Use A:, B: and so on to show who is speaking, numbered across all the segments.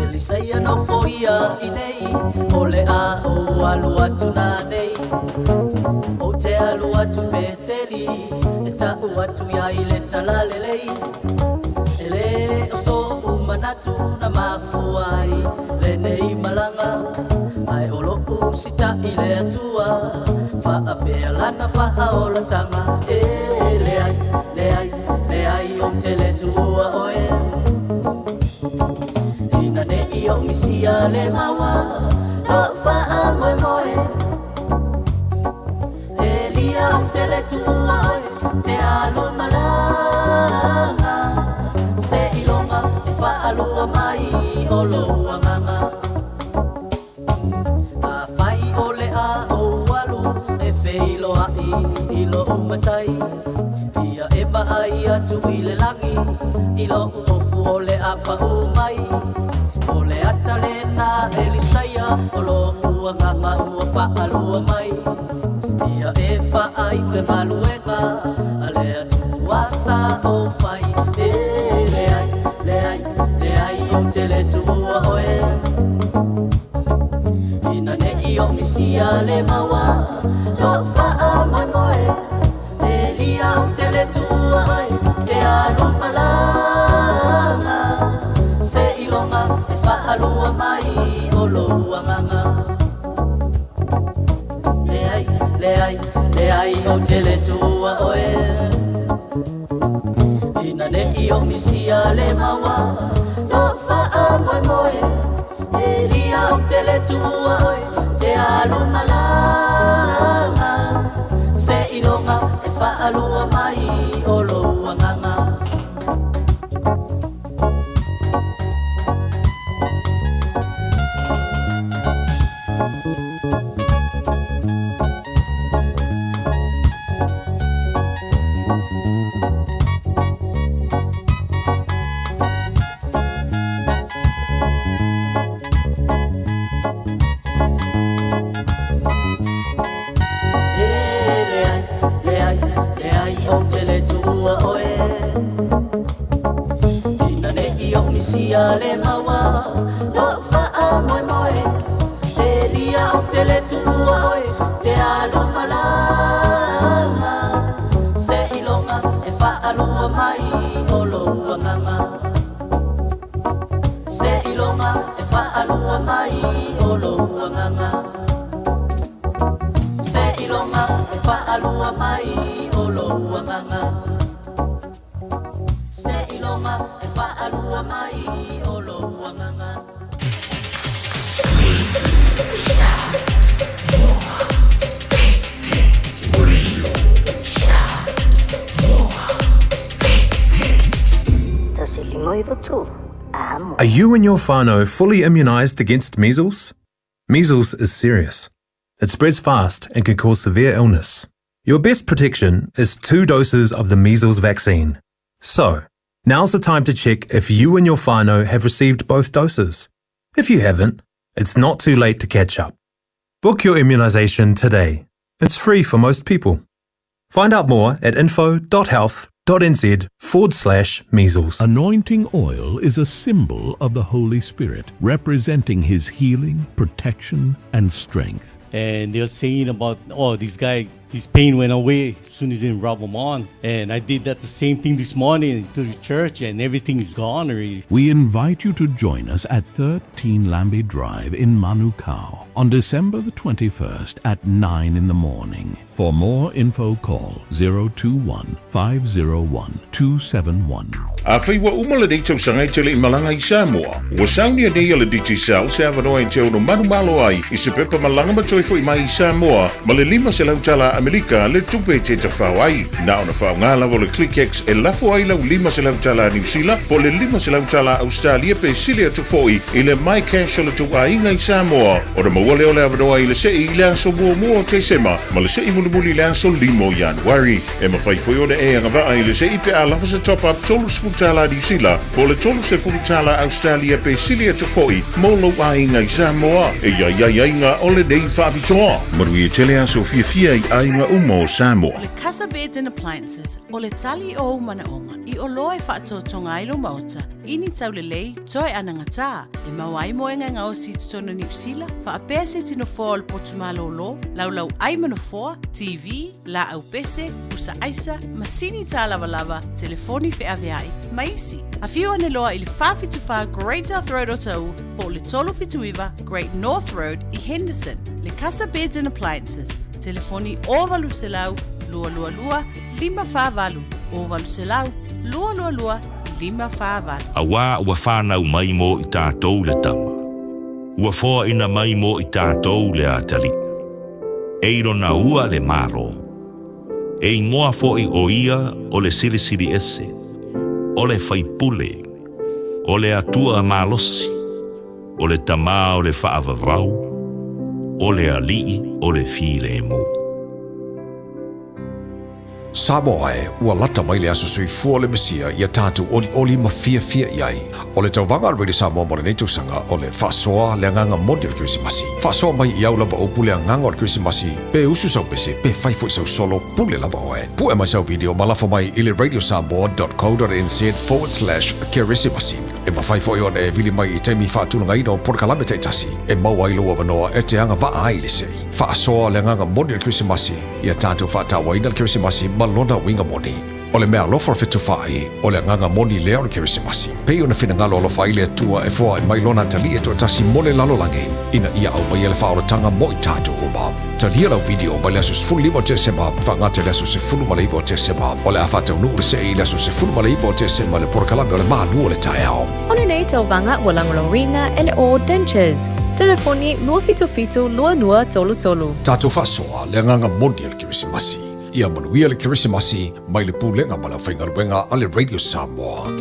A: Elisaya no foia inei o le a o alu atu nā nei o te alu atu peteli e tau atu ia i le talalelei e le o so umanatu na mafuai le nei malanga ai o loku sita i le atua faa pea lana faa o la tanga e le ai o te le tua oe ina ne i o misia le maua o faa moe moe e lia o te le tua oe te alo malanga se ilonga e faa lua mai o loa nganga a fai o le a o walu e feilo ai i lo umatai ia e maai atu i le langi i lo uofu o le apa umai o le atale na Elisaya o lo uanganga ua faa lua mai ia e fai le maluenga a le atu asa o fai e le ai o te le tua oe ina ne i o misia le maua lo faa moe moe e lia o te le tua oe te alo malanga se ilonga e faa lua mai o lo uanganga le ai o te le tua oe ina ne i o misia le maua lo faa moe moe e lia o te le tua oe te alo malanga se ilonga e faa lua mai o lo uanganga le maua lo faa moe moe te lia o te le tua oe te alo malanga se ilonga e faa lua mai o lo uanganga se ilonga e faa lua mai o lo uanganga se ilonga e faa lua mai o lo uanganga se ilonga e faa lua mai o lo uanganga
B: Are you and your whānau fully immunised against measles? Measles is serious. It spreads fast and can cause severe illness. Your best protection is 2 doses of the measles vaccine. So, now's the time to check if you and your whānau have received both doses. If you haven't, it's not too late to catch up. Book your immunisation today. It's free for most people. Find out more at info.health.nz/measles.
C: Anointing oil is a symbol of the Holy Spirit, representing His healing, protection, and strength.
D: And they're saying about, oh, this guy, his pain went away as soon as they rub him on. And I did that the same thing this morning to the church, and everything is gone already.
C: We invite you to join us at 13 Lambie Drive in Manukau on December the 21st at 9 in the morning. For more info, call 021-501-271.
E: Afei wa umala dei tau sanga i tele i malanga i Samoa. Wa sauni a nei ala diti sal se avanoa i teo no manu malo ai i se pepa malanga matoi fo i mai i Samoa ma le 5 se lau tala Amerika le tupe te ta whao ai. Na ona whao ngā lavo le ClickX e lafo ai lau 5 se lau tala New Zealand po le 5 se lau tala Australia pe silia tu foi i le mai cash o le tu a inga i Samoa. O re mawale o le avanoa i le se i le anso mua te sema ma le se i muli le anso limo Januari. E ma fai foi o le e anga va i le se i pe a lafo se top up tolu tala New Zealand po le tolu se tala Australia pe silia tu foi molo ai ngai Samoa e ia inga o le dei whaabitoa marui e tele aso fia i ai inga umo Samoa.
F: Le Casa Beds and Appliances, o le tali o umanaonga, I o loe whaatotonga ilo mauta, ini taulelei, toi anangata, e mawai moenga nga o si tutono New Zealand, wha apea se tino fōa le potumalo lo, laulau aimano fōa, TV, la au pese, usa aisa, masini tā lava, telefoni fe aveai, maisi. A few ane loa I le whawhituwha Great North Road o tau, po le tolo fituiva Great North Road I Henderson. Le Casa Beds and Appliances, telefoni o valu se lau, lua, lima whāwalu, o valu se lau, lua, lima whāwalu.
G: Awa ua whānau mai mo I tātou le tama. Ua whoa ina mai mo I tātou le atali. Eiro na ua le maro. E moa fo I o ia o le sirisiri ese. O le whaipule. O le atua malosi. O le tama o le whaavavau. O le alii o le file mo.
H: Samoa ua lata mai le aso sui fua le mesia ia tātu oli ma fia iai. O le tauvanga al Radio Samoa mo le nei tausanga o le whasoa le nganga modi o Krisimasi. Whasoa mai I au lava o pule a nganga o Krisimasi pe usu sau pese pe whaifo I sau solo pule lava oe. Pue mai sau video malafa mai I le radiosamoa.co.nz/Krisimasi. E ma whaifo I on e vili mai I teimi whātuna ino porkalame te tasi. E maua I loa wanoa e te anga waa ai le sei. Whasoa le nganga modi o Krisimasi ia tātu whātawa ina Krisimasi malona winga moni. O le mea lofa fetu whai, o le nganga moni leo le Krisimasi. Pei o na whinangalo lo whai le tua e fua e mai lona tali e tua tasi mole lalo lange. Ina ia au bai ele whaoratanga mo I tātu uma. Talia lau video mai leasus fulu lima te sema, whangate leasus e fulu malaivo te sema. O le awhatau nuu le se I leasus e fulu malaivo te sema le porkalame o le maa lua le tae ao.
I: Ona nei tauvanga ua langolorina e le o dentures. Telefoni lua fitu lua tolu.
H: Tātou whasoa le nganga moni le Krisimasi. Ia manuia le Krisimasi mai le pūlenga ma la whaingaruenga a le Radio Samoa.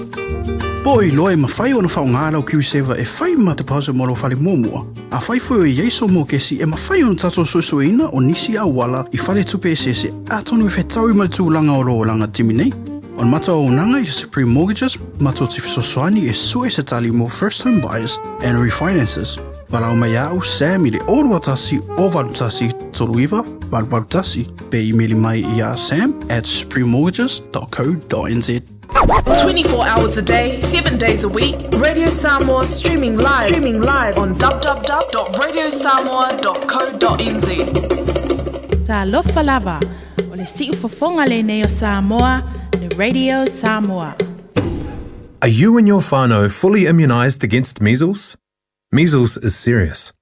J: Poi loe ma whai ona whaongara o Q7 e whai ma te pause moro whale mōmua. A whai fwoi o Yeso mō kesi e ma whai ona tato soesoeina o nisi a wala I whare tupe sese a tonu I whetau I tūlanga o roolanga timinei. On mata o nanga I Supreme Mortgages, mato tifisoswani e sue se tali mo first home buyers and refinances. Parau mai au Sam I le orua tasi o varutasi toluiva varutasi pe emaili mai I a sam@suprememortgages.co.nz.
K: 24 hours a day, 7 days a week, Radio Samoa streaming live on www.radiosamoa.co.nz.
L: Ta lofa lava, o le siu fofonga le nei o Samoa, le Radio Samoa.
B: Are you and your whānau fully immunised against measles? Measles is serious.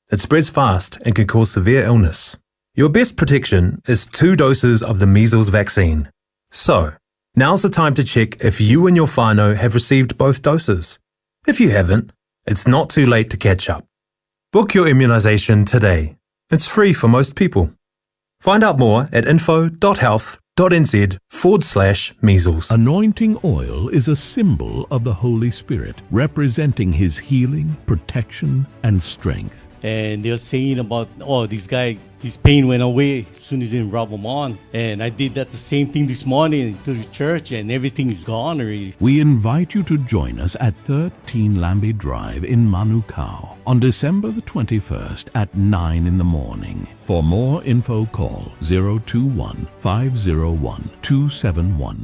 B: It spreads fast and can cause severe illness. Your best protection is 2 doses of the measles vaccine. So, now's the time to check if you and your whānau have received both doses. If you haven't, it's not too late to catch up. Book your immunisation today. It's free for most people. Find out more at info.health.nz/measles.
C: Anointing oil is a symbol of the Holy Spirit, representing His healing, protection, and strength.
D: And they're saying about, this guy, his pain went away as soon as they rub him on. And I did that the same thing this morning to the church and everything is gone already.
C: We invite you to join us at 13 Lambie Drive in Manukau on December the 21st at 9 in the morning. For more info, call 021-501-271.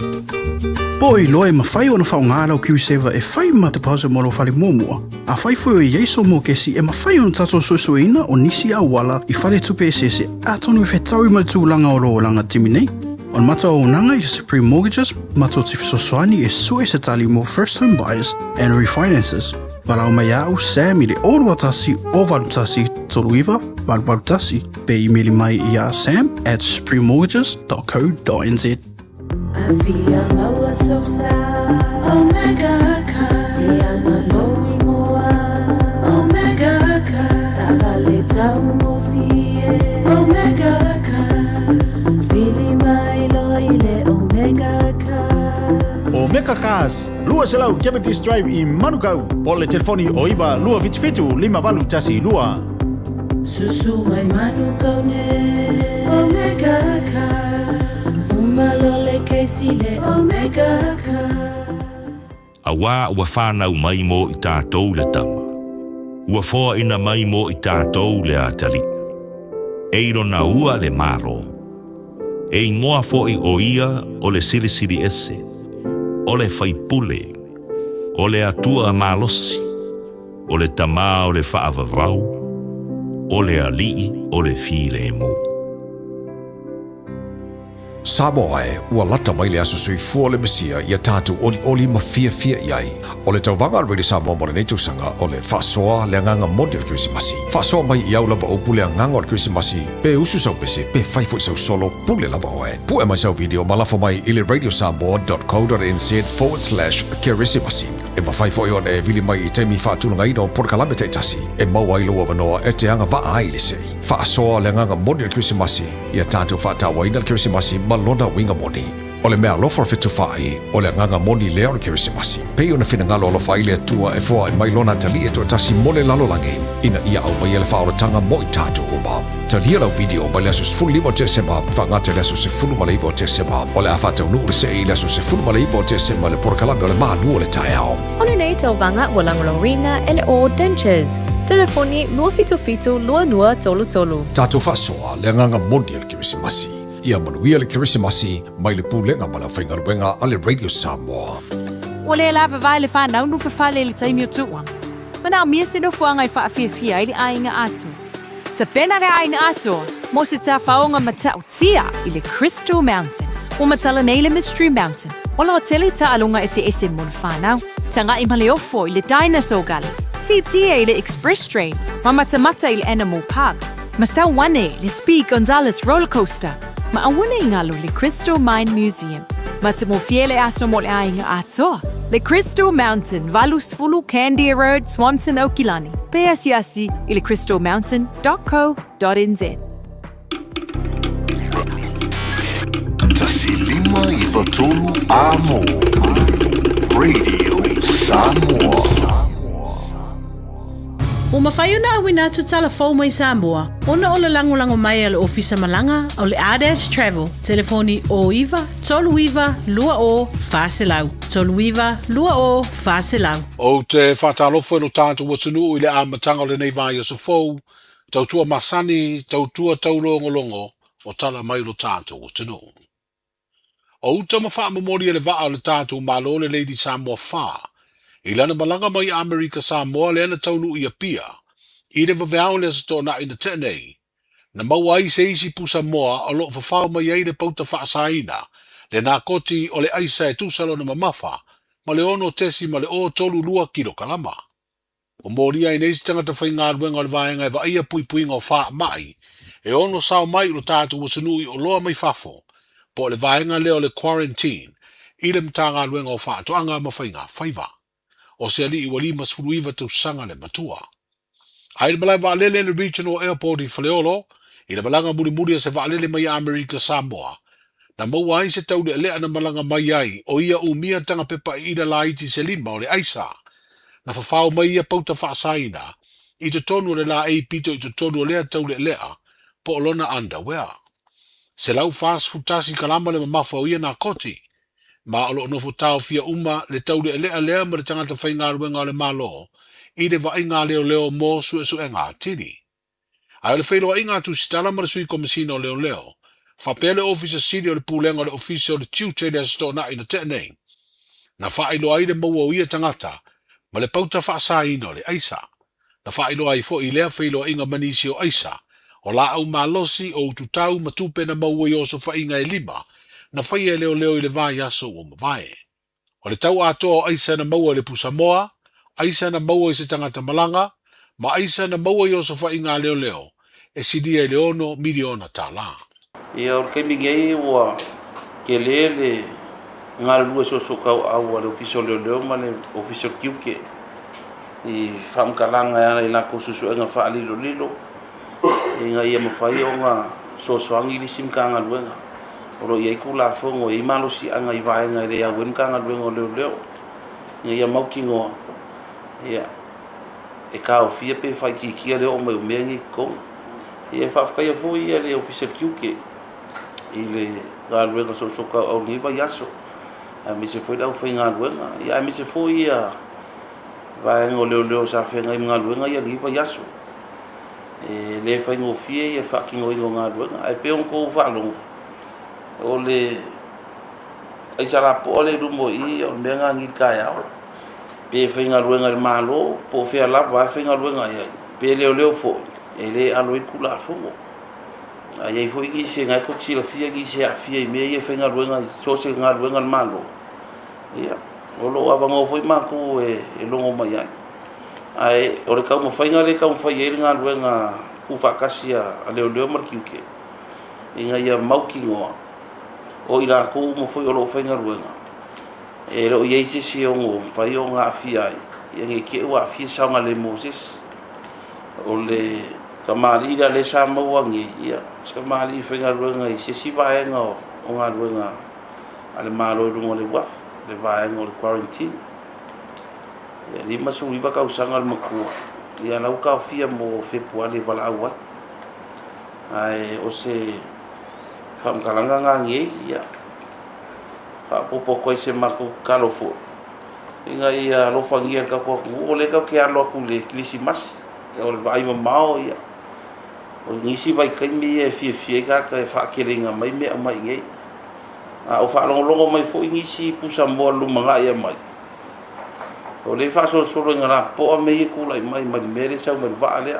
J: Poi loe ma whai ona whaongara o Q7 e whai ma te pause moro whale mōmua. A whai fwoi o Yeso mō kesi e ma whai ona tato soesoeina o nisi a wala I whare tupe sese a tonu I whetau I tūlanga o roolanga timinei. On mata o nanga I Supreme Mortgages, mato tifisoswani e sue se tali mo first home buyers and refinances. Parau mai au Sam I le orua tasi o varutasi toluiva varutasi pe emaili mai I a sam@suprememortgages.co.nz.
M: Omega Cars, lua selau Cavendish Drive I Manukau. Po le telefoni o iwa lua fitu lima valu tasi lua.
A: Susu mai Manukau ne Omega Cars. Umalole keisi le Omega Cars.
G: Awa ua whānau mai mo I tātou le tama. Ua whoa ina mai mo I tātou le atali. Eiro na ua le maro. E ingoa fo'i o ia o le silisili ese, o le faipule, o le atua malosi, o le tamā o le whaavavau, o le alii o le file mu.
H: Samoa e ua lata mai le aso sui fua le mesia ia tātou oli ma fia iai. O le tauvanga al Radio Samoa mo le nei tausanga o le whasoa le nganga modi o le Krisimasi. Whasoa mai i au lava upu le nganga o le Krisimasi, pe usu sau pese, pe faifo i sau solo, pule lava oe. Pu e mai sau video malafo mai i le radiosamoa.co.nz/Krisimasi. E mawhaifo i on e vili mai i temi whātunanga ino porkalame te tasi, e maua ilo wa manoa e te anga waa ai le sei. Whasoa le nganga modi o le Krisimasi, ia tātou whātawa ina le Krisimasi malona winga moni. O le mea lofa fitu whai, o le nganga moni leo le Krisimasi. Pei o na whinangalo lo whai le tua e fua e mailona tali e tua tasi mole lalo langi, ina ia au mai ele whaoratanga mo i tātou uma. Talia lau video mai lesus fulu lima te sema, whangate lesus se fulu maleivo te sema, o le awhatau nuu le sei lesus se fulu maleivo te sema le porkalame o le mānu o le taeao.
I: Ona nei tauvanga ua langolorina ele o Dentures. Telefoni 222
H: Tātou whasoa le nganga moni le Krisimasi. Ia manuia le Krisimasi mai le pūlenga mana whaingaruenga a le Radio Samoa.
N: O le lava vai le whanau nu whawhale le taimi o tua. Mana mia se no fuanga i whaafia i le ainga atu. Ta pena re ainga atu, mo se ta whaonga mata o tia i le Crystal Mountain. O matala nei le Mystery Mountain. O la tele ta alunga ese mon whanau. Tanga i male ofo i le Dinosaur Gully. Titia i le Express Train. Mamatamata i le Animal Park. Masau wane le Speed Gonzales Roller Coaster. Ma awana ingalo le Crystal Mine Museum. Mata mo fiele aso mo le ainga atoa. Le Crystal Mountain, Valusfulu, Candia Road, Swanson, Okilani. PSYasi i le crystalmountain.co.nz.
O: Tasilima i Fatolu Amo. Radio Samoa.
F: O mawhai ona awina tu talafou mai Samoa. Ona o le lango mai ale ofisa malanga o le ADES Travel. Telefoni o iwa, tolu iwa, lua o, whaselau. Tolu iwa, lua o, whaselau.
P: O te whatalofo no tātou watunu i le amatanga o le nei vai o sa fou, tautua masani, tautua taulongolongo, o tala mai lo tātou watunu. O uta mawha mamori le vaa o le tātou malo le Lady Samoa wha, i lana malanga mai Amerika Samoa le ana taunu i apia, i le vaveao le asato na ina tenei. Na maua i se isi pu Samoa o lo whawhao mai ei le pauta whaasaina, le nā koti o le aisa e tūsalo na mamafa, ma le ono tesi ma le o tolu lua kilo kalama. O moria i neisi tangata whaingaruenga o le vaenga e vaia puipuinga o wha mai, e ono sao mai lo tātu wasanui o loa mai fafo, po le vaenga leo le quarantine, i le mtanga ruenga o wha toanga ma whainga whaiva. O se ali i walima sfuruiva tu sanga le matua. Ai le malai vaalele le regional airport i Faleolo, i le malanga muri se vaalele mai Amerika Samoa. Na maua ai se tau le lea na malanga mai ai, o ia umia tanga pepa i ida la iti se lima o le aisa. Na whawhao mai ia pauta whaasaina, i te tonu le la ei pito i te tonu lea tau le lea, po olona underwear. Se lau fast futasi kalama le mamafa o ia na koti, ma olo no futao fia uma le tau le lea ma le tangata whaingaruenga o le malo, i le vainga leo mo su e ngā tiri. Ai le whailoa inga tu sitala ma le sui komisina o leo, whapele officer siri o le pūlenga o le officer o le tiute le asato na ina tenei. Na whaailoa i le maua o ia tangata, ma le pauta whaasaina o le aisa. Na whaailoa i fo i lea whailoa inga manisi o aisa, o la au malosi o ututau matupe na maua i oso whainga e lima, na whaia leo i le vai aso o mawai. O le tau atoa o aisa na maua le pusamoa, aisa na maua i se tangata malanga, ma aisa na maua i oso whainga leo, e sidia i leono miliona tala.
Q: Ia o ke mingei ua ke lele ngā lua so kau au le ofisio leo ma le ofisio kiuke i whamkalanga ia i nako susu e ngā whaalilo i ngā ia mawhai o ngā soangi li simkanga luenga o ro iai kula whongo i malo si anga i vaenga i rea wenkanga luenga o leo ia maukingo ia e ka o fia pe whai kikia leo o mai umengi kong ia whafkai a fui ia le ofisio kiuke i le ngā luenga so kau au niwa yaso mi se foi da foi ngā luenga ia mi se foi ia vaenga o leo sa whenga i ngā luenga ia niwa yaso le whaingo fie ia whakingo i ngā luenga ai peon ko whalongo o le ai sala po le rumo I o me nga ngi ka ya pe whainga ruenga le malo po whea lapa whainga ruenga ia pe leo fo e le alo I kula fongo a iei fo I se ngai koksila fia ki se a fia I mea ia whainga ruenga so se ngā ruenga le malo ia o lo awango fo I mako e longo mai ai ai o le kau mawhainga le kau mawhai e ngā ruenga ku whakasi a leo markiuke inga ia mauki ngoa o I la ku mo foi o lo whainga ruenga e ro iei se si ongo pai o ngā fia ai ia nge ke ua fia saunga le Moses o le kamari le Samoa nge ia kamari whainga ruenga I se si vaenga o ngā ruenga ale malo rungo le waf le vaenga o le quarantine ia lima suri waka usanga le makua ia lau ka fia mo fepua le wala au ai o se whamkaranga ngā nge ia popo koe se mako kalofo inga ia lofangia ka ko o le ka ke alo ku le Christmas o le vai mao ia o ngisi vai kai me e fie ka fa kelinga mai me mai nge a o fa longo mai fo ngisi pusa mo lu manga ia mai o le fa so ngara po me ku lai mai mere sa me va ale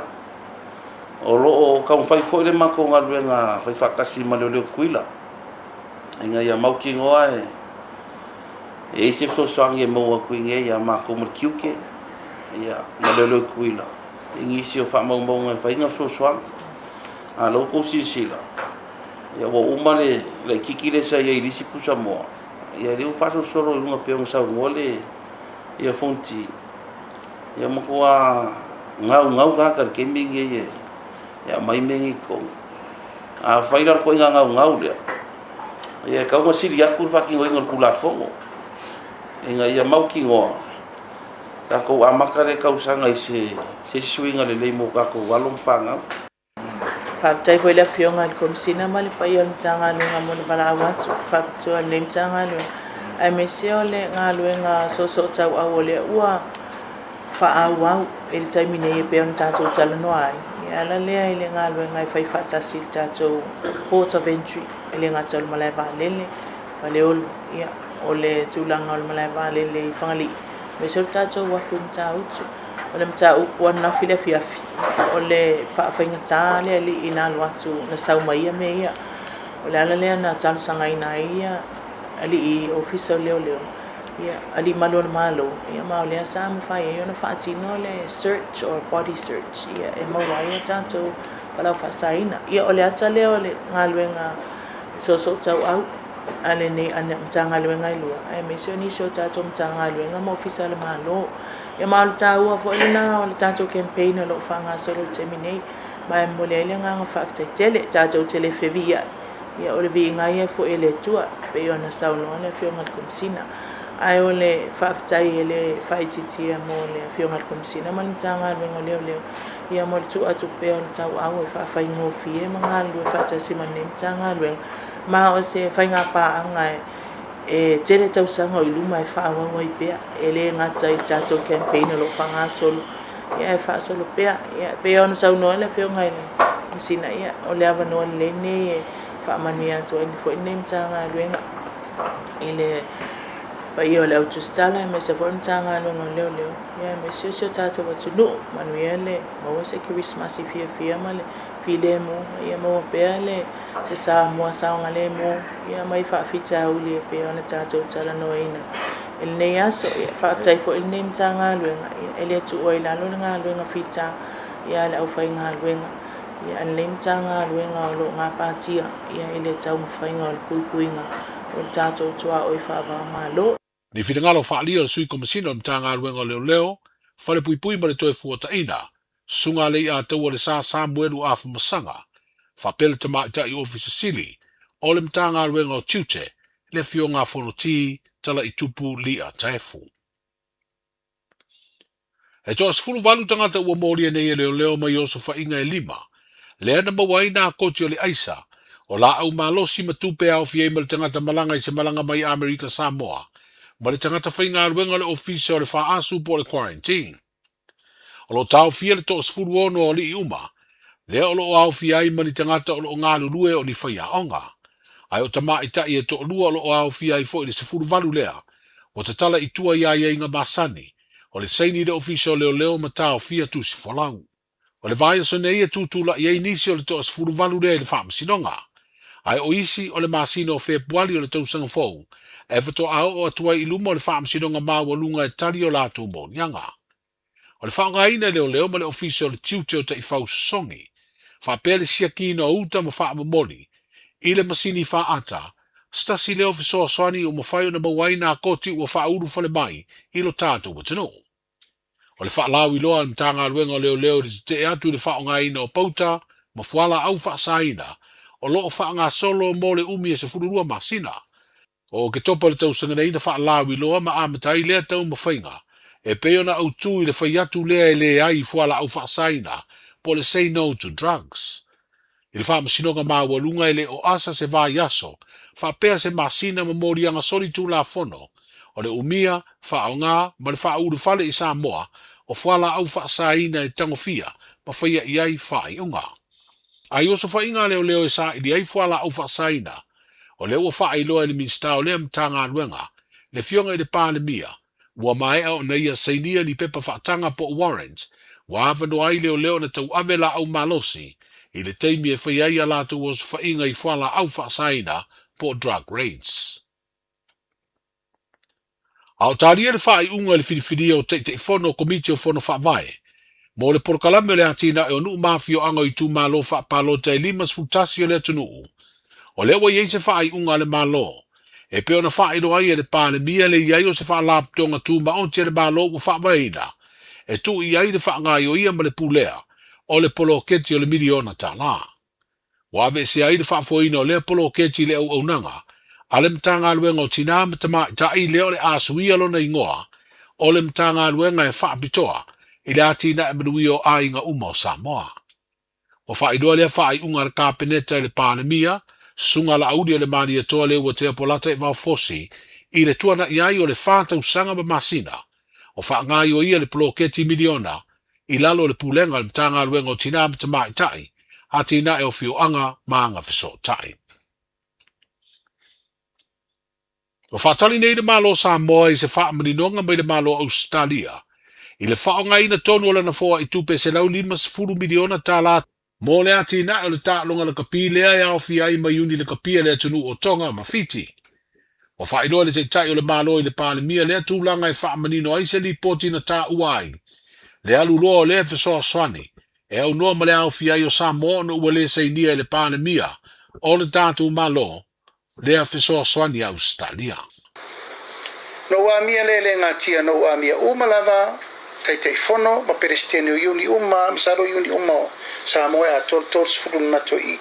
Q: o lo ka fai fo le mako nga fai fa kasi ma le kuila inga ia mau ki ngoa e se so sang ye mo ku nge ia ma ko mo kiuke ia ma le kuila ingi si o fa mo ngai fa inga so swang a lo ko si sila ia wo umale le kikile sa ye ri si pusa mo ia le fa so solo lunga pe mo sa ngole ia fonti ia mo ko ngau ka ke mingi ye ia mai mengi ko a faira ko ngau le ia ka mo si ya ku fa ki ngol kula fongo inga ia mau ki ngoa ta ko amakare ka usanga se swinga le mo ka ko walong fanga
R: fa tai ko le fionga kom sina mali pa yon tanga no ngamo bala wat fa to le tanga no ai me se ole ngalo nga so tau awole ua fa awa el taimine e pe on tato tala no ai ya la le ai le ngalo nga fa fa tasi tato port of entry ele nga tol malai ba lele fa le ol ya ole tulang ol malai ba lele fangali me so tato wa fum tau ole mta wana file fia ole fa fainga tale ali ina watu na sau mai me ya ole ala le na tal sanga ina ia ali I officer leo ya ali malo ya ma ole sa mo fa ya no fa tino le search or body search ya e mo wa ya tanto para fa saina ya ole ata leo le ngalwenga so tau au ale ni ane mtanga lwenga ilua ai misioni so tato mtanga lwenga mo officer le malo ya ma tau a fo ina ole tato campaign lo fanga solo terminate ba mo le nga fa tele tato tele fevia ya ole bi nga ia fo ele tua pe ona sauno le fionga komsina ai ole fa tai ele fa ititi mo le fionga komsina man tanga le ngole ya mo tu atu pe on tau au fa fa ngo fie mangalu fa tasi man tanga le ma o se fa nga pa anga e tele tau sanga I luma e fa wa ngoi pe ele nga tai tato campaign lo fanga solo ya fa solo pe ya pe on sauno le fionga komsina ya ole ava no le ne fa mania to en fo nem tanga luenga ile pa io le autostala me se fon tanga lo leo ya me se tato watu no manuele mo se Christmas fia male file mo ya mo pele se sa mo sa ngale mo ya mai fa fita uli pe ona tato tala no ina el ne aso fa tai fo el nem tanga luenga ele tu oila lo nga luenga fita ya la ufa nga luenga ya nem tanga luenga lo nga patia ya ele tau mfainga o puipuinga o tato tua o fa ba malo
P: ni fitangalo fa lia sui komsino mtanga luenga leo fa le puipui ma le toe fuata ina sunga le a tau le sa Samuelu afu masanga fa pele te maita I office sili o le mtanga luenga o tute le fionga fonoti tala I tupu lia taefu e toa sfulu walu tangata ua mori nei leo mai oso fa inga lima le ana mawaina koti o le aisa o la au malosi matupe au fie ma le tangata malanga I se malanga mai Amerika Samoa ma le tangata whainga ruenga le ofisa o le wha asu po le quarantine. O lo tau fia le to sfuru ono o li uma, le o lo au fia I ma le tangata o lo ngā lulue o ni whaia onga. Ai o tama i tai e to lua lo o au fia i fo i le sefuru valu lea. O te tala i tua ia ia inga masani. O le seini le ofisio leo leo mata o fia tu si folau. O le vai so nei e tutula i ei nisi o le to sefuru valu lea le fam sinonga. Ai o isi o le masino o fe puali o le tausanga fou. E vato au o atua i luma o le fam sinonga maua lunga e tali o latu mo nyanga. O le whaonga ina leo leo ma le ofisio le tiutio ta i fau songi. Wha pele sia kino uta ma wha amamoli. I le masini wha ata. Stasi leo fisoa swani o mawhai o na mawaina a koti ua wha uru fale mai. I lo tātou wa tino. O le wha lau i loa ni tanga luenga leo leo le te atu le whaonga ina o pauta. Ma fuala au wha saina. O loo wha ngā solo mo le umi e se fururua masina. O ke topa le tausanga neina wha lau i loa ma amatai lea tau mawhainga. E peona au tu i le whaiatu lea e le ai fuala au wha saina. Po le say no to drugs. I le wha masinonga mawalunga ele o asa se vai aso, wha pea se masina mamori anga sori tu la fono, o le umia, wha o ngā, ma le wha uru fale i Samoa, o whala au wha saina e tangofia, ma whaia i ai wha i unga. Ai oso wha inga leo leo e sa i li ai whala au wha saina, o leo wha i loa i le minstao lea mtanga luenga, le fionga i le pāle mia, ua mai au na ia seinia ni pepa wha tanga po warrant, wa avano ai leo leo na tau avela au malosi, i le teimi e whai ai alatu was whainga i whala au whaasaina po drug raids. Ao tāria le whaai unga le whiriwhiri o te whono komiti o whono whaavae. Mo le porkalame le atina e o nuu mafio anga i tū malo whaapalo te limas futasi o le atunuu. O le wa iei se whaai unga le malo. E peo na whaai no ai e le pāne mia le iai o se whaalaptonga tū maonti e le malo u whaavaina. E tu i ai le whaangai o ia ma le pulea. O le polo keti o le miliona ta la. Wawe se ai le whaafoina o le polo keti le au nanga, a le mtanga luenga o tina matama ta i leo le asuia lo na ingoa, o le mtanga luenga e whaapitoa, i le atina e manui o a inga uma o Samoa. O whaidoa le whai unga le kāpeneta le pānemia, sunga la audi o le mani atoa le ua te apolata e fosi, i le tuana i ai o le whātau sanga ma masina, o whaangai o ia le polo keti miliona, i lalo le pulenga le mtanga luenga o tina matama i tai, a tina e o fio anga maanga fiso tai. O whatali nei le malo Samoa i se wha maninonga mai le malo Australia. I le whaonga ina tonu ala na foa i tupe se lau 5 miliona tala. Mo le a tina e le tālonga le kapi lea e au fia i mayuni le kapia le atunu o tonga ma fiti. O whainoa le te tai o le malo i le pālemia le tūlanga e wha manino ai se li poti na tā uai. Le alu loa le fiso swani. E au noa ma le au fia i o Samoa no ua le seinia i le pālemia. O le tātu malo. Lea fiso swani Australia.
S: No wa mia lele ngatia no wa mia umalava kai te fono ma perestene uni uma msalo uni uma Samoa a tol sfudun matoi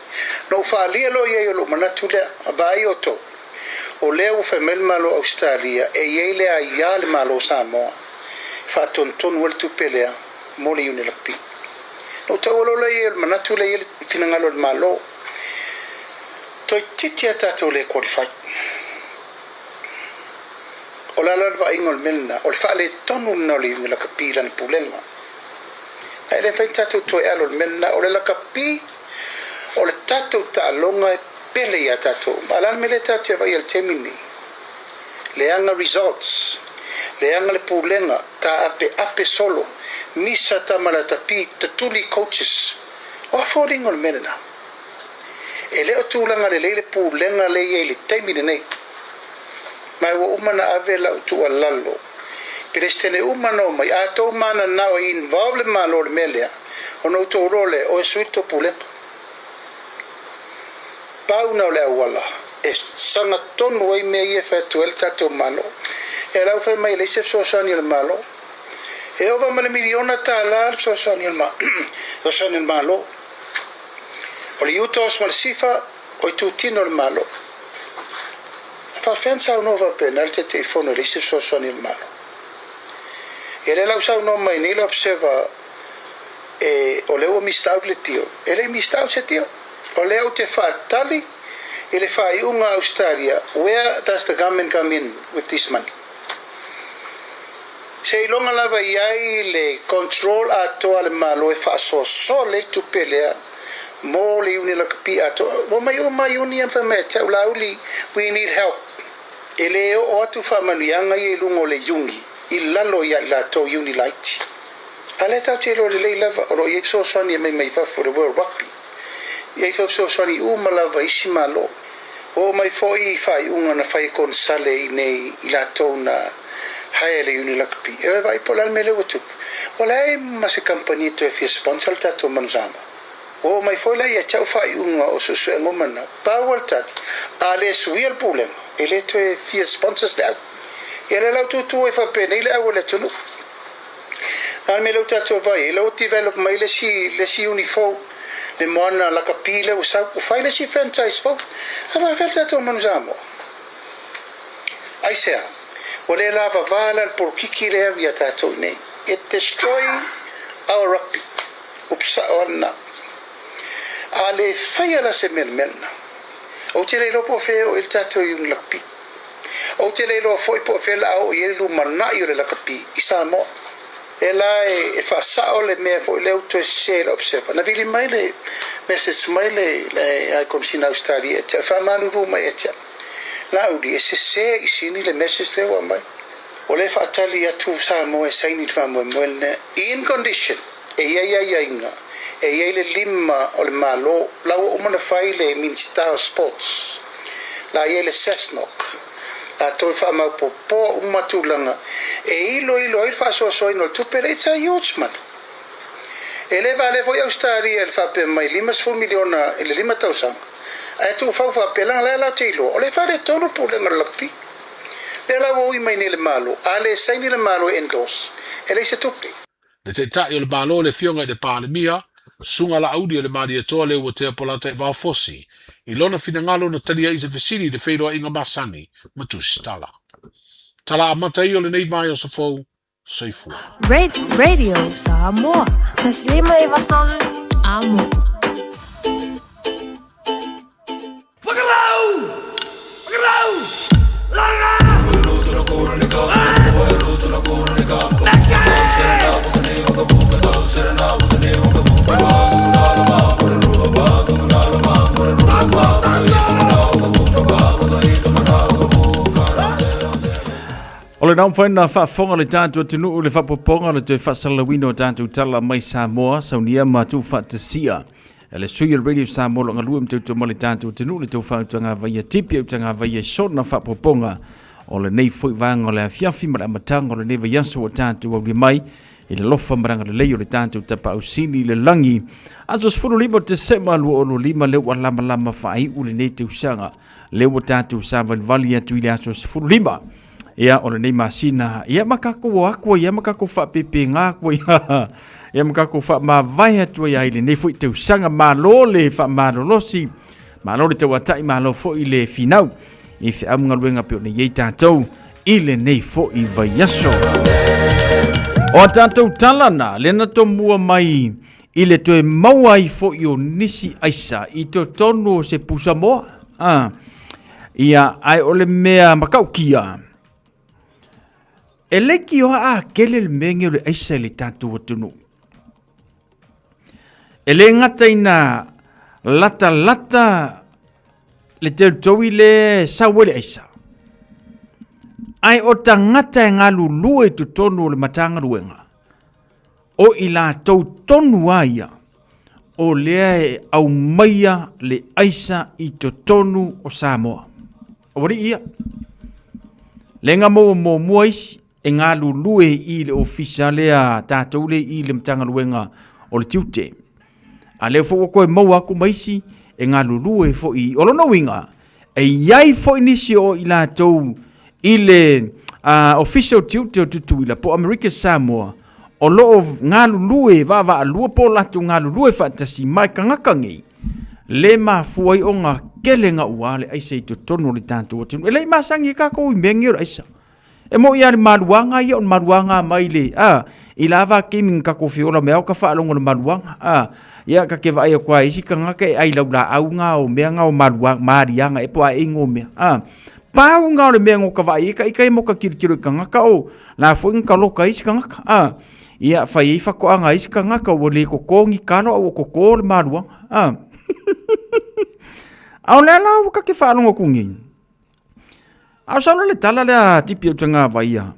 S: no fa lielo ye lo manatule abai oto o leo femel malo Australia e yele a yal malo Samoa fa tonton wel tu pelea moli uni lakpi no tawolo le ye manatule ye tinangalo malo to titia tato le qualify o la larva ingol melna o fa le tonu no li la kapila ni pulenga ai le fenta tu to elo melna o la kapi o le tatu ta longa pele ya tatu ala mele tatu va il temini le anga results le anga le pulenga ta ape solo misa ta malata pi tuli coaches o affording on melna ele o tulanga le pulenga le ye temini nei mai wo umana avela tu alalo prestene umano mai ato mana now involved malo melia ono to role o suito pule pauna le wala es sanga ton way me ye fatu el tato malo era fe mai le se so sani el malo e ova male miliona talar so sani el malo so sani el malo o li utos mal sifa o tutino el malo fa fensa un'ova penalty telefono lì si sono il malo e lei la usa un nome in lo observa e o le mi sta le tio e lei mi sta se tio o le te fa tali e le fai una Australia where does the government come in with this money se longa la vai le control a to al malo e fa so le tu pelea mo le uni la kapi ato o mai uni am fa me te ulauli we need help ele o atu fa manuanga ye lungo le yungi ilalo ya ila to uni light ale ta te lo le lava o ye so swani mai fa for the world rugby ye fa so swani umala va isimalo o mai foi fai unga na fai kon sale nei ila to na haele uni la kapi e vai polal mele watu wala ma se company to fi sponsor ta to manzama o mai foi la ia tau fai unga o so ngomana power tat ale suil problem ele to fi sponsors da ele la tu e fa pena ile awole tunu al mele to vai ele o develop mai le si uniform le mona la kapile o sa o fai le si franchise fo ava felta to manzamo ai sea wale la vala por kikire area tato ne it destroy our rugby upsa ona ale fai la semelmena o tele lo po fe o il tato yung lakpi o tele lo foi po fe la o yelu mana yo le lakpi isamo ela e fa sa o le me fo le auto se observa na vili mai le message mai le ai come si na Australia te fa manu ruma etia la udi se isini le message le wa mai o le fa tali atu Samoa sai ni fa mo in condition ya inga e le lima o le malo la o mona fai le Minister Sports la le Sesnok a to fa ma po umatulanga e ilo il fa so no tu per it's a huge man ele vale foi Australia el fa per mai limas fu miliona ele lima tausa e tu fa pelang la tilo o le fa de tono po le ngalakpi le la wo i mai le malo ale sai ni le malo endos ele se tupi
P: le te tai o le malo le fionga de pandemia sunga la audio le mari to le o te polata va fosi i lona fina ngalo na talia i se fesiri de feiro inga masani matus tala amata i o le nei vai o safo seifu
I: Radio Samoa. Taslima ivatolu amo.
T: O le nau whaina whaafonga le tātua tinu le whapoponga le tue whaasalawino tātua tala mai Samoa saunia mātu whaatasia. E le sui Radio Samoa longa lua mtautua ma le tātua tinu le tau whautanga vaia tipi au tanga vaia sona whapoponga o le nei fwoi vanga o le afiafi ma le amatanga o le neva yaso o tātua au le mai i le lofa maranga le lei o le tātua tapa au sini le langi. Aso sfuru lima te sema lua o lo lima leo a lama lama whaai ule nei te usanga leo o tātua sa vali atu i le aso sfuru lima. Ia o le nei masina ia makako o akua ia makako whapepe ngā akua ia makako whamawai atua ia ile nei fwoi te usanga malo le whamarolosi malo le te watai malo fwoi le finau i whiamunga luenga peo ne iei tātou i le nei fwoi vai aso o tātou talana le na to mua mai i le toe maua i fwoi o nisi aisa i to tonu o se pusa moa ia ai o le mea makau kia eleki o a kele le menge le aisa le tatu watunu. Ele ngata ina lata le territory le sawele aisa. Ai o tangata ngā lulue tu tonu le matanga ruenga. O ila tau tonu aia o lea au maia le aisa i to tonu o Samoa. O wari ia. Lenga mo muaisi e ngā lulue i le ofisiale a tātou le i le mtanga luenga o le tiute. A leo fo koe mau aku maisi e ngā lulue fo i olono winga. E iai fo inisi o i lātou i le official tiute o tutu ila po America Samoa. O loo ngā lulue va lua po latu ngā lulue whaatasi mai kangakangi. Le ma fuai o ngā kele ngā uale aise i to tono le tātou. E lei masangi kako i mengi o aisa. E mo ia maluanga ia on maluanga mai le i lava kiming ka ko fiola me ka fa longo maluanga ia ka ke vai ko ai sikanga ke ai laula au nga o me nga o maluanga marianga e po ai ngo me pa nga le me ngo ka vai ka i mo ka kirkiro ka nga ka o la fu nga lo ka isikanga ia fa i fa ko anga isikanga ka o le ko kongi kano o ko ko maluanga Au le la ka ke fa longo kungi. Au sa le tala le tipi o tanga vaia.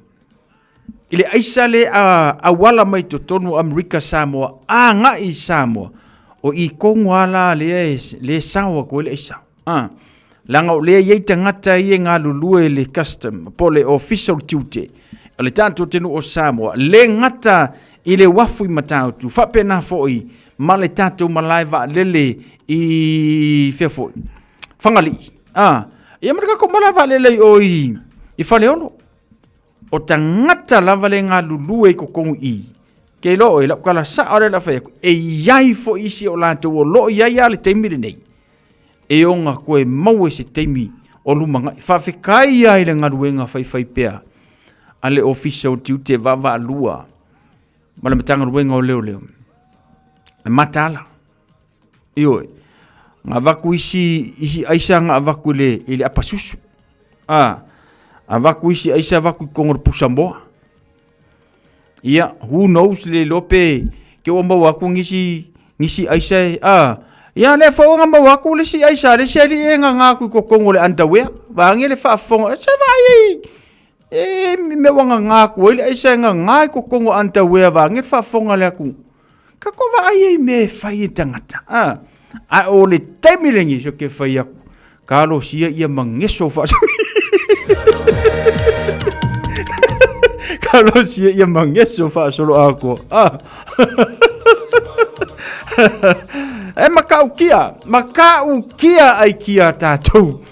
T: Ile aisa le a wala mai to tonu Amerika Samoa a nga I Samoa o I kongwala le sawa ko le isa. Langa o le ye tangata I nga lulue le custom po le official duty. O le tanto tenu o Samoa le ngata I le wafu I matau tu fa pena foi ma le tanto malaiva lele I fefo. Fangali. Ia mereka ko malaiva lele o I fale ono. O tangata lava le ngā lulue ko kongu I. Ke lo e la kala sa ore la fai e iai fo isi o lanto o lo iai ale teimi le nei. E onga koe mau e se teimi o lumanga. Whawhekai ai le ngā ruenga fai pea. Ale official duty vava alua. Mala matanga ruenga o leo. E matala. Ioi. Ngā vaku isi aisa ngā vaku le ili apasusu. Avaku isi aisa avaku kongor pusamboa. Ia, who knows le lope ke o mawaku ngisi aisa ia le fo nga mawaku le si aisa le si ali nga ku ko kongor underwear. Bangi le fa fonga sa vai. Me wanga nga ku le aisa nga ko kongor underwear bangi fa fonga le ku. Ka ko vai me fai tangata. A o le temilengi so ke fai aku. Kalo sia ia mangeso fa. Kalau sia ia mangeso fa solo aku. Makau kia ai kia tātou.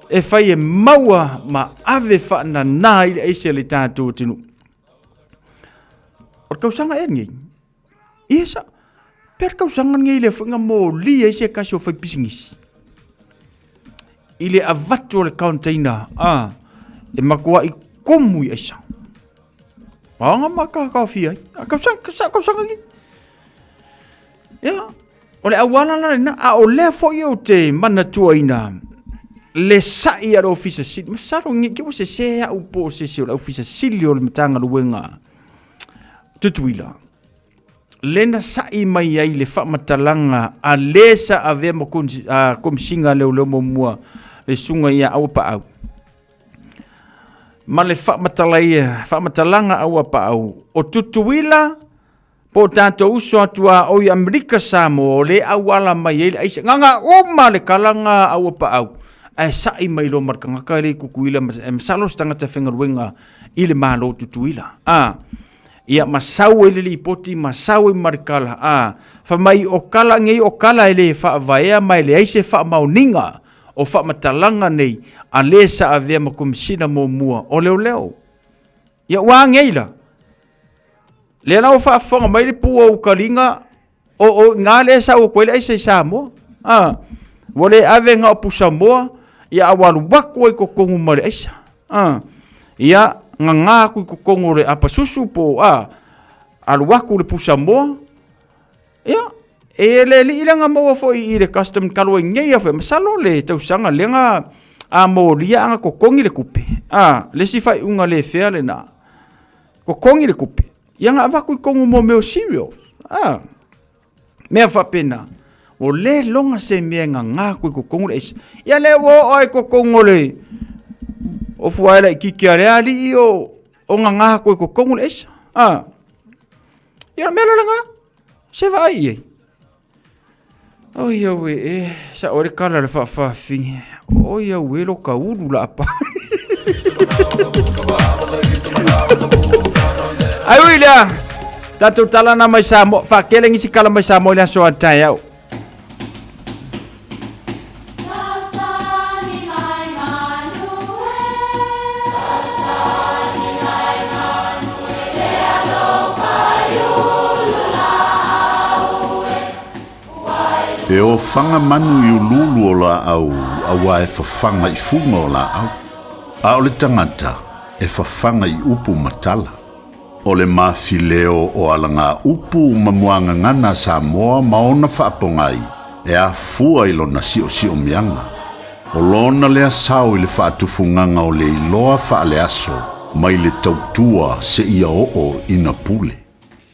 T: E fai e maua ma ave fa na nai e se le tātou tinu. O kau sanga e ngi. Isa. Per kau sanga ngi le funga mo li e se kaso fai pisingis. Ile avatu le container. E makua I komu I aisa. Nga maka kawhi ai. Kau sanga ki. Ya. O le awala na a o le fo I o te mana tua ina. Le sai a ofisa sili. Masaro ngi ki se sea upo se se o ofisa sili o le matanga luenga. Tutuila. Lena sai mai ai le fa matalanga a lesa a ve mo komsinga le mo mua. Le sunga ia au pa au. Ma le whamatalanga aua pa au. O tutuila, po tātou uso atua o I Amerika Samoa, le awala mai ele aisa. Nganga oma le kalanga aua pa au. Ai sai mai lo markangaka le kukuila, masalos tangata whengaruenga I le malo tutuila. Ia masau ele li poti, masau I marikala. Whamai o kala ngei o kala ele whaavaea mai le aise whaamauninga. O whamatalanga nei, a lesa a vea ma komisina mo mua, o leo. Ia ua ngeila. Lea nao whaafonga mai le pua o karinga, o ngā lesa o koele aise I Samoa. Wale ave ngā opu Samoa, ia awalu wako I kokongu mare aisa. Ia ngā kui kokongu le apasusu po, alu wako le pu Samoa. Ia, e le ilanga maua fo I le custom kalua ngei afe masalo le tausanga lenga a moria anga kokongi le kupe le sifai unga le fea le na kokongi le kupe yanga avaku kongu mo meo cereal mea fa pena o le longa se mea nga ku kokongu le ya le wo ai kokongu le o fuaila kiki ale ali o nga ku kokongu le ya mela langa se vai Oia we sa ore kala le fa fi. Oia we lo ka ulu la pa. Ai wila. Tatu tala na mai sa mo fa keleng isi kala mai sa mo la so antai au.
O: E o whanga manu I ululu o la au, awa e whawhanga I funga o la au. A o le tangata, e whawhanga I upu matala. O le mawhileo o ala ngā upu mamuanga ngana Samoa maona whaapongai, e a fua I lona sio mianga. O lona lea sao I le whaatufunganga o le iloa whaale aso, mai le tautua se ia o ina pule.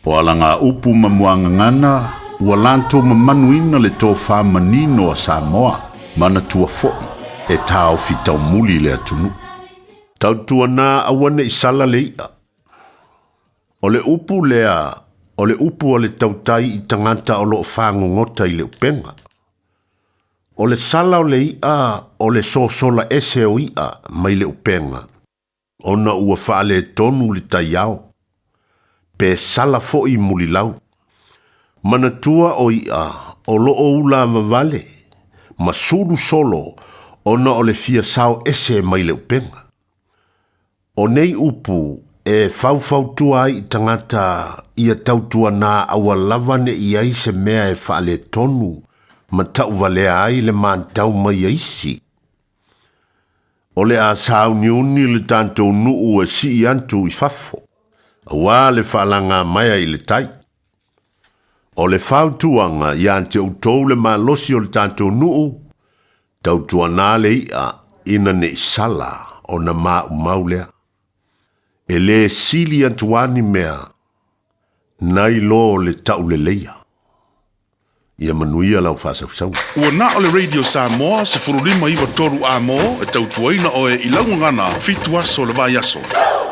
O: O ala ngā upu mamuanga ngana, ua lantou mamanuina le tō whamanino a Samoa, mana tua fo'i, e tāo fitau muli le atunu. Tautua nā awane I sala le ia. O le upu lea, o le upu o le tautai I tangata o lo whangongota I le upenga. O le sala o le ia, o le sosola ese o ia, mai le upenga. Ona ua whaale tonu le taiao. Pe sala fo'i muli lau. Manatua o ia, o lo o ula vavale. Masuru solo, ona o le fia sao ese mai le upenga. O nei upu, e fau ai I tangata ia tautua nā awa lavane I ai se mea e whaale tonu, ma tau valea ai le māntau mai aisi. O le a sao niuni le tantou nuu e si antu I fafo, awa le whalanga mai I le tai. O le whautuanga I ante utou le malosi o le tantou nuu, tautua nā le ia ina ne sala o na maulea. E le sili antuani mea, nai lo le tau le leia. Ia manuia lau whasau.
E: Ua na o le Radio Samoa se furulima iwa toru a mo e tautuaina o e ilaungangana fitu aso le vai aso.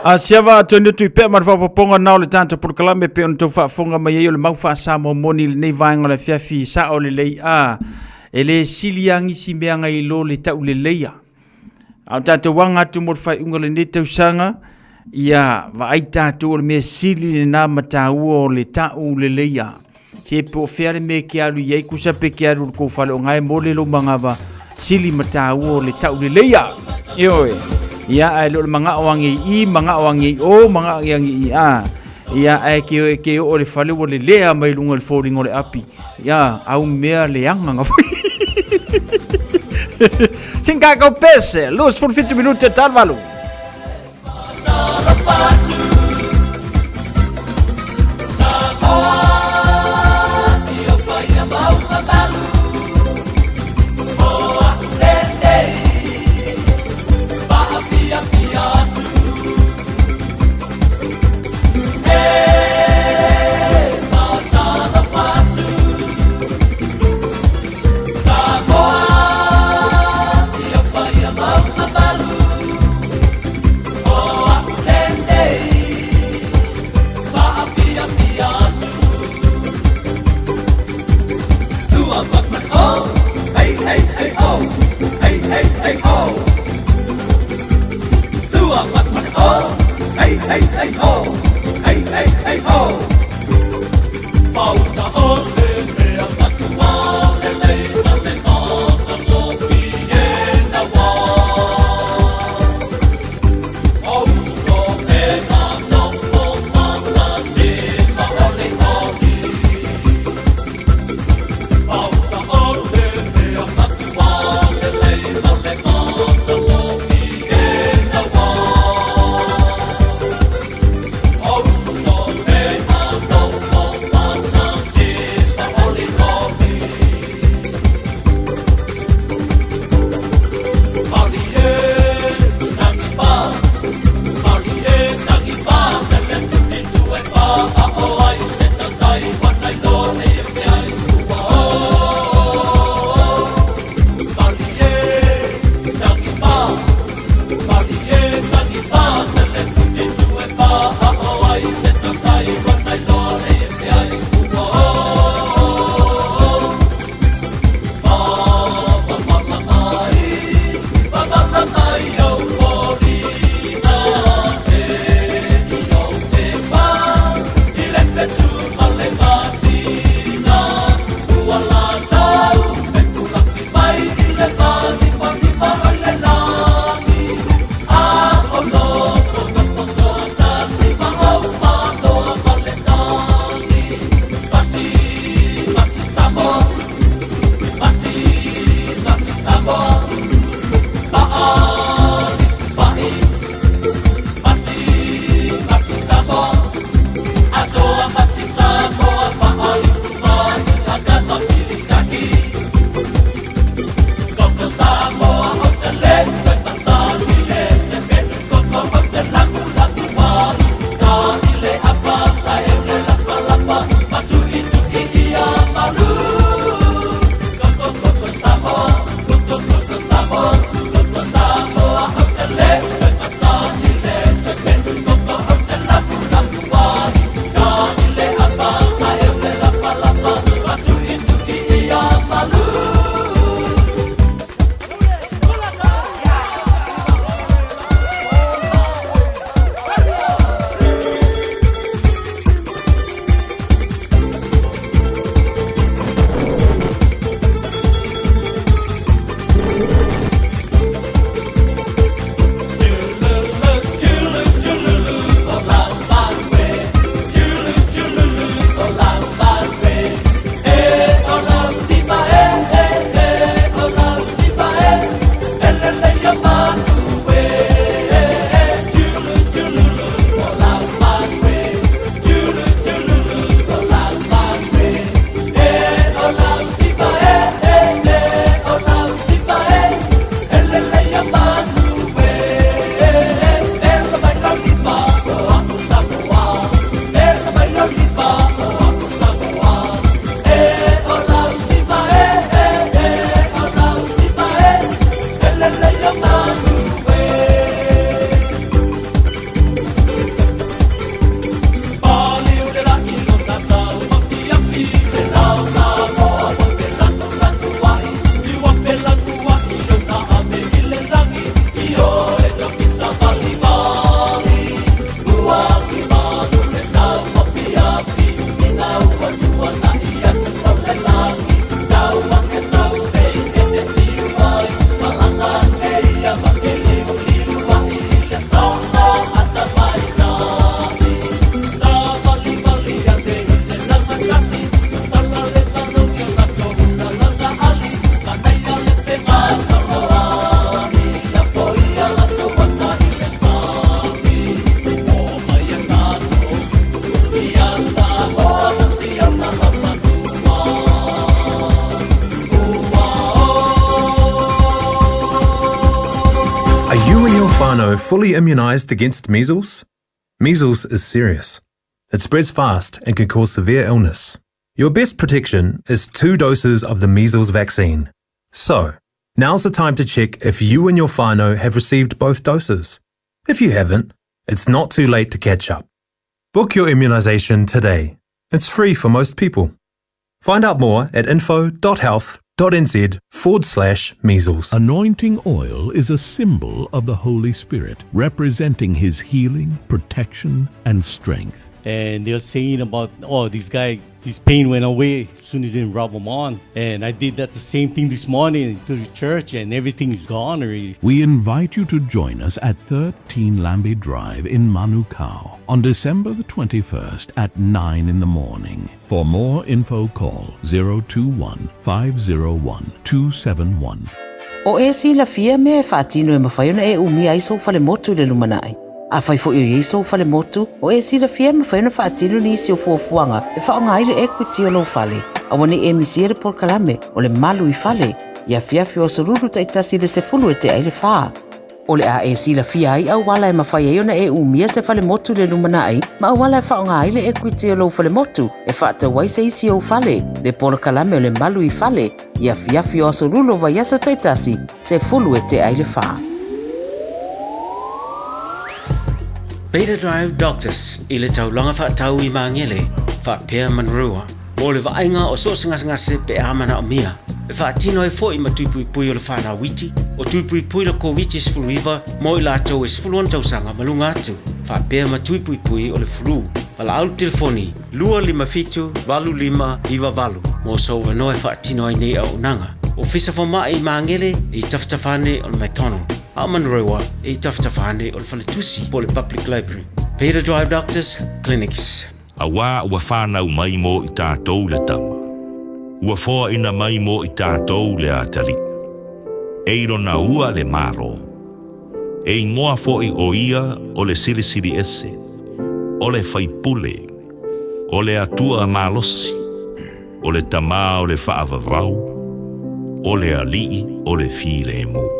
T: A siava tonu tu pe mar fa ponga na le tanto por kalame pe on to fa fonga mai yo le mau fa sa mo moni le nei vainga le fiafi sa o le lei a e le siliangi si meanga I lo le tau le leia. A tanto wanga tu mo fa unga le nei tau sanga ia va ai tātou le me sili le nā matau o le tau le leia. Se po fere me ki alu iei kusa pe ki alu ko whale o ngai mo le lo mangava sili matau o le tau le leia. Ioe, ia ai lo le manga oangi I, manga oangi o, manga oangi I a. Ia ai ke o le whale o le lea mai lunga le fōringo le api. Ia, au mea le anga nga fui. Sinka kau pese, lus 50 minute tarvalu.
B: whānau fully immunised against measles? Measles is serious. It spreads fast and can cause severe illness. Your best protection is 2 doses of the measles vaccine. So, now's the time to check if you and your whānau have received both doses. If you haven't, it's not too late to catch up. Book your immunisation today. It's free for most people. Find out more at info.health.nz/measles.
C: Anointing oil is a symbol of the Holy Spirit, representing His healing, protection, and strength.
D: And they're saying about, this guy, his pain went away as soon as they rub him on. And I did that the same thing this morning to the church, and everything is gone already.
C: We invite you to join us at 13 Lambie Drive in Manukau on December the 21st at 9 in the morning. For more info, call 021 501 271.
U: O e si la fia me whaatino e mawhaiona e umi ai so fale motu le lumanai. A whai fo i so fale motu, o e si la fia mawhaiona whaatino ni isi o fuafuanga e whaongaire equity o lo fale. A wani e misiere por kalame o le malu I fale, ia fiafi o sururu taitasi le se fulu e te aile whaa. O le a e si la fia ai au wala e mawhaiona e umia se fale motu le lumanai, ma au wala e whaongaire equity o lo fale motu, e whaata waise isi o fale, le por kalame o le malu I fale, ia fiafi o sururu wa yaso taitasi se fulu e te aile whaa.
V: Beta Drive Doctors I le taulanga whaatau I maangele, whaapea manrua, mo le vainga o so ngase pe amana o mia, e whaatino e fo I matuipui o le whanau witi, o tuipui le COVID-19 mo I lātou e sfuluan tausanga malunga atu, whaapea matuipui o le flu, Pala au telefoni, 255-25 mo so wanoa e whaatino ai nei au nanga, o fisa fo mai I maangele I taftafane o le McDonald. Amanrewa e taftafane o le faletusi po le Public Library. Beta Drive Doctors Clinics.
G: Awa ua whanau mai mo I tātou le tama. Ua fōa ina mai mo I tātou le atali. Eiro na ua le maro. E ingoa fōi o ia o le sirisiri ese. O le whaipule. O le atua malosi. O le tama o le whaavavau. O le alii o le file e mo.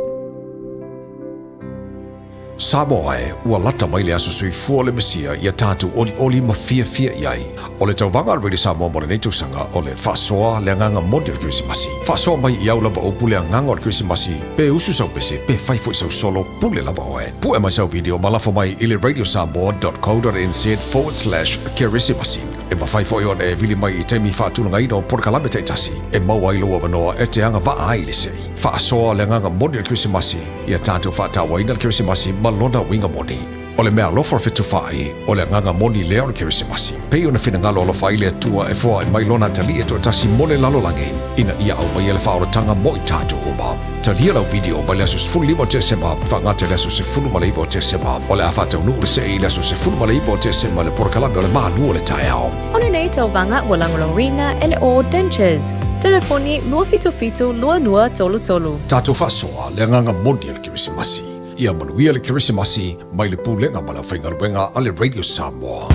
H: Samoa ua lata mai le aso sui fua le mesia ia tātou oli ma fia iai. O le tauvanga already Samoa mo le nei tausanga o le whasoa le nganga modi o le Christmasi. Whasoa mai I au lava o pule a nganga o le Christmasi, pe usu sau pese, pe whaifo I sau solo pule lava o e. Pu e mai sau video malafo mai I le radiosamoa.co.nz/Kirisimasi. E ma whaifo I on e vili mai I teimi whātunanga ino porkalame teitasi. E maua I loa wanoa e te anga waa ai le sei. Whasoa le nganga modi o le Christmasi, ia tātou whaatawa ina le Kirisimasi malona winga moni. O le mea lofa fitu whai, o le nganga moni leo le Kirisimasi. Pei ona whina ngalo lo whai le atua e fua I mailona tali e to tasi mole lalo lange. Ina ia au mai ele whaoratanga mo I tātou oma. Talia lau video mai leso se fulu lima te sema, whangate leso se fulu maleivo te sema. O le awhata unu ure se I leso se fulu maleivo te sema le porkalame o le maanu o le taeao.
I: Ona nei tauvanga Walangolorina ele o Dentures. Telefoni 252 tolu.
H: Tātou whasoa le nganga moni le Kirisimasi. Ia manuia le Kirisimasi mai le pūlenga ma la whaingaruenga a le Radio Samoa.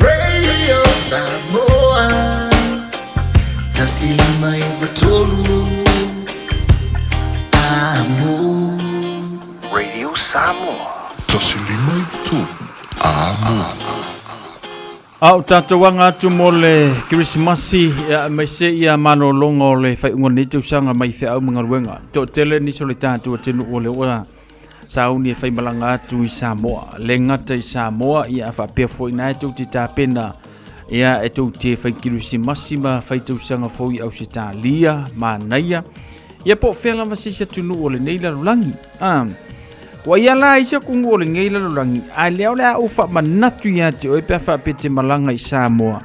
A: Radio Samoa, tasi mai batolu, amo. Radio Samoa,
E: tasi mai batolu, amo.
T: Au tātawanga atu mo le Kirisimasi mai se ia manolonga o le whaiunga ni tausanga mai whea au mga ruenga. Tō tele niso le tātua tenu o le ora sauni e whaimalanga atu I Samoa. Le ngata I Samoa ia whapea fo ina e tau te tāpena ia e tau te whai Kirisimasi ma whai tausanga fo I au se tā lia ma naia. Ia po whea lama se se tunu o le neila rulangi. Wa ia la isa kungu o le ngeila lulangi, a leo lea ufa manatu ia te oi pia whapete malanga I Samoa.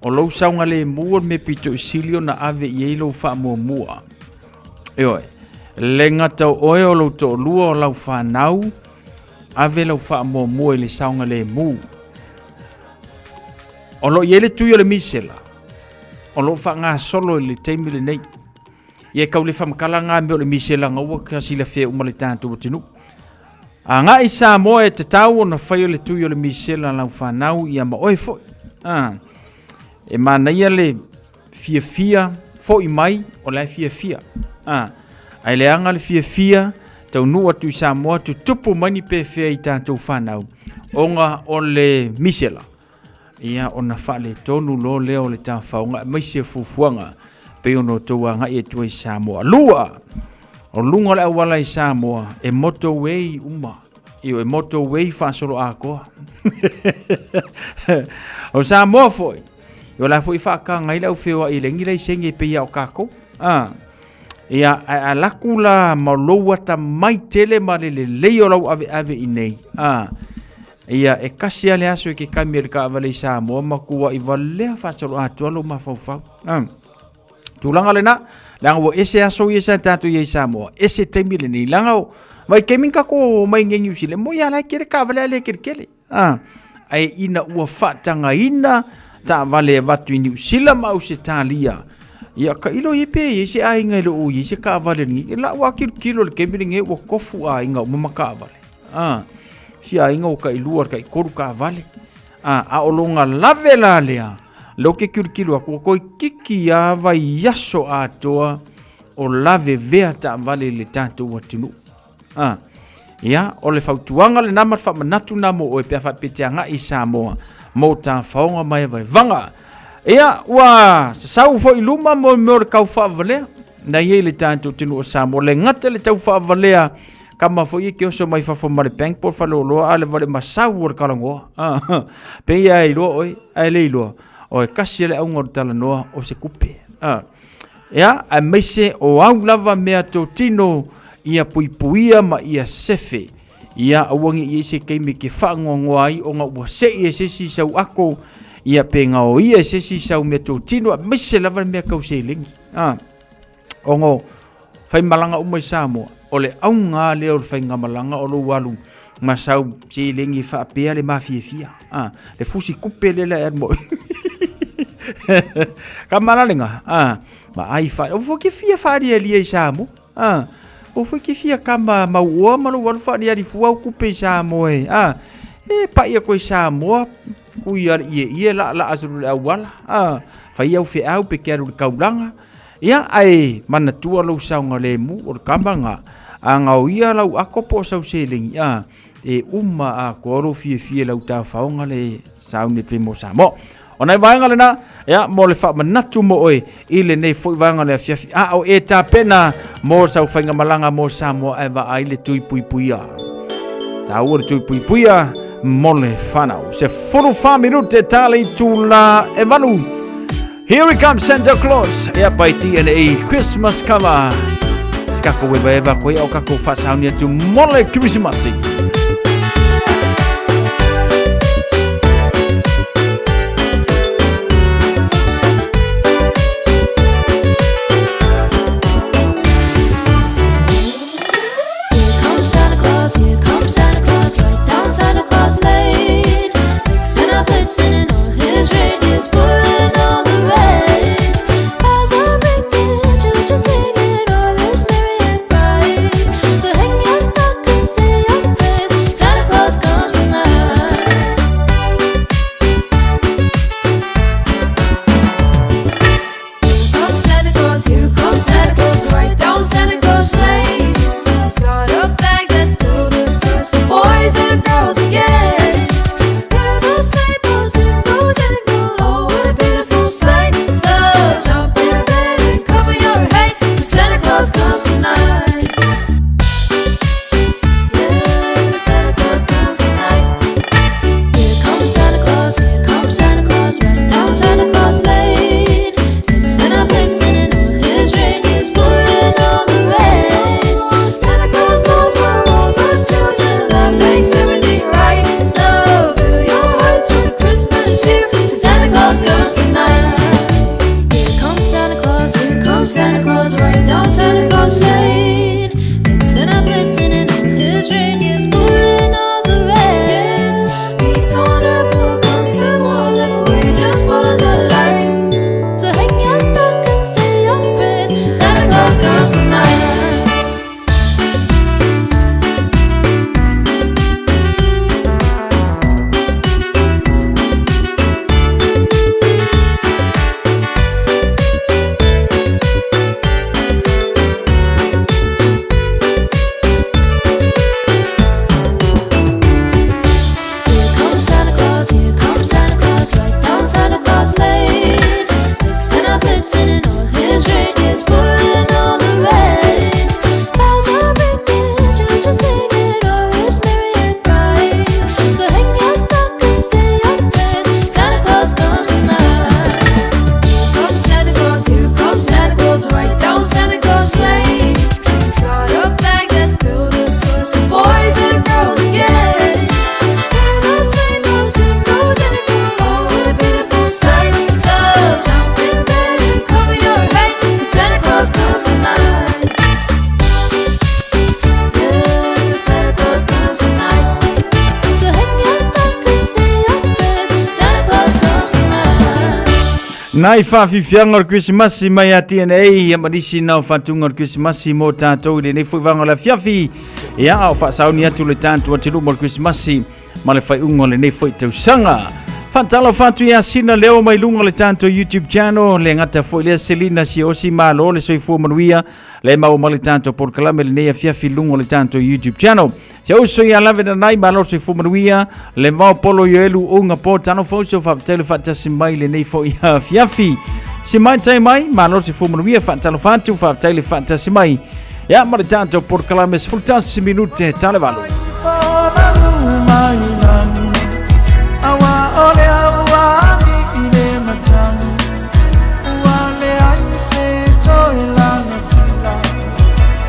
T: O lau saunga le mua me pito isilio na ave I eilo ufa mua. Eoi, le ngata oe o lau to lua o lau whanau, ave lau ufa mua I le saunga le mu. O lo iele tui o le misela, o lo ufa ngā solo I le teimi le nei. Ie kau le whamakala ngā me o le misela ngaua kasi le whea umale tātou o tinu. A ngā I Samoa e te tau o na whai o le tui o le misela lau whanau I ama oe foi. E manaia le fia foi mai o le fia. Ai le anga le fia tau nua tu Samoa tu tupu mani pe fea I tātou whanau. Onga o le misela. Ia ona whale tonu lo leo le tā whaunga maise fufuanga pe ono toa ngai e tue Samoa. Lua! O lunga le awala I Samoa e moto wei uma. Io e moto wei whasolo a koa. O Samoa foi. Io la foi whaka ngai lau whiwa I lengi lei senge pe ia o kako. Ia a lakula maloua ta mai tele ma le leo lau ave I nei. Ia e kasi ale aso e ke kami le ka avale I Samoa ma kua I valea whasolo a tualo ma fau. Tulanga le na, langa wo ese aso I esa tatu I Samoa. Ese teimi le ni langa o mai keminka ko mai ngengi usile mo ya la kere ka vale ale kele ai ina ua fatanga ina ta vale vatu ni usila ma use talia ya ka ilo yepe se ai ngai lo u se ka vale ni la wa kilo le kemiri nge wo kofu a inga mo maka vale si ai ngo ka iluar ka koru ka vale a olonga lavela lea lo ke kilo ko kiki ya va yaso atoa o lave vea ta vale le tanto watunu ia o le fautuanga le nama fa manatu namo o e pe fa peteanga I Samoa mo ta faunga mai vai vanga ia wa sau fo iluma mo le kau fa vale na ye le tanto tinu o Samoa le ngata le tau fa vale kama fo ye ke so mai fa fo mare bank por fa lo ale vale masau o kalango pe ia I lo oi ai le lo o kasi le ungo tala no o se kupe ia a mese o au lava mea to tino ia puipuia ma ia sefe ia awangi ia se keimi ke whangongoa ai o ngā ua se ia se si sau ako ia pe ngā o ia se si sau mea tō tino a mese lava mea kau se lengi o ngō whai malanga umai Samoa o le au ngā leo le whai ngā malanga o lo walu ma sau se lengi whaapea le mawhiawhia le fusi kupe le la ermo ka malalenga ma ai wha o fo ke fia whaari alia I Samoa o foi que fia kama maua malu walu fani ari fuau kupe Samoa e pa ia ko Samoa ku ia la azuru le awala fa ia fe au pe keru kaulanga ia ai mana tua lo saunga le mu o kambanga anga o ia lau akopo sau seling e uma a koro fie lau ta faunga le saune te mo Samoa ona vanga le na ya mo le fa manatu mo oi ile nei foi vanga le fiafi o e tapena mo sau fainga malanga mo Samoa e va ai le tui puipuia ta o le tui puipuia mo le fanau se furu fa minute tali tula e valu here we come Santa Claus e by DNA Christmas cover skako we va ko o kako fa saunia tu mo le Christmas
K: Singing all his reindeers, pulling all the reins. As I ring it, children singing all is merry and bright. So hang your stockings, say your prayers.
T: Nai whawhiwhianga o Christmas mai a TNA ia marisi na o whatunga o Christmas mo tātou i le nei whuivanga la fiafi ia o whaasauni atu le tātou atiru mo Christmas ma le whaiunga le nei whai tausanga. Whantala whatu ia sina leo mai lunga le tātou YouTube channel le ngata whoi lea Selina si osi malo le soifua manuia le mau ma le tātou porkalame le nei a fiafi lunga le tātou YouTube channel. Sia uso ia lave na nai malo soifua manuia le mau polo yo elu unga po tano fauso whaapatele whaatasi mai le nei whoi a fiafi. Si mai tai mai malo soifua manuia whaatala whatu whaapatele whaatasi mai. Ia ma le tātou porkalame 10 minute tale valo.
J: Ole awani ile matamu Wale aise zoela natila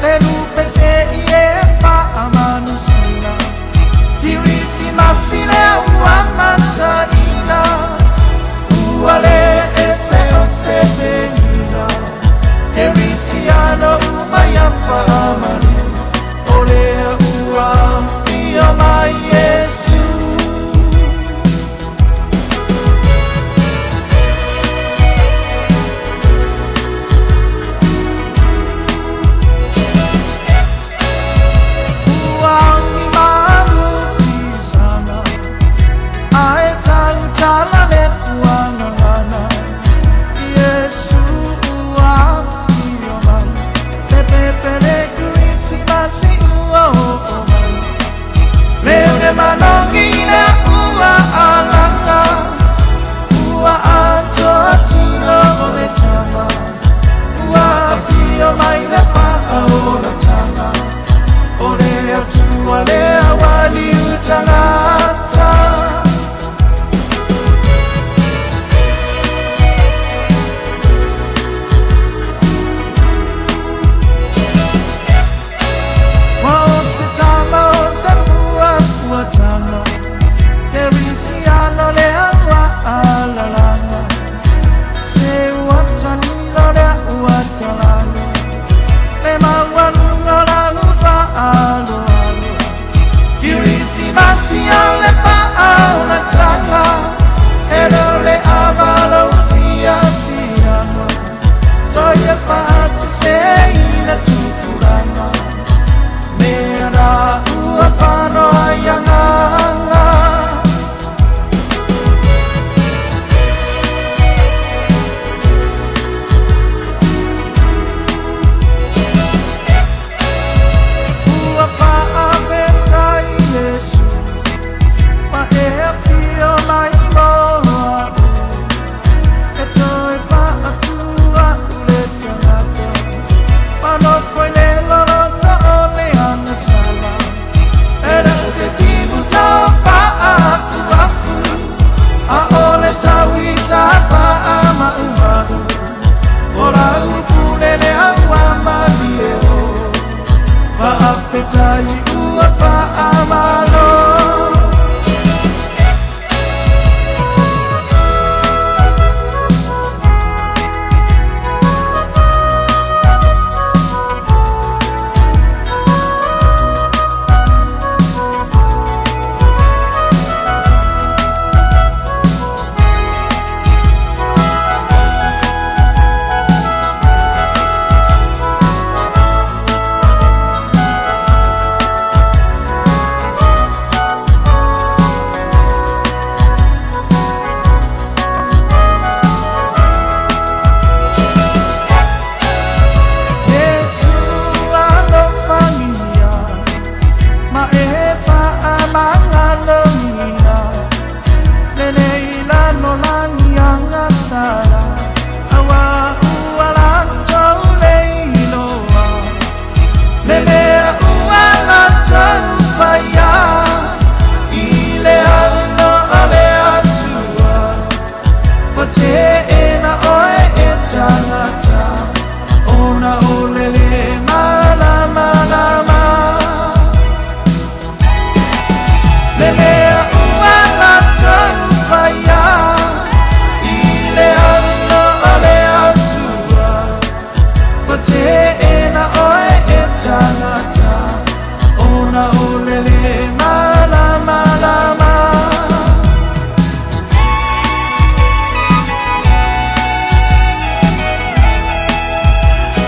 J: Lelu pese iefa amanusila Hirisi masile uamata ina Wale ese osebenila Hirisi ano umayafa amani Ole uam fio ma Yesu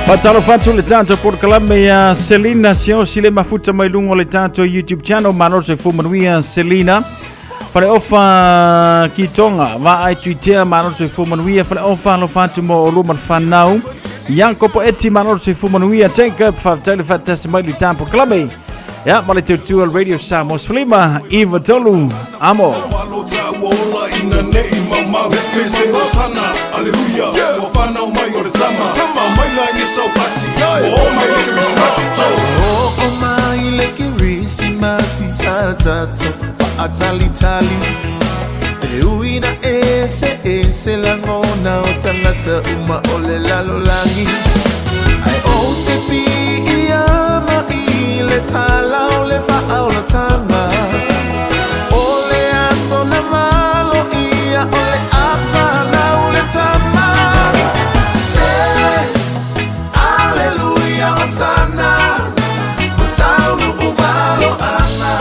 T: Patalo fatu le tanto por kalame ya Selina sio sile mafuta mailungo le tanto YouTube channel mano se fumanuia Selina. Fale ofa kitonga va ai Twitter mano se fumanuia fale ofa lo fatu mo luman fanau. Yanko po eti mano se fumanuia take up fa telefat testimony tampo kalame. Ya male tu radio Samos Flima Eva Tolu amo.
L: Hallelujah. Wafana umayo de tama. Maila yesa upati. Oh my Christmas satata fa atali Euina ese langona otangata uma olela lolangi I OTP yama ile tala ole fa ola tama ole asona malo ia ole afana ole tama say hallelujah osana utaunu ubalo ana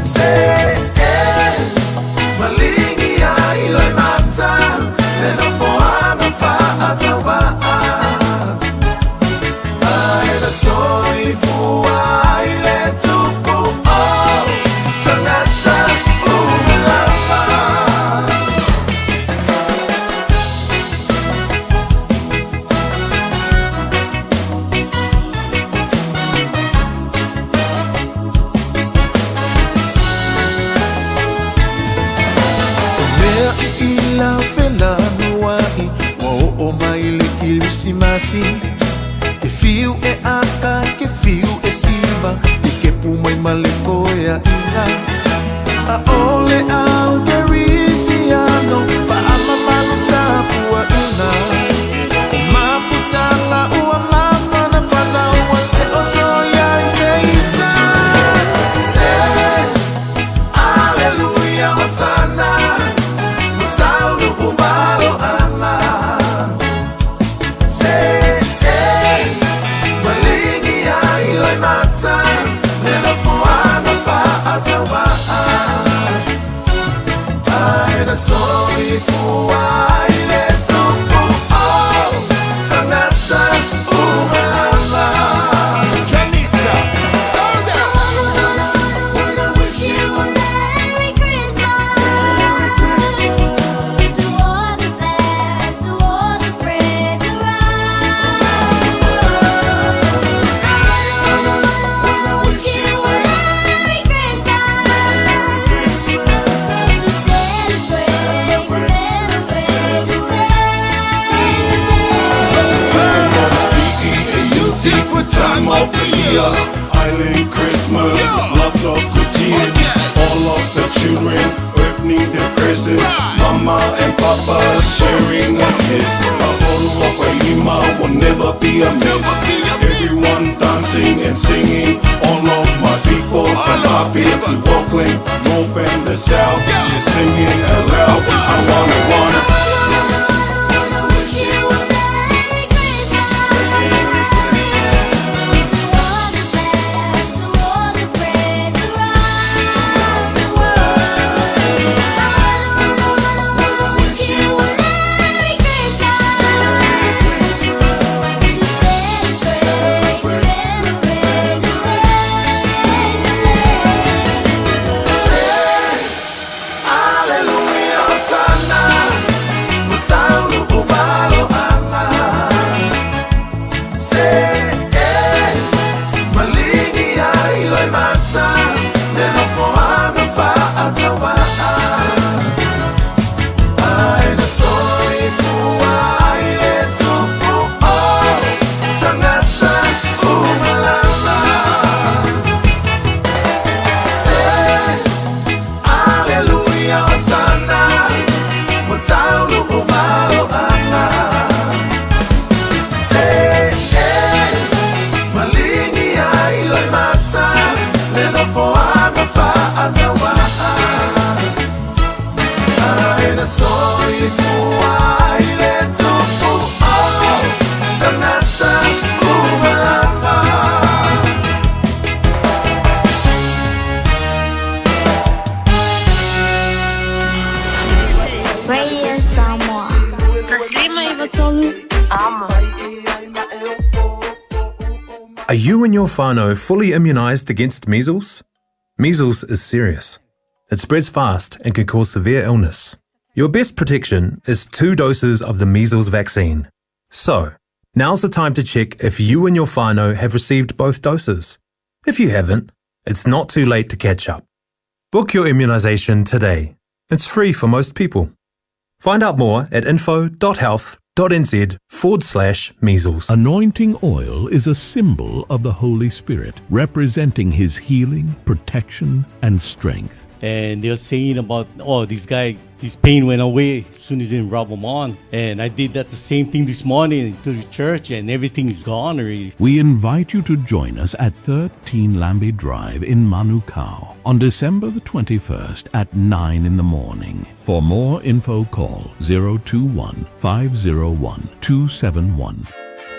L: say malingi ya ile mata neno foana fa atawa aida soi fua ile tupu oh tangata umelama ila fela nuai wa o mai le kirisimasi ke fiu e aka ke fiu e siva ke pumai maleko ya ina a ole au kerisiano fa ama maluta pua ina mafutanga ua mafana fana ua te oto ya iseita say hallelujah osana ubalo ama say malingi ya iloi mata neno fuana fa atawa aida soi fua ile tupu oh tanata umalama Janita turn down wish you a Merry Christmas to all the best, to all the friends around. I wish you a Merry Christmas to celebrate, commemorate this beautiful time of the year. Island Christmas, lots of good cheer. All of the children opening their presents. Mama and Papa sharing a kiss. A bottle of Lima will never be amiss. Everyone dancing and singing. All of my people from Apia to Oakland, North and the South, they're singing aloud. I wanna.
K: Radio Samoa. Taslima Ivatolu
B: Are you and your whānau fully immunised against measles? Measles is serious. It spreads fast and can cause severe illness. Your best protection is 2 doses of the measles vaccine. So, now's the time to check if you and your whānau have received both doses. If you haven't, it's not too late to catch up. Book your immunisation today. It's free for most people. Find out more at info.health.nz/measles.
C: Anointing oil is a symbol of the Holy Spirit, representing His healing, protection, and strength.
D: And they're saying about, this guy, his pain went away as soon as they rub him on. And I did that the same thing this morning to the church, and everything is gone already.
C: We invite you to join us at 13 Lambie Drive in Manukau on December the 21st at 9 in the morning. For more info, call 021 501 271.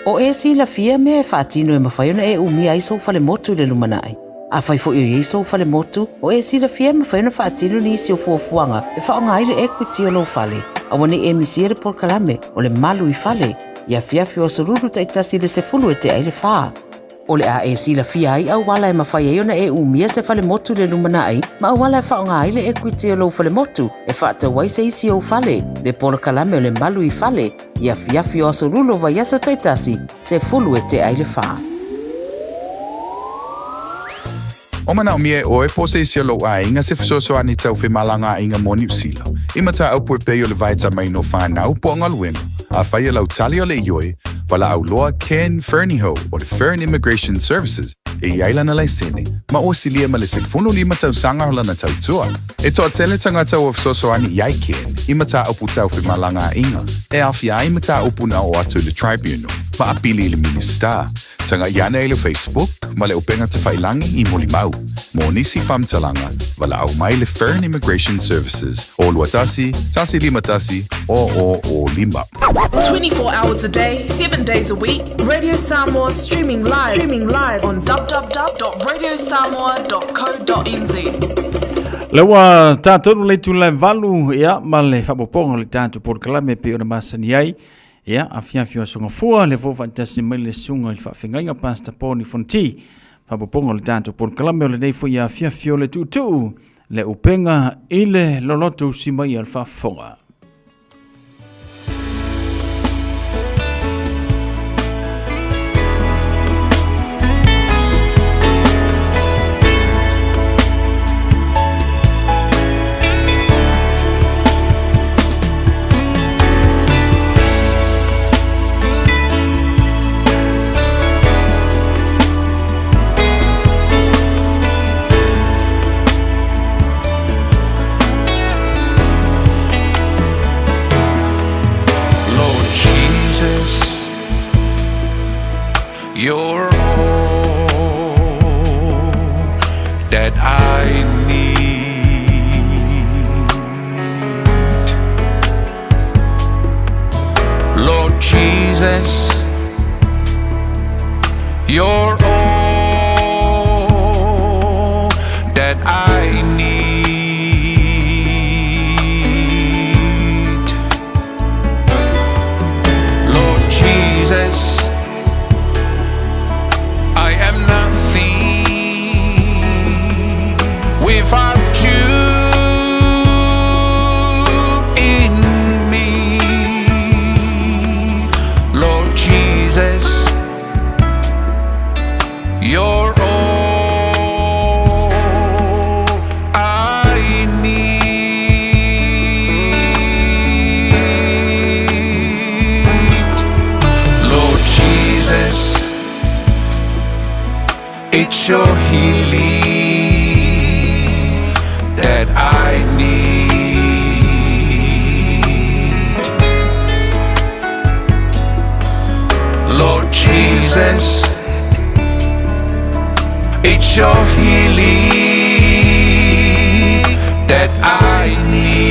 U: O e sila fia mea e whaatino e mawhaiona e umi aiso fale motu le lumanai. A whai fo i eiso fale motu, o e sila fia mawhaiona whaatino ni isi o fuafuanga e whaonga aire equity o lo fale. A wane e misiere por kalame o le malu I fale. Ia fiafi o sururu taitasi le se fulu e te aile whaa. O le a e sila fia ai au wala e mawhaiona e umia se fale motu le lumanai, ma au wala e whaonga aile equity o lo fale motu e whaata waise isi o fale. Le por kalame o le malu I fale. Ia fiafi o sururu wa yaso taitasi se fulu e te aile whaa.
M: O mana o mie o e pose isi o lo a inga se fisoso ani tau whi malanga inga mo New Zealand. Ima ta au pue peo le vaita mai no whanau po ngal wema. A whai lau tali o le ioi, wala au loa Ken Fernieho o le Fern Immigration Services e iaila na laisene, ma o silia ma le se funu lima tau sanga hola na tau tua. E toa tele tangata o fisoso ani iai Ken, ima ta au pu tau whi malanga inga, e awhia ima ta upu na o atu le tribunal, ma apili le minister. Tanga iana e le Facebook, ma le upenga te whailangi I moli mau. Mo nisi whamtalanga, wala au mai le Fern Immigration Services. O luatasi, tasi lima tasi, o lima.
N: 24 hours a day, 7 days a week, Radio Samoa streaming live on www.radiosamoa.co.nz.
T: Lewa tātou le tu le valu ia ma le whapoponga le tātou por kalame pe o na masani ai. Ia, a fiafio songa fua le fo fantasi mai le sunga I whawhingainga pasta poni fonti. Whapoponga le tātou por kalame o le nei fo ia fiafio le tutu. Le upenga I le loloto si mai al whafonga.
W: You're all that I need. Lord Jesus, you're all that I need. Lord Jesus, I am nothing without you in me. Lord Jesus, you're all I need. Lord Jesus, it's your healing that I need. Lord Jesus, it's your healing that I need.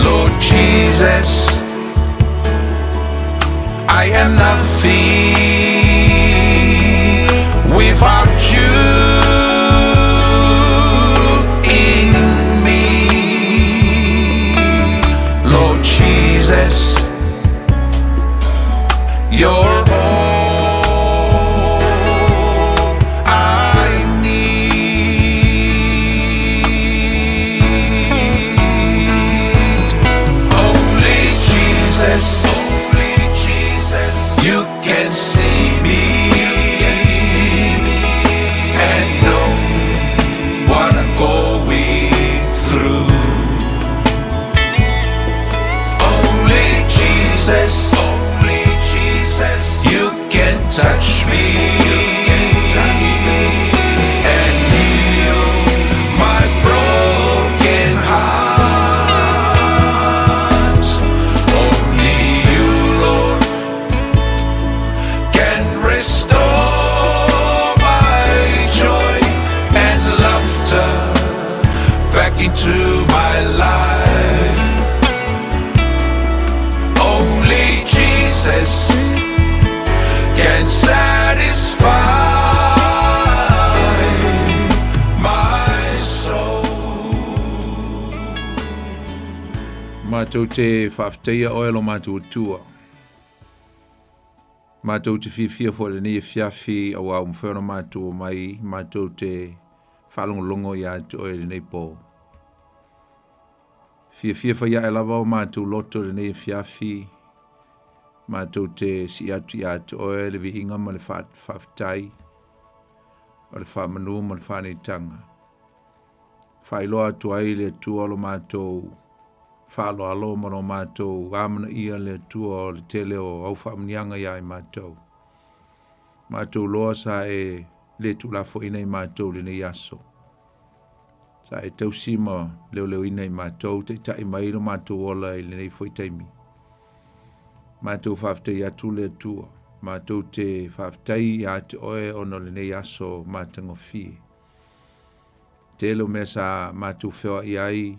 W: Lord Jesus, I am nothing without you in me. back into my life. Only Jesus can satisfy my soul.
F: Mātou te whafteia oelo mātou tua. Mātou te whiwhia fo le ni fiafi a wau mwhena mātou mai, mātou te whalongolongo i atu oe le nei pō. Whiwhia whaia e lava o mātou loto le nei fiafi, mātou te si atu i atu oe le vi inga ma le whaftai, o le whamanu ma le whanitanga. Whailoa atu ai le tua lo mātou, whalo alo mano mātou, amana ia le tua o le tele o au whamnianga ia i mātou. Mātou loa sa e le tulafo ina i mātou le nei aso. Sa e tausima leo ina i mātou, te tai mairo mātou ola i le nei foi taimi. Mātou whaftei atu le tua, mātou te whaftei atu oe ono le nei aso mātango fie. Te lo mea sa mātou whioa i ai,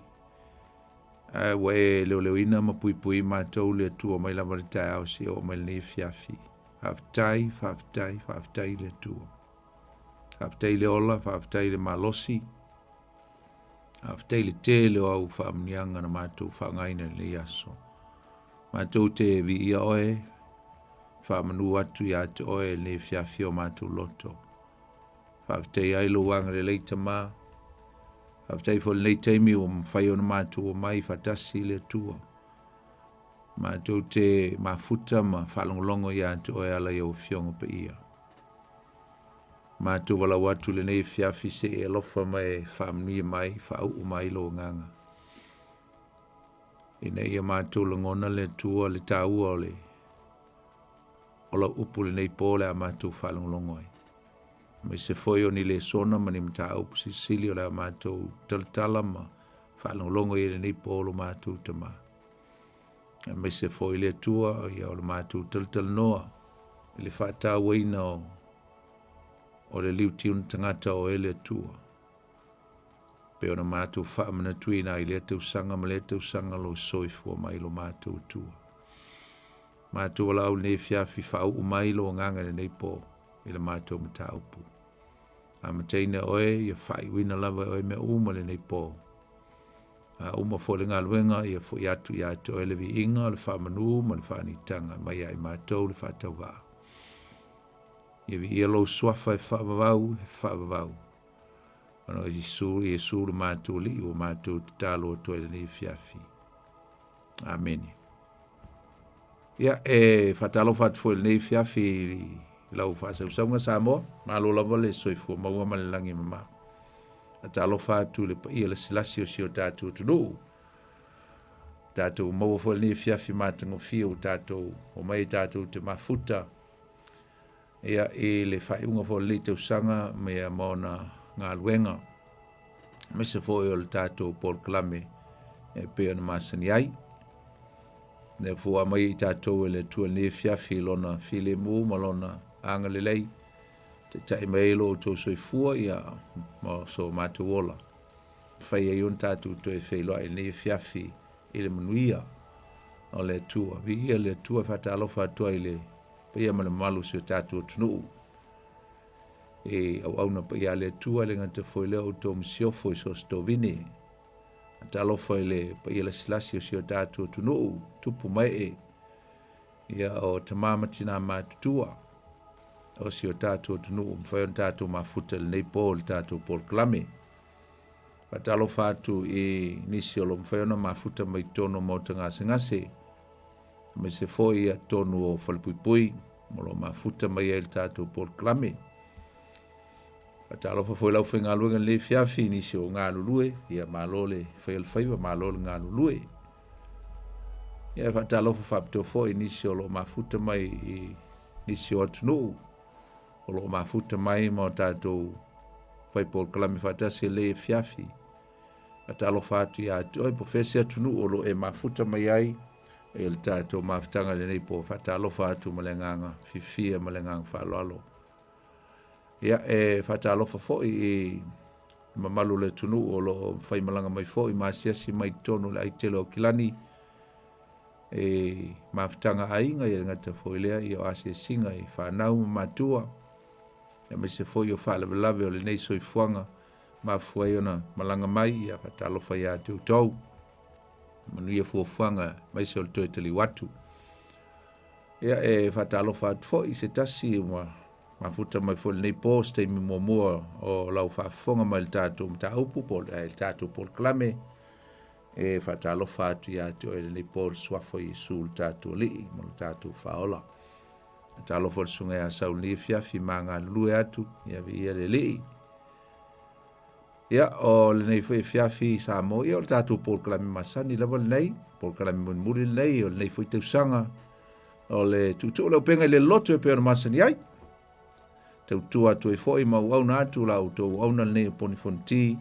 F: we leo ina ma pui mātou le tua mai lava le tae au si o mai le fiafi. Whaftai le tua. Whaftai le ola, whaftai le malosi. Whaftai le te leo au whaamnianga na mātou whangaina le aso. Mātou te vi ia oe, whaamanu atu i atu oe le fiafi o mātou loto. Whaftai ailo wanga le leita maa. Aftai fo nei teimi o mwhai o na mātou o mai whatasi le tua. Mātou te mafuta ma whalongolongo i atu o ala i o fiongo pa ia. Mātou wala watu le nei fiafi se e lofa mai whamnia mai, whau o mai lo nganga. I nei a mātou langona le tua le tāua o le. Ola upu le nei pōle a mātou whalongolongo ai. Me se foi o ni le sona ma ni mta au Sicilio la mātou taltala ma whalongolongo i le nei polo mātou tama. Me se foi le tua i au le mātou taltal noa i le whata weina o le liu tiun tangata o ele tua. Pe ona mātou whaamana tuina i le tau sanga ma le tau sanga lo soifua mai lo mātou tua. Mātou wala au nei fiafi whau umai lo nganga le nei polo. I le mātou mata upu. A mateina oe, ia whai wina lava oe me uma le nei pō. A uma fo le ngā luenga, ia fo i atu oe le vi inga, le whamanu, ma le whanitanga, mai ai mātou le whatau wā. Ia vi ia lo swafa e whavavau. Ano i Jesu le mātou li, o mātou te tālo o toi le nei fiafi. Amen. Ia e whatalo whatfo le nei fiafi lau whaasau saunga Samoa, malo lava le soifua maua malelangi mama. A talo whaatu le pa ia le silasi o si o tātou tunu. Tātou maua fo le fiafi mātango fia o tātou, o mai tātou te mafuta. Ia e le whaiunga fo le tau sanga mea maona ngā luenga. Mese fo e o le tātou Paul Klame e pea na masani ai. Ne fua mai tātou e le tua le fiafi lona file mu malona anga le lei, te tai mailo o tō soifua ia ma so mātou ola. Whai e ion tātou to e whailoa e ne fiafi i le manuia o le tua. Vi ia le tua whatalo whatua i le paia ma le malu si o tātou tunu. E au auna paia le tua le ngata foi leo o tō msiofo i so stovini. Talo foi le paia le silasi o si o tātou tunu, tupu mai e. Ia o tamamatina mātutua. O si o tātou tunu, mwhai on tātou mafuta le nei pō le tātou Paul Klame. Patalo whātu i nisi o lo mwhai ona mafuta mai tono mauta ngase. Me se foi a tonu o whalipuipui, mo lo mafuta mai e le tātou Paul Klame. Patalo foi lau whainga luenga le fiafi nisi o ngā lulue, ia malo le whai alwhaiwa malo le ngā lulue. Ia patalo whapito foi nisi o lo mafuta mai i nisi o atunu. O lo mafuta mai mo tātou whai Paul Klame whatasi le fiafi. Atalo whātu i atu. Oi, profesi atunu o lo e mafuta mai ai. E le tātou mafutanga le nei po whatalo whātu malenganga. Fifia malenganga whaloalo. Ia e whatalo whafoi i Mamalu le tunu o lo fai malanga mai fo I masiasi mai tonu le ai telo kilani e maftanga ainga I ngata fo lea I o ase singa I whanau matua e me se fo I o whalawelawe o le nei soi fuanga ma fuai ona malanga mai ia whatalo fai a tu tau manu ia fuanga mai se o le toi tali watu ia e whatalo what fo I se tasi ma futa mai fo le nei post e mi mua o lau whafonga mai le tātou mta upu po le tātou po le klame e whatalo whatu ia tu e le nei po le swafo I su le tātou li mo le tātou whaola talo fo le sunga ia sau li fiafi ma ngā lue atu ia vi ia le li ia o le nei fiafi Samoa ia o le tātou po le klame masani lava le nei po le klame munmuri le nei o le nei fo I tausanga o le tutu lau penga le loto e pēr masani ai tautua tu e foi mau au na tu la auto au na le poni fonti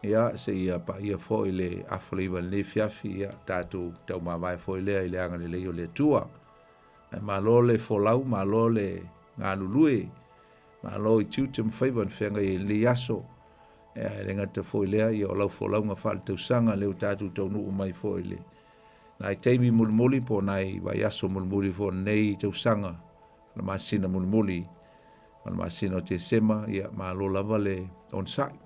F: ia se ia pa ia foi le afliva le fiafi ia tatu tau ma vai foi le ile anga le le tua ma lo le folau ma lo le nga lului ma lo I tutum favor fenga I le yaso le ngata foi le ia o lau folau nga fal tu sanga le tatu tau nu mai foi le nai teimi mulmuli po nai vai yaso mulmuli fo nei tu sanga na masina mulmuli ma sino te sema ia ma lo lava le on site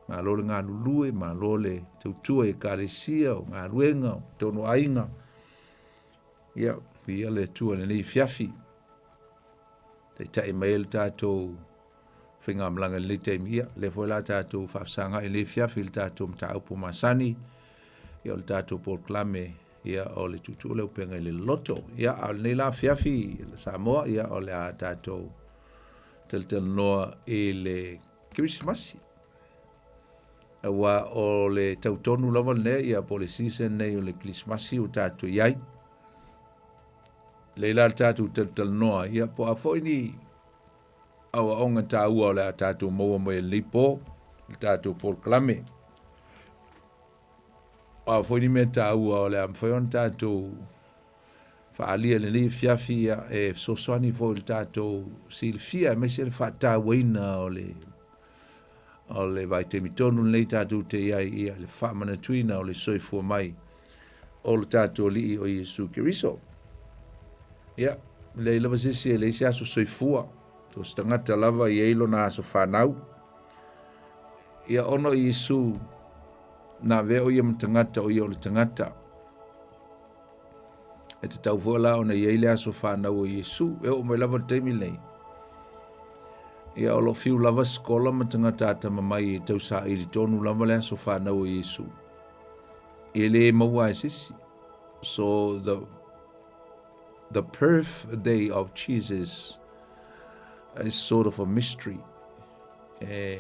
F: ma lo le ngā lulue ma lo le tautua e karesia o ngā ruenga o tono ainga ia ia le tua le nei fiafi te tae mai le tātou whinga mlanga le teimi ia le foi la tātou whafsanga I le fiafi le tātou mta upo masani ia le tātou porklame ia o le tutu le upenga I le loto ia o le nei la fiafi le Samoa ia o le a tātou tel noa I le Christmas. Awa o le tautonu lava le ia po le season nei o le Christmas o tātou iai. Leila tātou tel noa ia po a foi ni awa onga tāua o le a tātou maua mai lipo, le tātou porklame. A foi ni me tāua o le amwhaion tātou faalia le nei fiafia e sosoni fo il tato silfia me se fata wina o le vai te mitonu nei tato te ia le famana tuina o le soifua mai o le tato li o Yesu Kiriso ia le lava sisi le se aso soifua to stangata lava I eilo na aso whanau ia ono Yesu na veo ia mtangata o ia o le tangata e te tau fuala o na iei le aso whanau o Yesu, e o mai lava teimi lei. Ia o lo fiu lava skola ma tanga tata mamai e tau sa iri tonu lava le aso whanau o Yesu. E le maua e sisi. So the birthday of Jesus is sort of a mystery.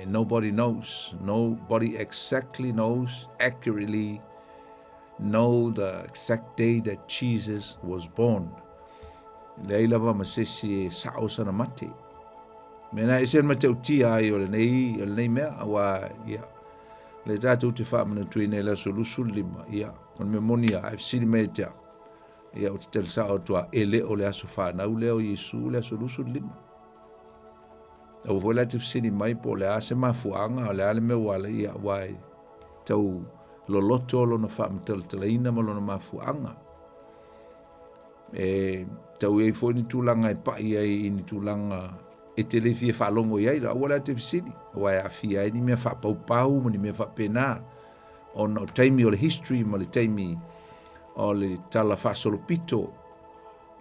F: Nobody knows. Nobody exactly knows accurately know the exact day that Jesus was born. Leila va masesi sao sana mate. Mena isen mate utia ai o le nei mea wa ia. Le tatu te fa mana tuine la solusu lima ia. On memonia I've seen meja. Ia o te sao tua ele o le aso fa na ule o Yesu le solusu lima. O vola te sini mai po le ase mafuanga o le ale me wala ia wai tau lo loto lo na whaamtaltalaina ma lo na mafuanga. Tau e fo ni tūlanga e pai ai ni tūlanga e te le fia whalongo iai la wala te fisini. Wai a fia e ni mea whapaupau ma ni mea whapena. O na taimi o le history ma le taimi o le tala whasolopito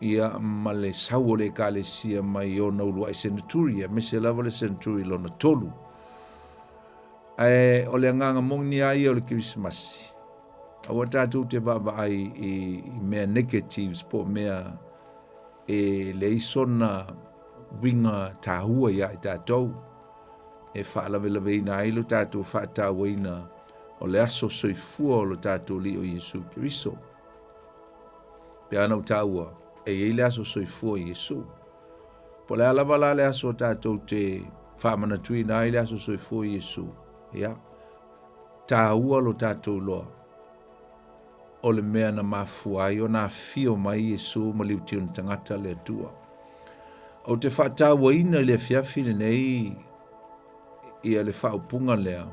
F: ia ma le sau o le ka le sia mai o na ulua e senaturi me se lava le senaturi lo na tolu. O le nganga mongni ai o le Christmas. Awa tātou te vava ai I mea negatives po mea e le isona winga tāhua ia I tātou. E whaalavelawena ai lo tātou whaatawena o le aso soifua o lo tātou li o Yesu Kiriso. Pe anau tāua e le aso soifua o Yesu. Po le alavala le aso tātou te whamanatuina ai le aso soifua o Yesu. Ia, tāua lo tātou loa. O le mea na mafuai o na fio mai Yesu ma liuti on tangata le atua. O te whataua ina le fiafi nei ia le whaupunga lea,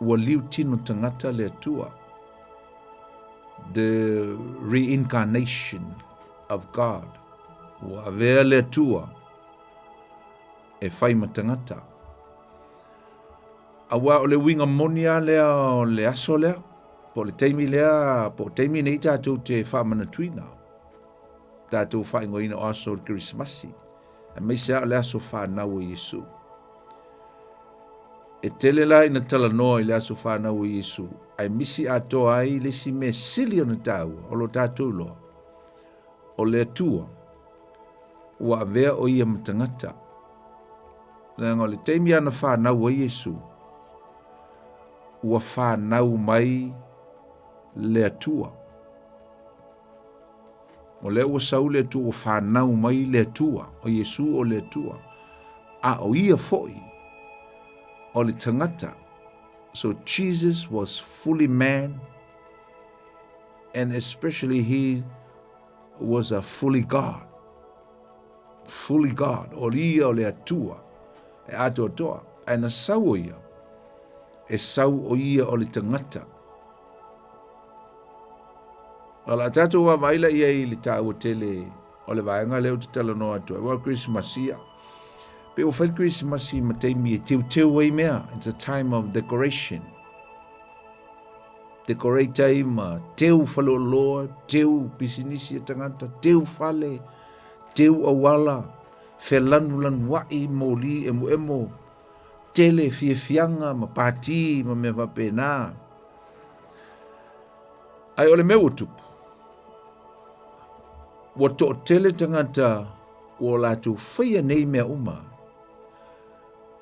F: ua liu tino tangata le tua, the reincarnation of God, ua avea le tua, e whai matangata. Awa o le winga monia lea o le aso lea, po le teimi lea, po teimi nei tātou te whamana tuina. Tātou whaingoina o aso o Christmasi. E mai sea le aso whanau o Yesu. E tele la ina tala noa i le aso whanau o Yesu. Ai misi atoa ai le si me sili o na tau, o lo tātou loa. O le atua, ua avea o ia matangata. Nanga le teimi ana whanau o Yesu. Ua whanau mai le atua. O le ua sau le atua, ua whanau mai le atua. O Yesu o le atua. A o ia foi. O le tangata. So Jesus was fully man. And especially he was a fully God. Fully God. O ia o le atua. E ato toa. E na sau o ia. E sau o ia o le tangata. Ala tātou wa vaila ia i le tāua tele o le vaenga leo te tala noa atua. Wa Christmasia. Pe o whail Christmasi ma teimi e teu wei mea. It's a time of decoration. Decorate ma teu whaloloa, teu pisinisi e tangata, teu whale, teu awala, whelanu wai moli emo. Tele fianga ma pati ma me vapena. Ai ole me utupu. Wa to tele tangata o la tu whaia nei mea uma.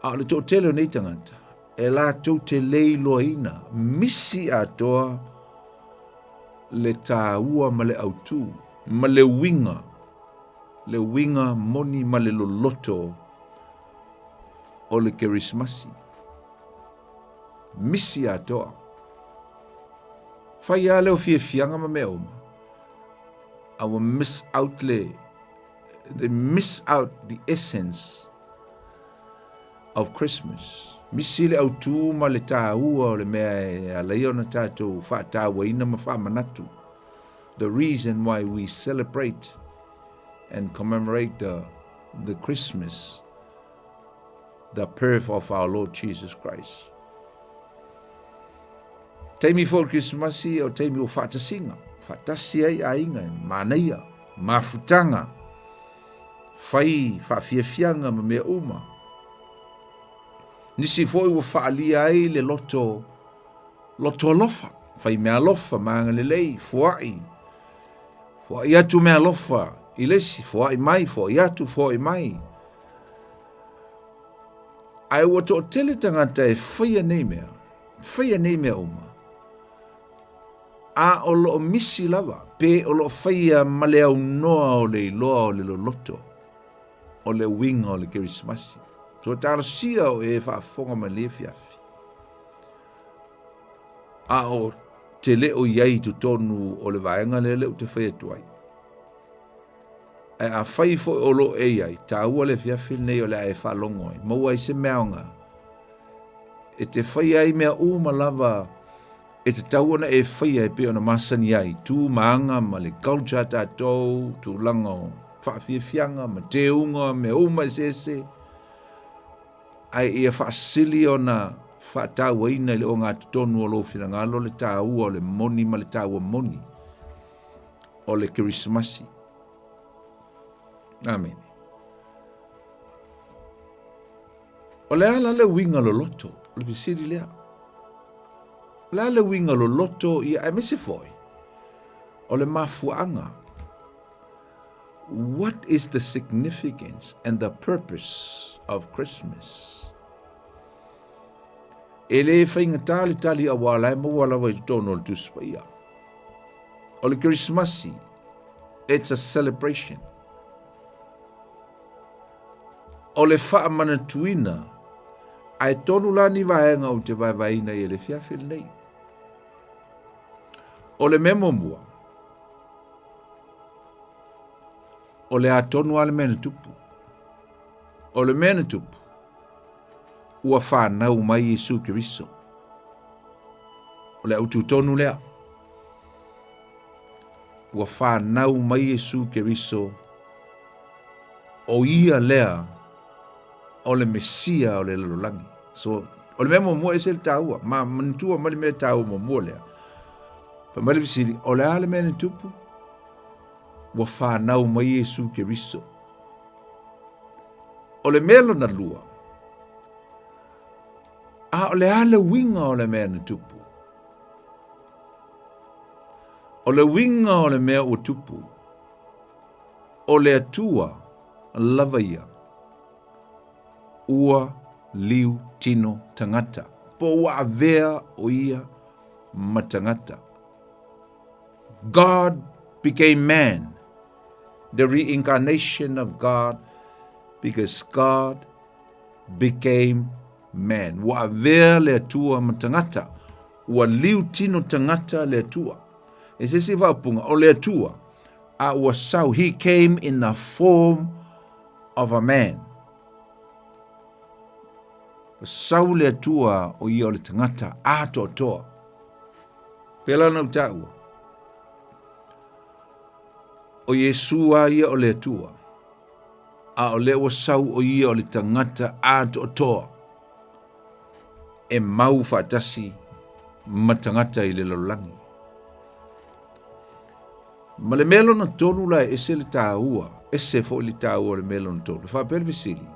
F: A le to tele nei tangata. E la tu te leiloina. Misi atoa le tāua ma le autu. Ma le winga. Le winga moni ma le loloto. O le Kerismasi. Misi atoa. Whai a leo fianga ma mea uma. I will miss out they miss out the essence of Christmas. Misi le autu ma le tāua o le mea a leo na tātou whātāua ina ma whamanatu. The reason why we celebrate and commemorate the Christmas, the birth of our Lord Jesus Christ. Teimi for Christmasi o teimi o whātasinga. Whātasi ai ainga, māneia, mafutanga, whai, whawhiawhianga ma mea uma. Nisi foi ua whaalia ai le loto alofa. Whai mea alofa, maanga le lei, fuai. Fuai atu mea alofa, ilesi, fuai mai, fuai atu, fuai mai. Ai ua to tele tangata e whaia nei mea uma. A o lo misi lava, pe o lo whaia male au noa o le iloa o le loto, o le winga o le Kerismasi. So tāra sia o e whaafonga ma le fiafi. A o te leo iai tu tonu o le vaenga le leo te whaia tuai. E a whai fo o lo e iai, tā ua le fiafi nei o le ae whalongo ai. Maua i se meaonga. E te whaia i mea uma lava, e te tauana e whaia e pe ona masani ai, tū maanga ma le culture tātou, tū langa o whawhiawhianga, ma te unga, me uma sese, ai ia whaasili ona whaataua ina le o ngā tutonu o lo whirangalo le tāua o le moni ma le tāua moni, o le Kerismasi. Amen. O le ala le winga lo loto, le visiri lea. La le winga lo loto ia e mese foi. O le mafuanga. What is the significance and the purpose of Christmas? Ele whainga tali a wala e mawala wai tono le tuspaia. O le Christmasi, it's a celebration. O le wha manatuina, ai tonu lani vaenga o te vaivaina i le fiafil nei. O le memo mua. O le atonu ale mena tupu. O le mena tupu. ua whanau mai Iesu Kiriso. O le au tūtonu lea. Ua whanau mai Iesu Kiriso o ia lea o le Mesia o le lalolangi. So, o le mea mua e se le tāua. Ma mantua ma le mea tāua mua lea. Pa ma le visiri, o le ale mea ne tupu. Ua whanau mai Iesu Kiriso. O le mea na lua. A o le ale winga o le mea ne tupu. O le winga o le mea o tupu. O le atua lava ia. Ua liu tino tangata. Po ua avea o ia matangata. God became man. The reincarnation of God, because God became man. Ua avea le atua matangata. Ua liu tino tangata le atua. E se se whapunga o le atua. A ua sau, he came in the form of a man. Sau le atua o ia o le tangata a toa. Pela na utaua. O Yesua ia o le atua. A o le ua sau o ia o le tangata a toa. E mau whaatasi matangata i le lolangi. Ma le melo na tolu la ese le tāua. Ese fo le tāua le melo na tolu. Whapere visiri.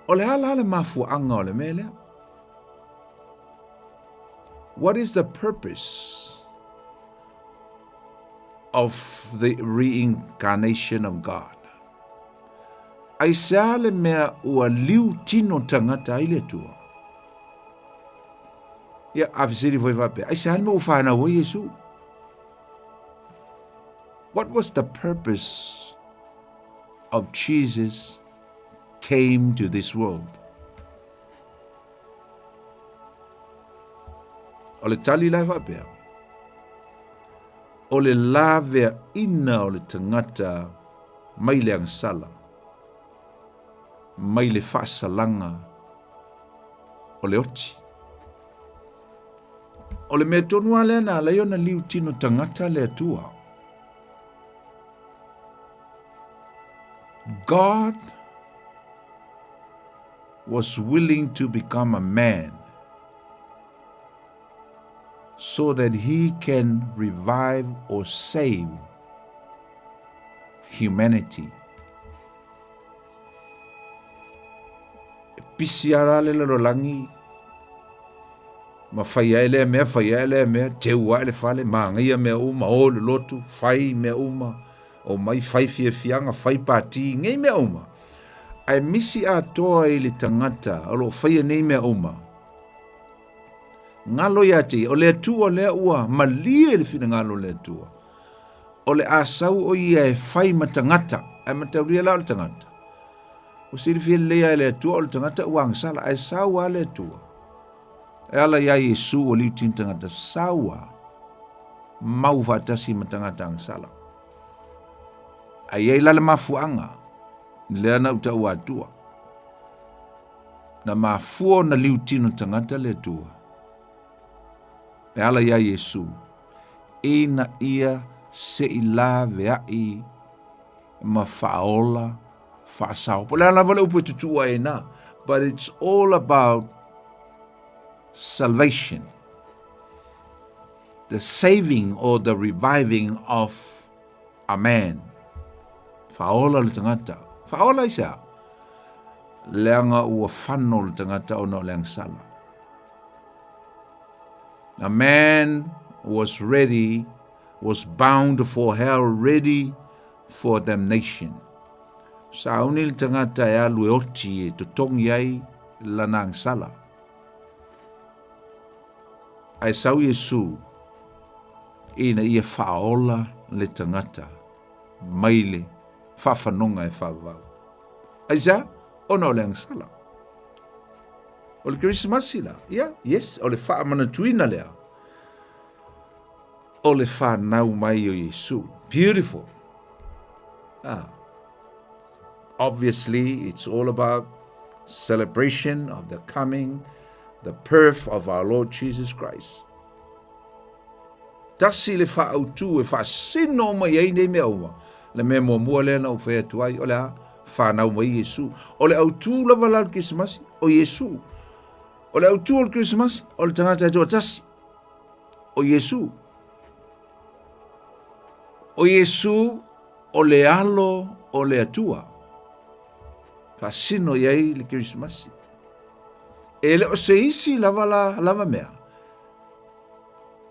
F: O le hala mafuanga o le mele. What is the purpose of the reincarnation of God? Ai sa le mea ua liu tino tangata i le tua. Ia afisiri foi vape. Ai sa le mea ufana o Yesu. What was the purpose of Jesus came to this world? O le tali lai whapea. O le lavea ina o le tangata mai le angsala. Mai le whaasalanga o le oti. O le mea tonua lea na leiona liu tino tangata le atua. God was willing to become a man so that he can revive or save humanity. Pisiara le lolangi ma faia ele mea te ua ele fale mangia mea uma o le lotu fai mea uma o mai fai fianga fai pati ngai mea uma. Ai misi a toa i le tangata o lo fai nei mea uma. Ngalo ia te o le atua le ua malia le fina ngalo le atua. O le asau o ia e fai matangata ai matauria la o le tangata. O siri fia lea le atua o le tangata uang sala ai sawa le atua. E ala ia Yesu o liu tin tangata sawa mau fatasi matangata ang sala. Ai ai lala mafuanga lea na uta ua atua. Na mafuo na liu tino tangata le atua. E ala ia Yesu. Ina ia se ila veai ma faola fasao. Pole ala vale upu tutua e na. But it's all about salvation. The saving or the reviving of a man. Faola le tangata. Faola isa. Leanga ua whano le tangata o no leang sala. A man was ready, was bound for hell, ready for damnation. Sa uni le tangata e alu e oti e totongi ai lanang sala. Ai sau Yesu ina ia faola le tangata maile fafanonga e favau. Ai sa ono leang sala. O le Christmasi la, yeah, yes, o le wha manatuina lea. O le wha nau mai o Yesu. Beautiful. Obviously, it's all about celebration of the coming, the birth of our Lord Jesus Christ. Tasi le whaautu e whaasino mai ei nei mea ua. Le mea mua le na uwhea tuai o le a whanau mai Yesu. O le autu lava lau Christmas o Yesu. O le autu o le Christmas o le tangata e toa tasi o Yesu. O Yesu o le alo o le atua. Whaasino iei le Christmas. E le o se isi lava mea.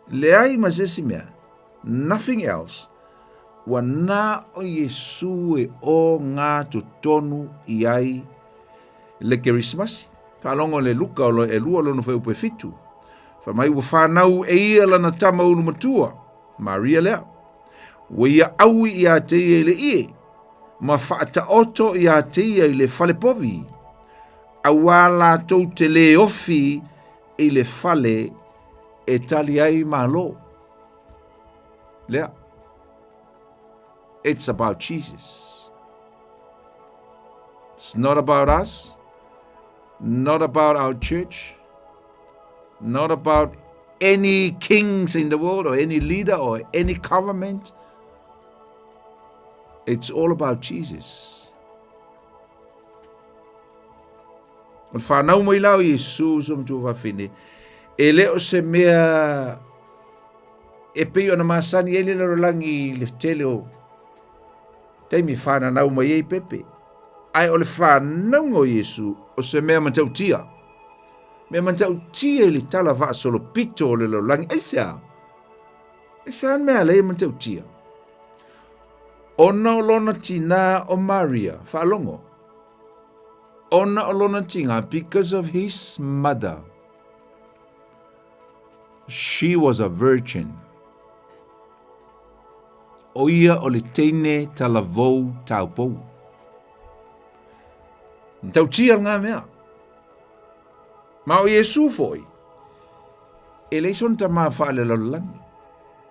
F: Le ai masesi mea. Nothing else. Wa na o Yesu e o ngā tutonu iai le Christmas. Whalongo le luka o e lua lono whai upe fitu. Whamai ua whanau e ia lana tama unu matua. Maria lea. Wa ia aui ia te ia le ie. Ma whaata oto ia te ia i le fale povi. Awala tau te le ofi i le fale e tali ai malo. Lea. It's about Jesus. It's not about us. Not about our church. Not about any kings in the world or any leader or any government. It's all about Jesus. O whanau mai lau Yesu som tu whawhine. E leo se mea e peo na masani e lelo langi le tele o teimi whana nau mai ei pepe. Ai o le whanau o Yesu o se mea mantau tia. Mea mantau tia i le tala vaa solo pito o lelo langi. Eisa. Eisa mea le mantau tia. Ona o lona tina o Maria, whaalongo. Ona o lona tinga because of his mother. She was a virgin. O ia o le teine talavou taupou. Tau tia ngā mea. Ma o Yesu foi. E le son ta maa whaale lalangi.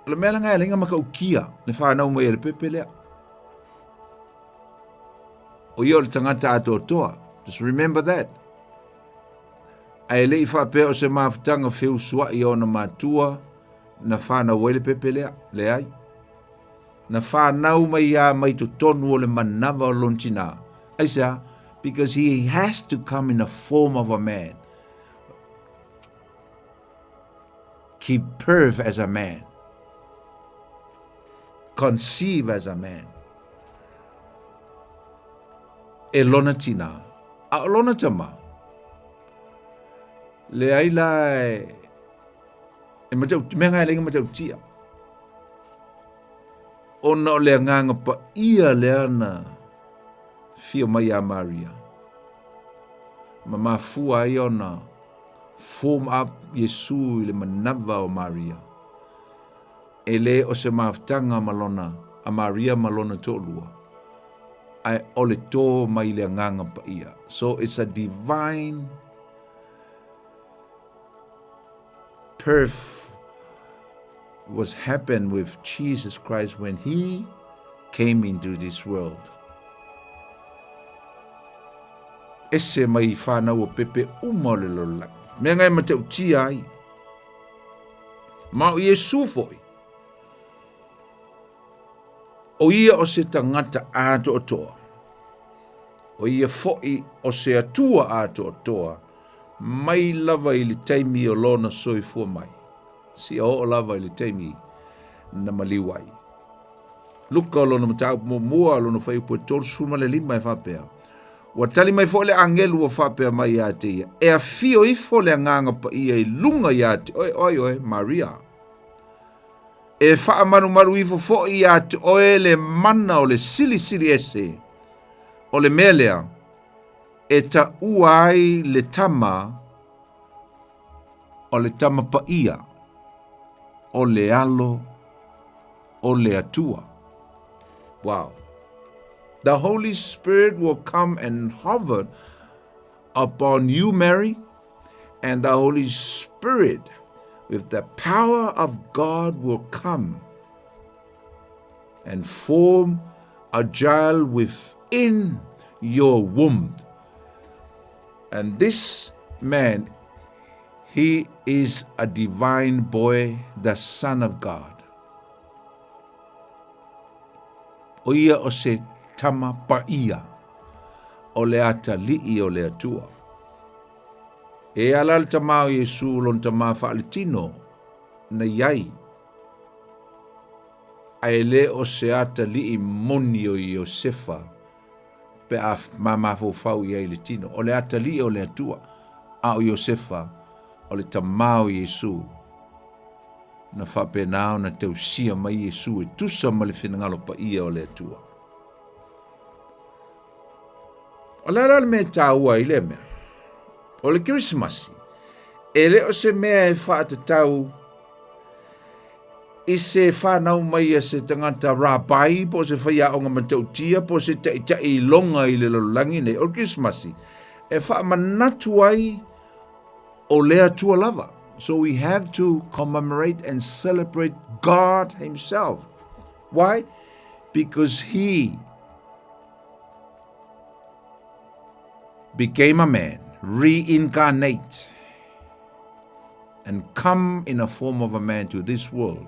F: O le mea langa e lenga maka ukia. Ne whanau mai e le pepe lea. O ia o le tangata ato toa. Just remember that. Ai le i whapea o se maafutanga whiu sua i ona mātua na whanau wele pepe lea, le ai. Na whanau mai ia mai to tonu o le manawa o lontina. Ai sea, because he has to come in the form of a man. Keep birth as a man. Conceive as a man. E lona tina. A lona tama. Le ai lai. E matau, menga e lenga matau tia. Ona o le nganga pa ia le ana. Fio mai a Maria. Ma mafua ai ona. Form up Yesu i le manawa o Maria. E le o se maftanga malona. A Maria malona tolua. Ai ole tō mai le nganga pa ia. So it's a divine birth was happened with Jesus Christ when he came into this world. Ese mai whanau o pepe umole lola. Mea ngai matau tia ai. Ma o Yesu foi. O ia o se tangata ato o toa. O ia foi o se atua ato o toa. Mai lava i le taimi o lona soifua mai. Si o lava i le taimi na maliwai. Luka o lona matau mua lona whai upo tolu suma le lima e whapea. Wa tali mai fo le angelu o whapea mai a te ia. E a fio i fo le anganga pa ia i lunga i a te. Oi, Maria. E wha maru i fo i a te oe le mana o le sili ese. O le melea. E ta uai le tama. O le tama pa ia. O le alo. O le atua. Wow. The Holy Spirit will come and hover upon you, Mary, and the Holy Spirit, with the power of God, will come and form a child within your womb. And this man, he is a divine boy, the Son of God. O ia o se tama pa ia, o le ata li'i o le atua. E ala le tamao Yesu lon tama whaalitino na iai. Ai le o se ata li'i moni o Iosefa pe a mamafofau iai le tino. O le ata li'i o le atua a o Iosefa o le tamao Yesu. Na whapenao na tausia mai Yesu e tusa ma le whenangalo pa ia o le atua. O le ala me tāua i le mea. O le Christmas, e le o se mea e whaatatau i se whanau mai a se tangata rapai, po se whaia o ngā matautia, po se tai longa i le lolangi nei. O le Christmas, e whaamanatu ai o le atua lava. So we have to commemorate and celebrate God himself. Why? Because he became a man, reincarnate, and come in a form of a man to this world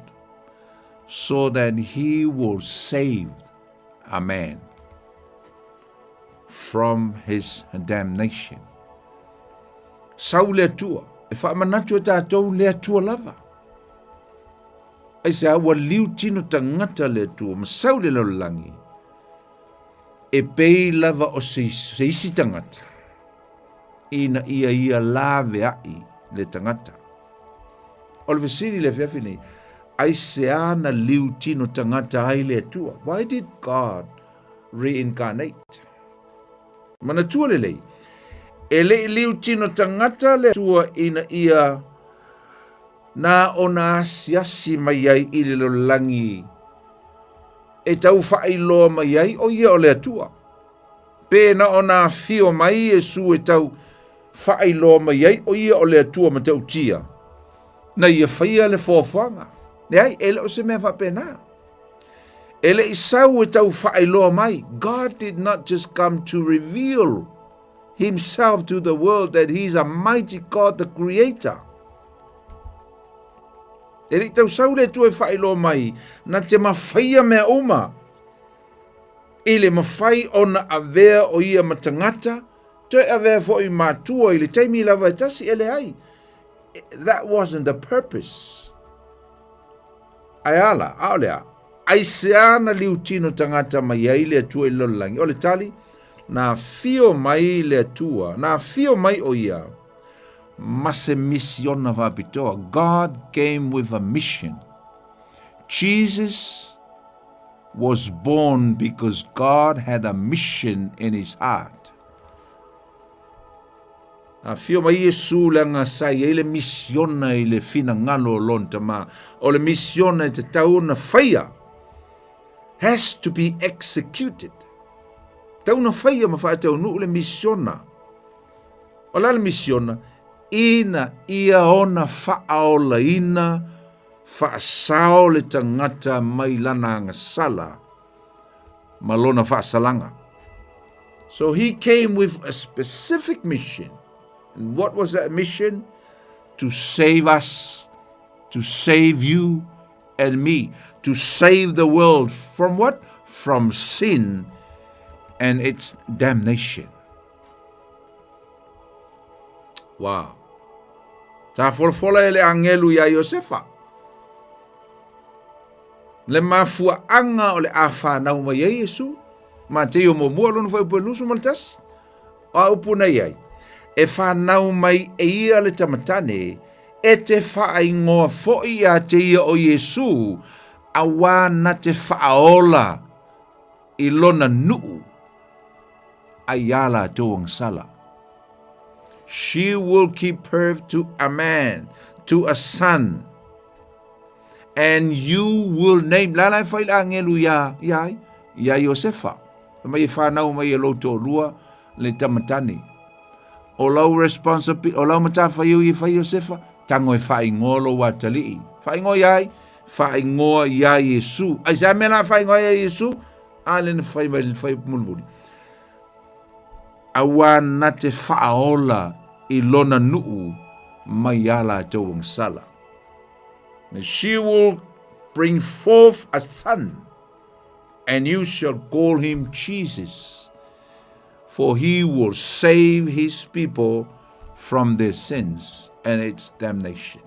F: so that he will save a man from his damnation. Sau le atua, e whaamanatu e tātou le atua lava. Ai se awa liu tino tangata le atua, ma sau le laulangi, e pei lava o se isi tangata, ina ia lave ai le tangata. O le vesiri le whiawhine, ai se ana liu tino tangata ai le atua. Why did God reincarnate? Mana tua le lei, e le liu tino tangata le tua ina ia na ona asiasi mai ai i le lolangi e tau whaailoa mai ai o ia o le atua. Pēna ona fio mai e su e tau whaailoa mai ai o ia o le atua ma tau tia. Na ia whaia le fōwhanga. Ne ai, ele o se mea whapena. Ele i sau e tau whaailoa mai. God did not just come to reveal himself to the world that he's a mighty God, the creator. Ele tau sau le tu e whailo mai, na te mawhaia mea uma. Ele mawhai ona avea o ia matangata, toi avea fo i mātua i le taimi lava e tasi ele ai. That wasn't the purpose. Ai ala, aolea, ai seana liu tino tangata mai ai le atua i lolangi. O le tali, na fio mai le atua, na fio mai o ia, mase misiona vapitoa. God came with a mission. Jesus was born because God had a mission in his heart. Na fio mai Yesu langa sai ele misiona i le fina ngalo lontama, o le misiona i te tauna whaia has to be executed. Tauna whaia ma whaatau nu le misiona. O la le misiona, ina ia ona whaaola ina whaasao le tangata mai lana ngasala malona whaasalanga. So he came with a specific mission. And what was that mission? To save us, to save you and me, to save the world from what? From sin and its damnation. Wow. Ta folfola ele angelu ya Iosefa. Le mafua anga o le afa na uma ye Yesu. Ma te yo mo mo lon foi pelusu maltas. A upuna yai. E fa na mai e ia le tamatane e te fa ingoa foi a te ia o Yesu awa na te faola i lona nuu ayala toang sala. She will keep her to a man, to a son. And you will name, lalai fail angelu ya Iosefa. Mai whanau mai e loto lua le tamatani. O lau responsibility, o lau matafa iu i whai Iosefa, tango e whai ngolo watali. Whai ngo iai, whai ngo ia Yesu. Ai sa mena whai ngo ia Yesu, alen whai mai whai mulmuli. awa na te whaola I lona nuu mai ala tau ang sala. And she will bring forth a son, and you shall call him Jesus, for he will save his people from their sins and its damnation.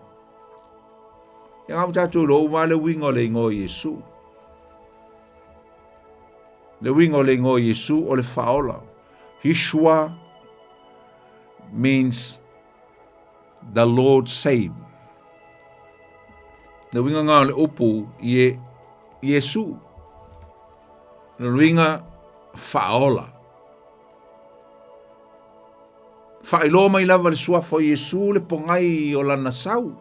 F: Yang au tātou lo wale wingo le ngō Yesu. Le wingo le ngō Yesu o le whaola. Yeshua means the Lord save. Le winga ngā le upu I Yesu. Le winga whaola. Whailo mai lava le suafo Yesu le pongai o lana sau.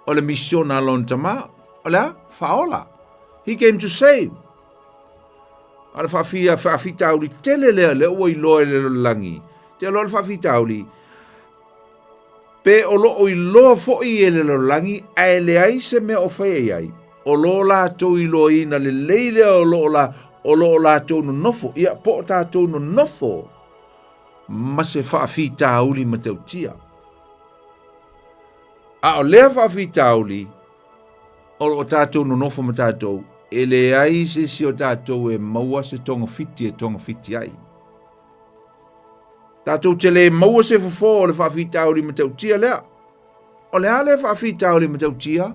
F: O le mission na lon tama. O le whaola. He came to save. Ala whawhita uli tele lea le oi loe le langi. Te alo le whawhita uli. Pe o lo oi loa fo'i e le langi ai le ai se me o whai ai. O lo la tau I loa ina le leile o lo la tau no nofo. Ia po ta tau no nofo. Ma se whawhita uli ma tau tia. A o lea whawhita uli. O lo tātou no nofo ma tātou. E le ai se si o tātou e maua se tonga fiti ai. Tātou te le maua se fofo o le whawhita uli ma tau tia lea. O le ale whawhita uli ma tau tia.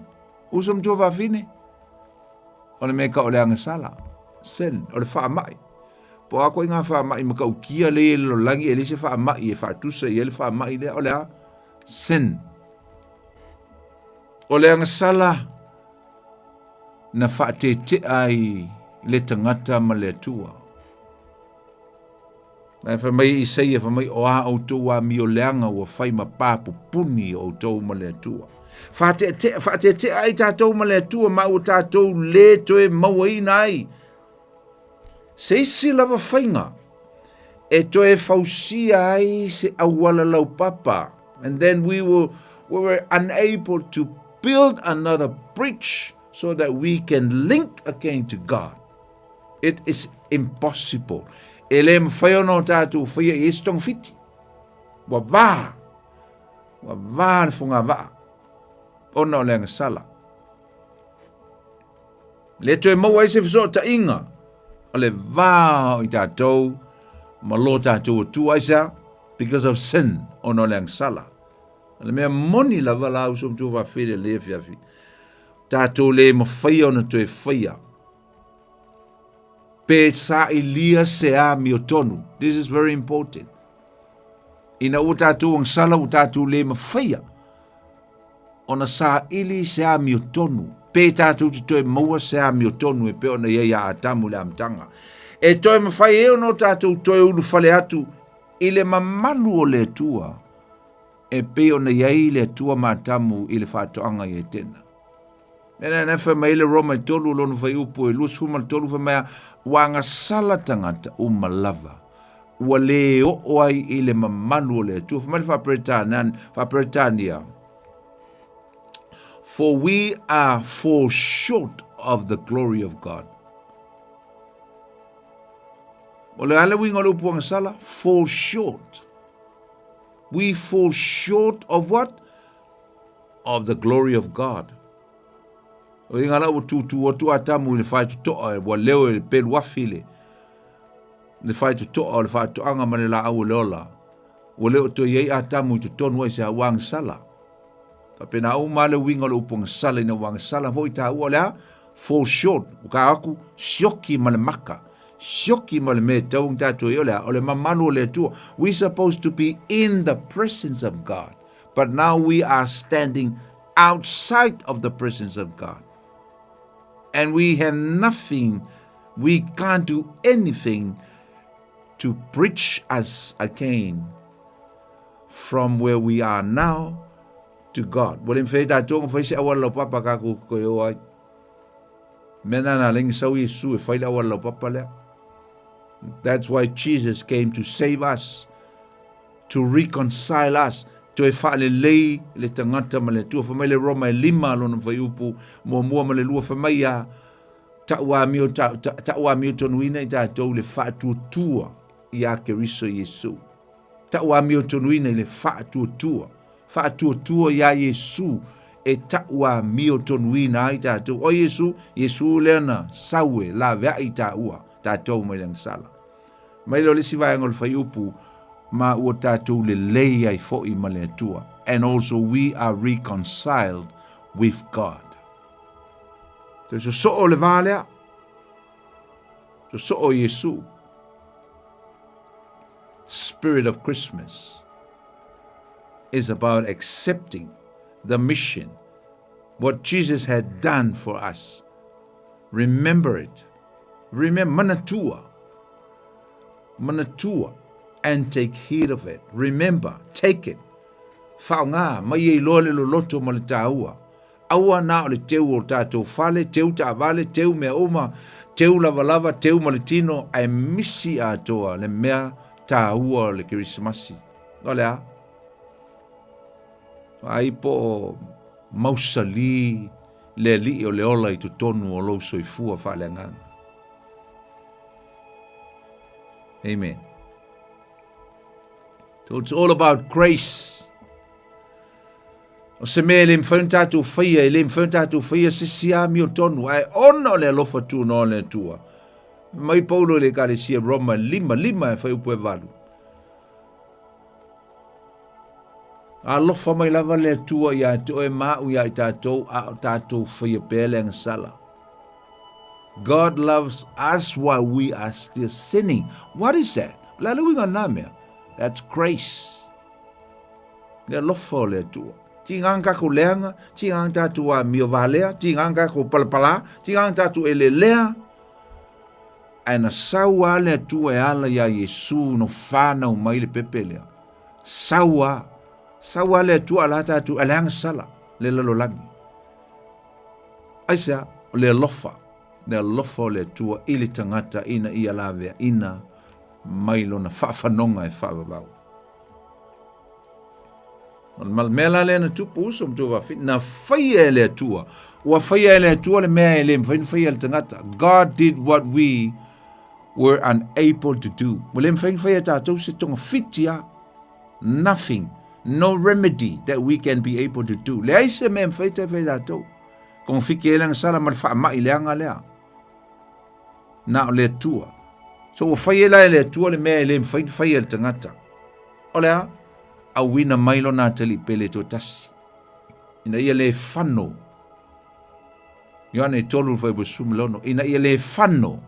F: Usa mtua whawhine. O le meka o le anga sala. Sen, o le whaamai. Po ako I ngā whaamai ma kau kia le lo langi e le se whaamai e whaatusa I le whaamai lea. O le a sen. O le anga sala. Na whaate te ai le tangata ma le atua. Na whamai Isaia whamai o a au tau a mi o leanga ua whai ma pāpu puni o tau ma le atua. Whaate te ai tātou ma le atua ma o tātou le toe maua ina ai. Se isi lava whainga e toe whausia ai se awala lau papa. And then we were unable to build another bridge so that we can link again to God. It is impossible. Ele mwhaio no tātou whaia I estong fiti. Wa vā le whunga vā. Ona o leanga sala. Le toe maua I se whaso ta inga. O le vā I tātou. Ma lo tātou o tu aisa. Because of sin. Ona o leanga sala. Le mea moni la vala au som tu wa whire le fiafi. Tātou le ma whaia ona toe whaia. Pe sa ilia se a mi o tonu. This is very important. Ina o tātou ang sala o tātou le ma whaia. Ona sa ili se a mi o tonu. Pe tātou te toe maua se a mi o tonu e pe ona ia atamu le amtanga. E toe ma whaia ono tātou toe ulu whale atu. Ile mamalu o le tua. E pe ona iai le tua ma atamu ile whatoanga I e tena. Nena nefa mai le Roma I tolu lonu whai upo e lus huma tolu whai mea wanga sala tangata umalava. Ua le o ai I le mamalu o le tua. Whamari whapretania. For we are fall short of the glory of God. O le ale winga le upo wanga sala, fall short. We fall short of what? Of the glory of God. O inga la o tu atamu le fai tu toa wa leo le pelu wafile. Le fai tu toa le fai tu anga mane la au leola. O leo to yei atamu tu tonu e se a wang sala. Pa pena au male winga le upong sala ina wang sala voi ta ua lea fall short. Uka aku sioki male maka. Sioki male me taung tatu e lea o le mamanu le tua. We supposed to be in the presence of God. But now we are standing outside of the presence of God. And we have nothing, we can't do anything to bridge us again from where we are now to God. Well, in fact, I don't know awala papa kaku ko ai. Mena na ling sawi su e faila awala papa le. That's why Jesus came to save us, to reconcile us. To e whaale lei le tangata ma le tua whamai le Roma e 5 lona whai upu mua ma le lua whamai a ta ua mio tonuina I tātou le whaatua tua I a Keriso Yesu. Ta ua mio tonuina le fa tua ya Yesu e ta ua mio tonuina ai tātou. O Yesu leana saue la vea i tā ua tātou mai lang sala. Mai lo lesi vai ngol fai upu ma ua tātou le lei ai fo i ma le atua. And also we are reconciled with God. So o le valea, so o Yesu. Spirit of Christmas is about accepting the mission, what Jesus had done for us. Remember it. Remember, manatua, and take heed of it. Remember, take it. Whaonga, mai e lole lo loto ma le tāua. Aua na o le teu o tātou fale, teu tā vale, teu mea oma, teu lava, teu maletino, ai misi atoa le mea tāua le Kirismasi. No lea. Ai po mausali le li o le ola I tu tonu o lo soifua whale nganga. Amen. So it's all about grace. O se mea le mwhaun tātou whaia, le mwhaun tātou whaia se siami o tonu, ai ona le alofa tu no le tua. Mai paulo le kare sia Roma lima e whai upo e walu. Alofa mai lava le tua ia te oe mau ia I tātou, a tātou whaia pēle ang sala. God loves us while we are still sinning. What is that? Lalo winga namea. That's grace. Le alofa le tua. Tingang kako leanga, tingang tatu a mio valea, tingang kako palapala, tingang tatu elelea. Ana saua le tua e ala ya Yesu no whana o mai le pepelea. Saua le tua ala tatu aleanga sala, le lalolangi. Aisa, le lofa le tua ili tangata ina ia lavea, ina mailo na whaafanonga e whaavavau. Mela le na tupu usom tu wafi na whaia le tua. Ua whaia le tua le mea ele mwhaia le tangata. God did what we were unable to do. Wale mwhaia tātou se tonga fitia. Nothing. No remedy that we can be able to do. Le aise mea mwhaia tātou. Kong whiki elang sala mar whaamai leanga lea. Na o le tua. So ua whaia le tua le mea ele mwhaia le tangata. O lea. A wina mailo na tali pele to tasi. Ina ia le whano. Ioane tolu fai busum lono. Ina ia le whano.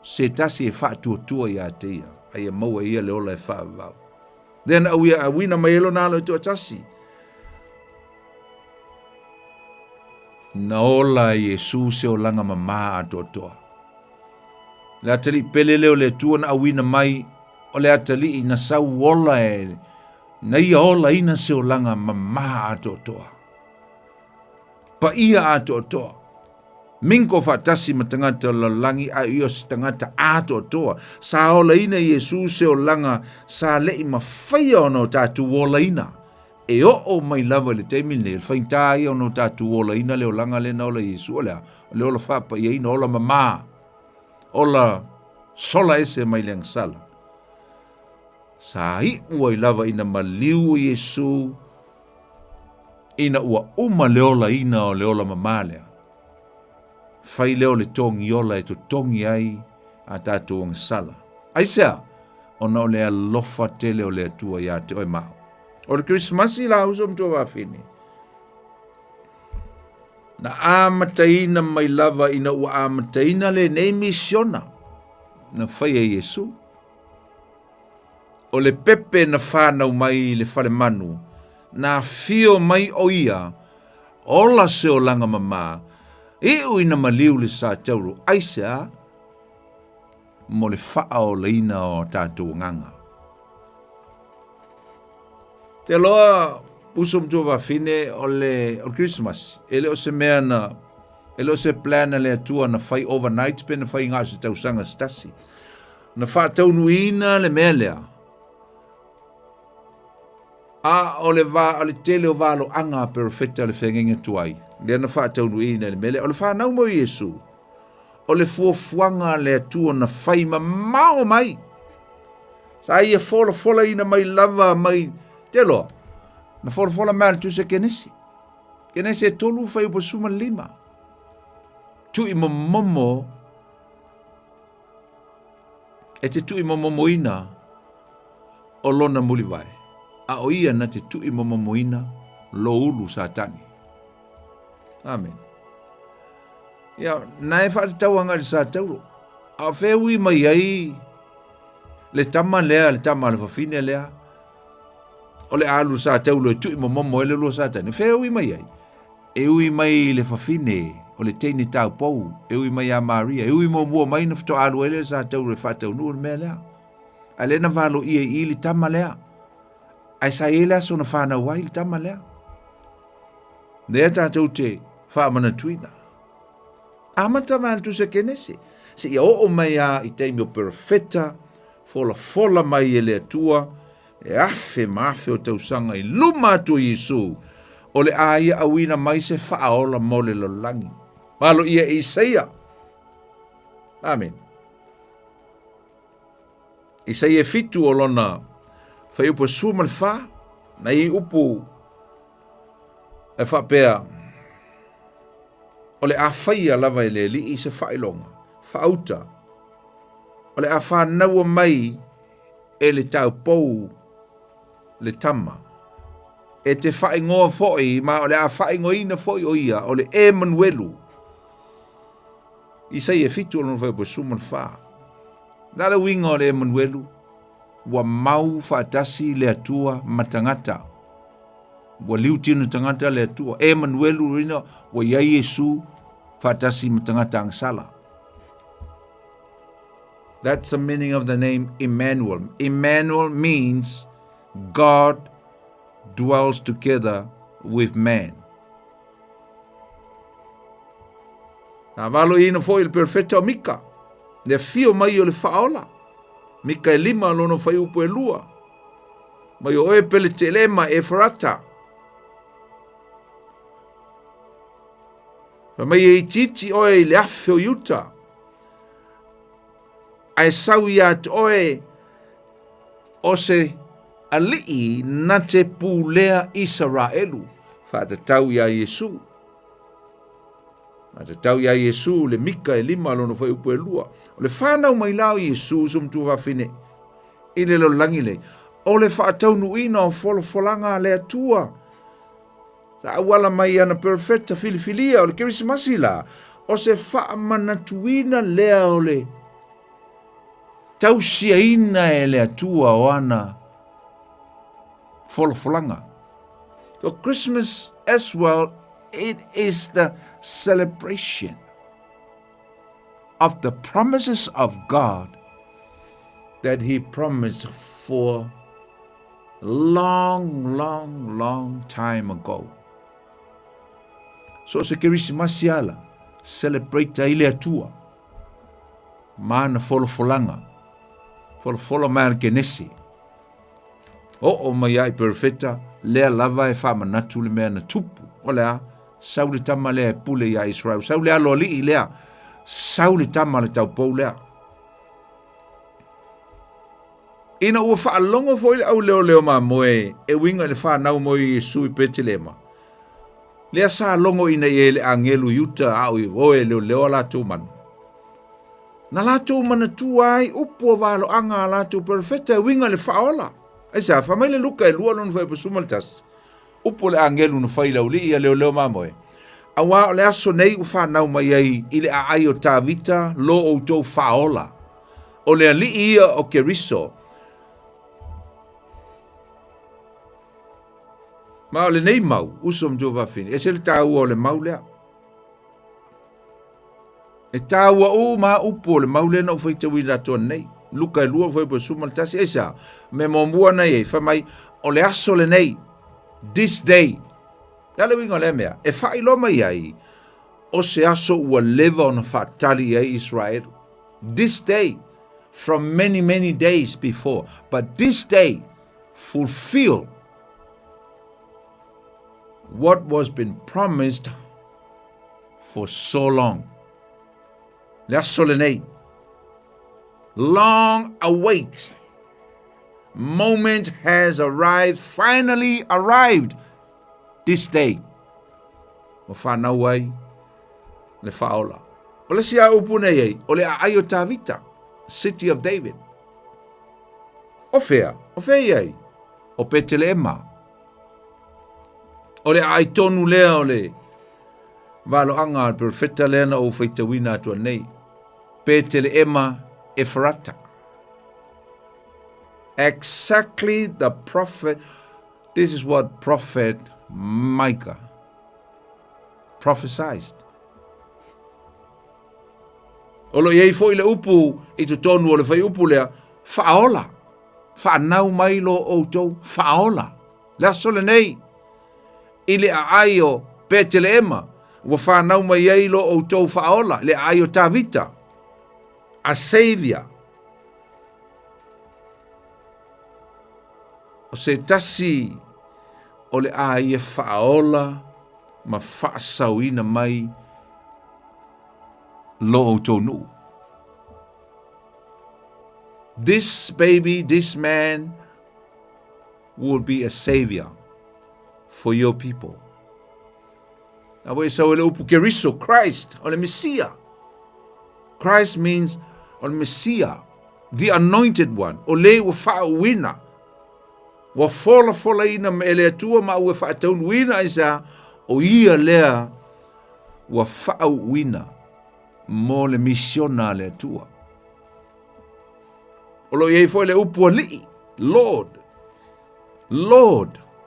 F: Se tasi e wha tua ia te ia. Aia maua ia le ola e wha vau. Then a wina mailo na lo to tasi. Na ola Yesu se o langa mama ato toa. Le atali pele leo le tua na a wina mai. O le atali ina sau ola e na ia ola ina se o langa mama ato toa. Pa ia ato toa. Minko fatasi matangata lalangi a iyo si tangata ato toa. Sa ola ina Yesu se o langa sa lei mawhaia ono tatu ola ina. E o mai lava le teimine, le whaintai ono tatu ola ina le o langa le na ola Yesu ola. Le ola whapa ia ina ola mama. Ola sola ese mai leang sala. Sa ua I lava ina maliu Yesu ina ua uma leola ina o leola mamalea. Fai leo le tongi ola e to tongi ai a tātou ang sala. Aisea, ona o lea lofa tele o lea tua ia te oi mao. O le Christmasi la usom tua wafini. Na amataina mai lava ina ua amataina le nei misiona. Na fai a Yesu. O le pepe na whanau mai le whare manu, na fio mai o ia, ola se o langa mama, e uina maliu le sa tauru, aisea, mo le wha o leina o tātou nganga. Te loa usum tu wafine o le Christmas, ele o se mea na, ele o se plana le atua na whai overnight, pe na whai ngā se tausanga stasi. Na wha taunuina le mea lea, a o le tele o valo anga perfecta le whengenga tuai. Le ana wha taunu ina le mele. O le wha nau mo Yesu. O le fuafuanga le atua na whai ma mao mai. Sa ia fola ina mai lava mai telo. Na fola mai tu se kenesi. Kenesi tolu fai upo suma lima. Tu i momo e te tu i momo ina o lona muli vai. A o ia na te tu i momo ina lo ulu satani. Amen. Ia, na e whaata tau anga sa tauro. A wheui mai ai le tama lea, le tama le whawhine lea. O le alu sa taulo e tui momo e le lua sa tani. Wheui mai ai. E ui mai le whawhine o le teini tau pou. E ui mai a Maria. E ui mua mai na fito alu ele sa taulo e whaatau nua le mea lea. A le na valo ia i le tama lea. Ai sa e lea so na whana wai le tama lea. Nea tātou te whaamana tuina. Amata man tu se kenese. Se ia o mai a i teimi o perfeta, fola mai e le atua, e afe maafe o tausanga i luma atu Yesu, o le aia awina mai se whaaola mole lo langi. Malo ia Isaia. Amen. Isaia fitu o lona, whai upo sumal wha, na i upu, e whapea, o le a whaia lava e le li i se whailonga, whauta, o le a whanaua mai e le tau pou le tama, e te whaingoa foi, ma o le a whaingoina foi o ia, o le Emanuelu, i sei e fitu o lona whai po suman wha. Nala winga o le Emanuelu, wa mau whaatasi le atua matangata, wa liutino tangata le atua. Emanuelu rina wa ia Yesu fatasi matangata ang sala. That's the meaning of the name Emmanuel. Emmanuel means God dwells together with man. Na valo ino foi il perfetto Mika. Ne fio mai o le faola. Mika e lima lono fai upo e lua. Mai o e pele telema e frata. Mai e titi oe le afe o yuta. Ai sau iat oe o se alii na te pulea Israelu. Fata tau ia Yesu. Fata tau ia Yesu le mika e lima lono fai upo e lua. O le whanau mai lau Yesu sumtu whawhine. I le lo langi le. O le whaatau nuina o folanga le atua. Ta awala mai ana perfecta filifilia o le Christmasi la. O se whaamanatuina lea o le tausia ina e le atua o ana folanga. So Christmas as well, it is the celebration of the promises of God that He promised for long time ago. So se Christmasi ala celebrate ile atua mana folanga man kenesi o mai ai perfecta le lava e fama natu le mena tupu ola sauli tama le pule ya Israel sauli aloli le sauli tama le tau poule ina ua fa longo foi au leo ma moe e winga le fa nau moi sui petilema le sa longo ina ele angelu yuta au o leo la tu man na la tu man tu ai upo valo anga la tu perfecta winga le faola ai sa fa mai le luka e lua non foi pesumaltas upo le angelu no fai la uli ia leo ma moe awa le aso nei u fa nau mai ai ile a ai o tavita lo o to faola o le ali ia o keriso ma o le nei mau usom jo va fini e se le tau o le mau lea e tau o ma upo le mau le no foi te wira to nei luka e lua foi po sumaltas esa me momua nei fa mai o le aso le nei this day dale winga le mea e fai lo mai ai o se aso ua leva ona fatali ai Israel this day from many days before but this day fulfill what was been promised for so long. Le aso le nei long await moment has arrived, finally arrived this day. Ma whanau ai, le whaola. O le sia upu nei ei, o le ai o Tavita, City of David. O fea ei, o Petelema. O le ai tonu lea o le valo anga al profeta lena o feitawina atua nei. Petelema Ephrata. Exactly the prophet, this is what prophet Micah prophesied. Olo iei fo ile upu i tu tonu o le fai upu lea whaola. Whanau mai lo outou whaola. Lea sole nei. Ile a ai o Petelema. Wa whanau mai ei lo outou whaola. Le ai o Tavita. A savior. O se tasi o le ai e whaola ma whaasauina mai lo outou nu. This baby, this man will be a savior for your people. Na we sa ole upu keriso, Christ, ole Messiah. Christ means ole Messiah, the anointed one. Ole wa whaawina. Wa fola ina me ele atua ma ua whaataun wina isa o ia lea wa whaawina mo le misiona le atua. Olo iei foi le upu ali, Lord,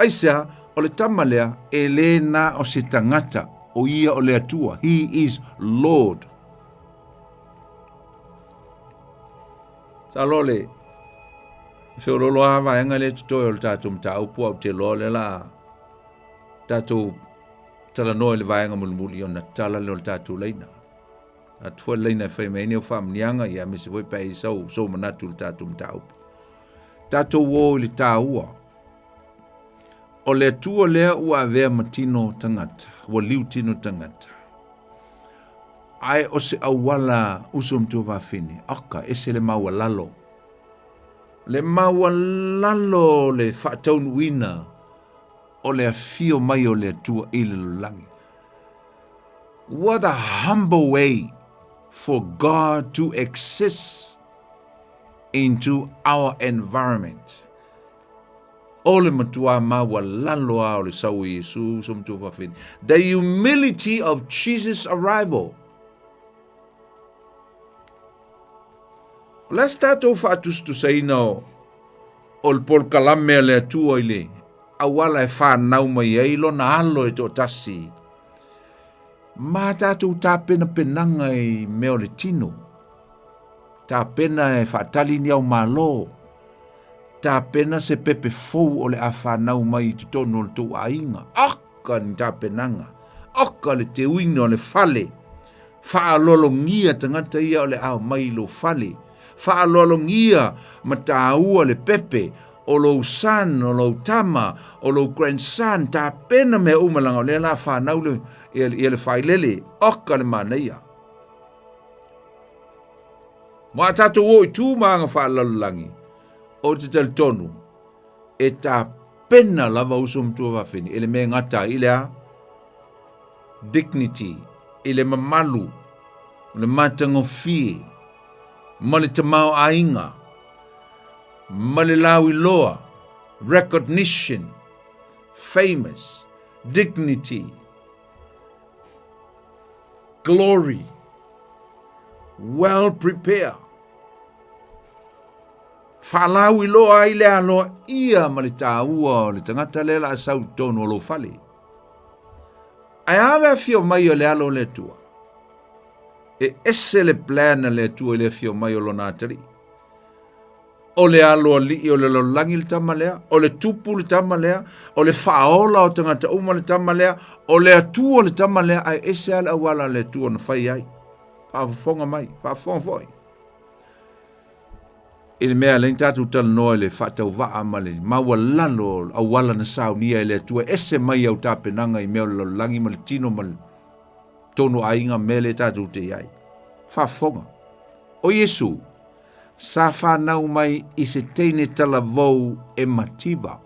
F: aisa o le tamalea e le na o se tangata o ia o le atua. He is Lord. Sa lole, feo lolo hawa enga le tutoi o le tātou mta upu au te lole la tātou tala noe le vaenga mulimuli o na tala le o le tātou leina. At fo leina fai me ni o fam nianga ia me se voi pa i so manatu le tātou mta upu. Tātou wo le tāua. O le tua lea ua avea matino tangata, ua liu tino tangata. Ai o se awala usum tu wafini, aka ese le maua lalo. Le maua lalo le whaataunu wina o le afio mai o le tua i le lulangi. What a humble way for God to exist into our environment. Ole matua maua lalo a o le sau Yesu sum tu wafini. The humility of Jesus' arrival. Let's start off atus tu saina o le pol kalame le atua i le awala e whanau mai e ilo na alo e to tasi. Ma tātou tā pena penanga i meo le tino. Tā pena e whaatali ni au malo. Tā pena se pepe fou o le a whanau mai i tutono le tō ainga. Aka ni tā penanga. Aka le te uina o le fale. Whaalolongia tangata ia o le au mai lo fale. Whaalolongia ma tāua le pepe. O lo son, o lo tama, o lo grandson, tā pena me umalanga o le la whanau le i le whailele, oka le manaia. Mā tātou o i tū maanga whaalalulangi, o te tali tonu, e tā pena lava usum tua wawhini, ele me ngata i lea dignity, i le mamalu, le matangofie, ma le tamau ainga, ma le lawi loa, recognition, famous, dignity, glory, well prepared. Whalawi loa i lea loa ia ma le tāua o le tangata le la sau tonu o lo fale. Ai awe fio mai o le alo le tua. E ese le plana le tua le fio mai o lo nātari. O le alo li o le lolangi le tamalea, o le tupu le tamalea, o le whaola o tangata uma le tamalea, o le atua le tamalea, ai ese ala awala le tua na whai ai. Whaafonga mai, whaafonga foi. Ele mea le tātou tala noa le whatau waa ma le maua lalo awala na sao nia le atua, ese mai au tāpenanga i mea le lolangi ma le tino ma le tono ainga me le tātou te iai. Whaafonga. O Yesu, sa whanau mai i se teine tala vou e mativa.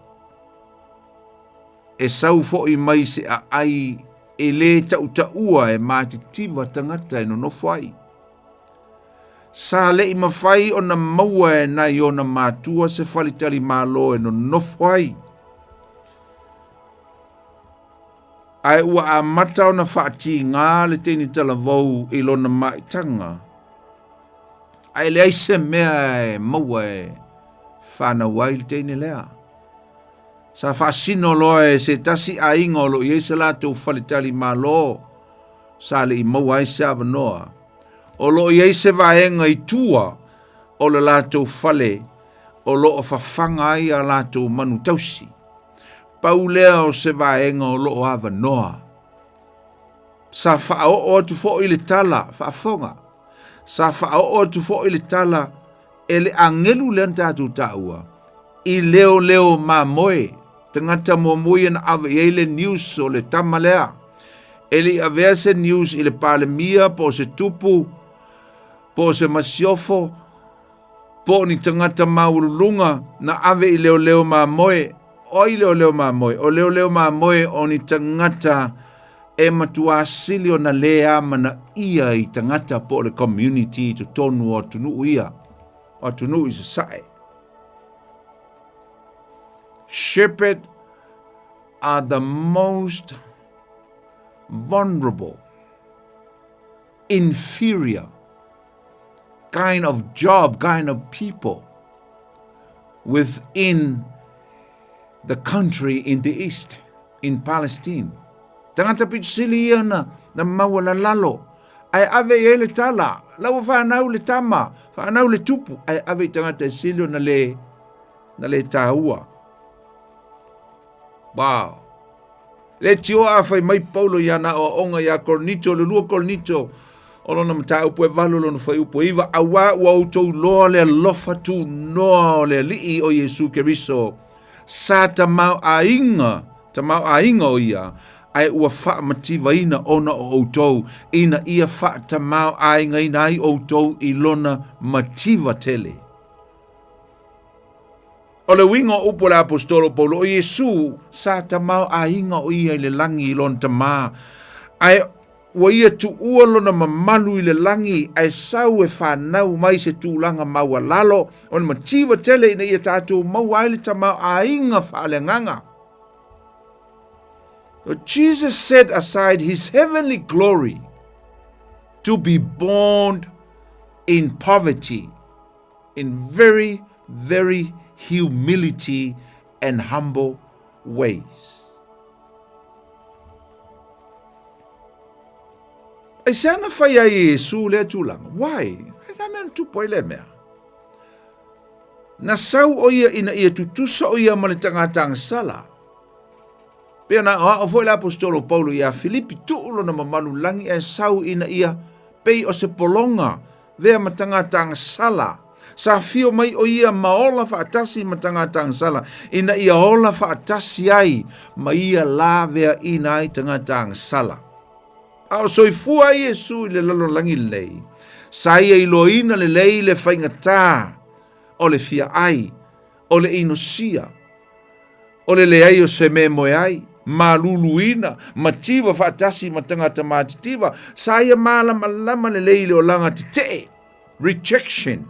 F: E sau fo i mai se a ai e le tau e mātitiva tangata e no nofai. Sa le i mawhai o na maua e nai o na mātua se whalitali mālo e no nofai. Ai ua a mata o na whaati ngā le teini tala vau i lona maitanga. Ai le aise mea e maua e whana wai le teini lea. Sa whaasino loa e se tasi a inga o lo i eisa la tau whalitali mālo. Sa le i maua ai se avanoa. O lo i eise vaenga i tua o le la tau whale o lo o whawhanga ai a la tau manu tausi. Paulea o se vaenga o lo o avanoa. Sa whao o tu fo i le tala, whaafonga. Sa whao o tu fo i le tala e le angelu le antatu taua. I leo ma moe. Tangata mo moe na ave i le news o le tamalea. E le avea se news i le palemia po se tupu, po se masiofo, po ni tangata maurulunga na ave i leo ma moe. O i leo ma moe. O leo ma moe o ni tangata e matua sili o na lea mana ia i tangata po le community to tonu o tunu ia. O tunu i se sae. Shepherd are the most vulnerable, inferior kind of job, kind of people within the country in the east, in Palestine. Tangata pitsili ia na mawala lalo. Ai ave i le tala, lau whanau le tama, whanau le tupu, ai ave tangata silio na le tahua. Wow. Le tio a fai mai paulo ia na o onga ia kornito, le lua kornito, o lona mata upo e valo lona fai upo iwa, awa ua utou loa le lofa tu noa le lii o Yesu Keriso. Sa tamau a inga o ia, ai ua wha mativa ina ona o outou, ina ia wha tamau a inga ina ai outou i lona mativa tele. O le winga upo le apostolo Paulo, o Yesu sa tamau a inga o ia i le langi i lona tama, ai ua ia tu ua lona mamalu i le langi, ai sau e whanau mai se tūlanga maua lalo, o le mativa tele ina ia tātou maua ai le tamau a inga whaalenganga. Jesus set aside his heavenly glory to be born in poverty, in very, very humility and humble ways. Ai sana fai ai Yesu le tūlanga. Why? Ai sa mea tupo i le mea. Na sau o ia ina ia tutusa o ia ma le tangata sala. Pea na o foi le apostolo Paulo ia Filipi tuulo na mamalu langi e sau ina ia pei o se polonga vea ma tangata sala. Sa fio mai o ia maola whaatasi ma tangata sala. Ina ia ola whaatasi ai ma ia la vea ina ai tangata sala. Ao soifua Yesu i le lalo langi lei. Sa ia iloina le lei le whaingata o le fia ai, o le inosia, o le ai o se me moe ai, ma luluina, ma tiva whaatasi ma tangata mātitiva, sa ia malama le lei le o langa te rejection.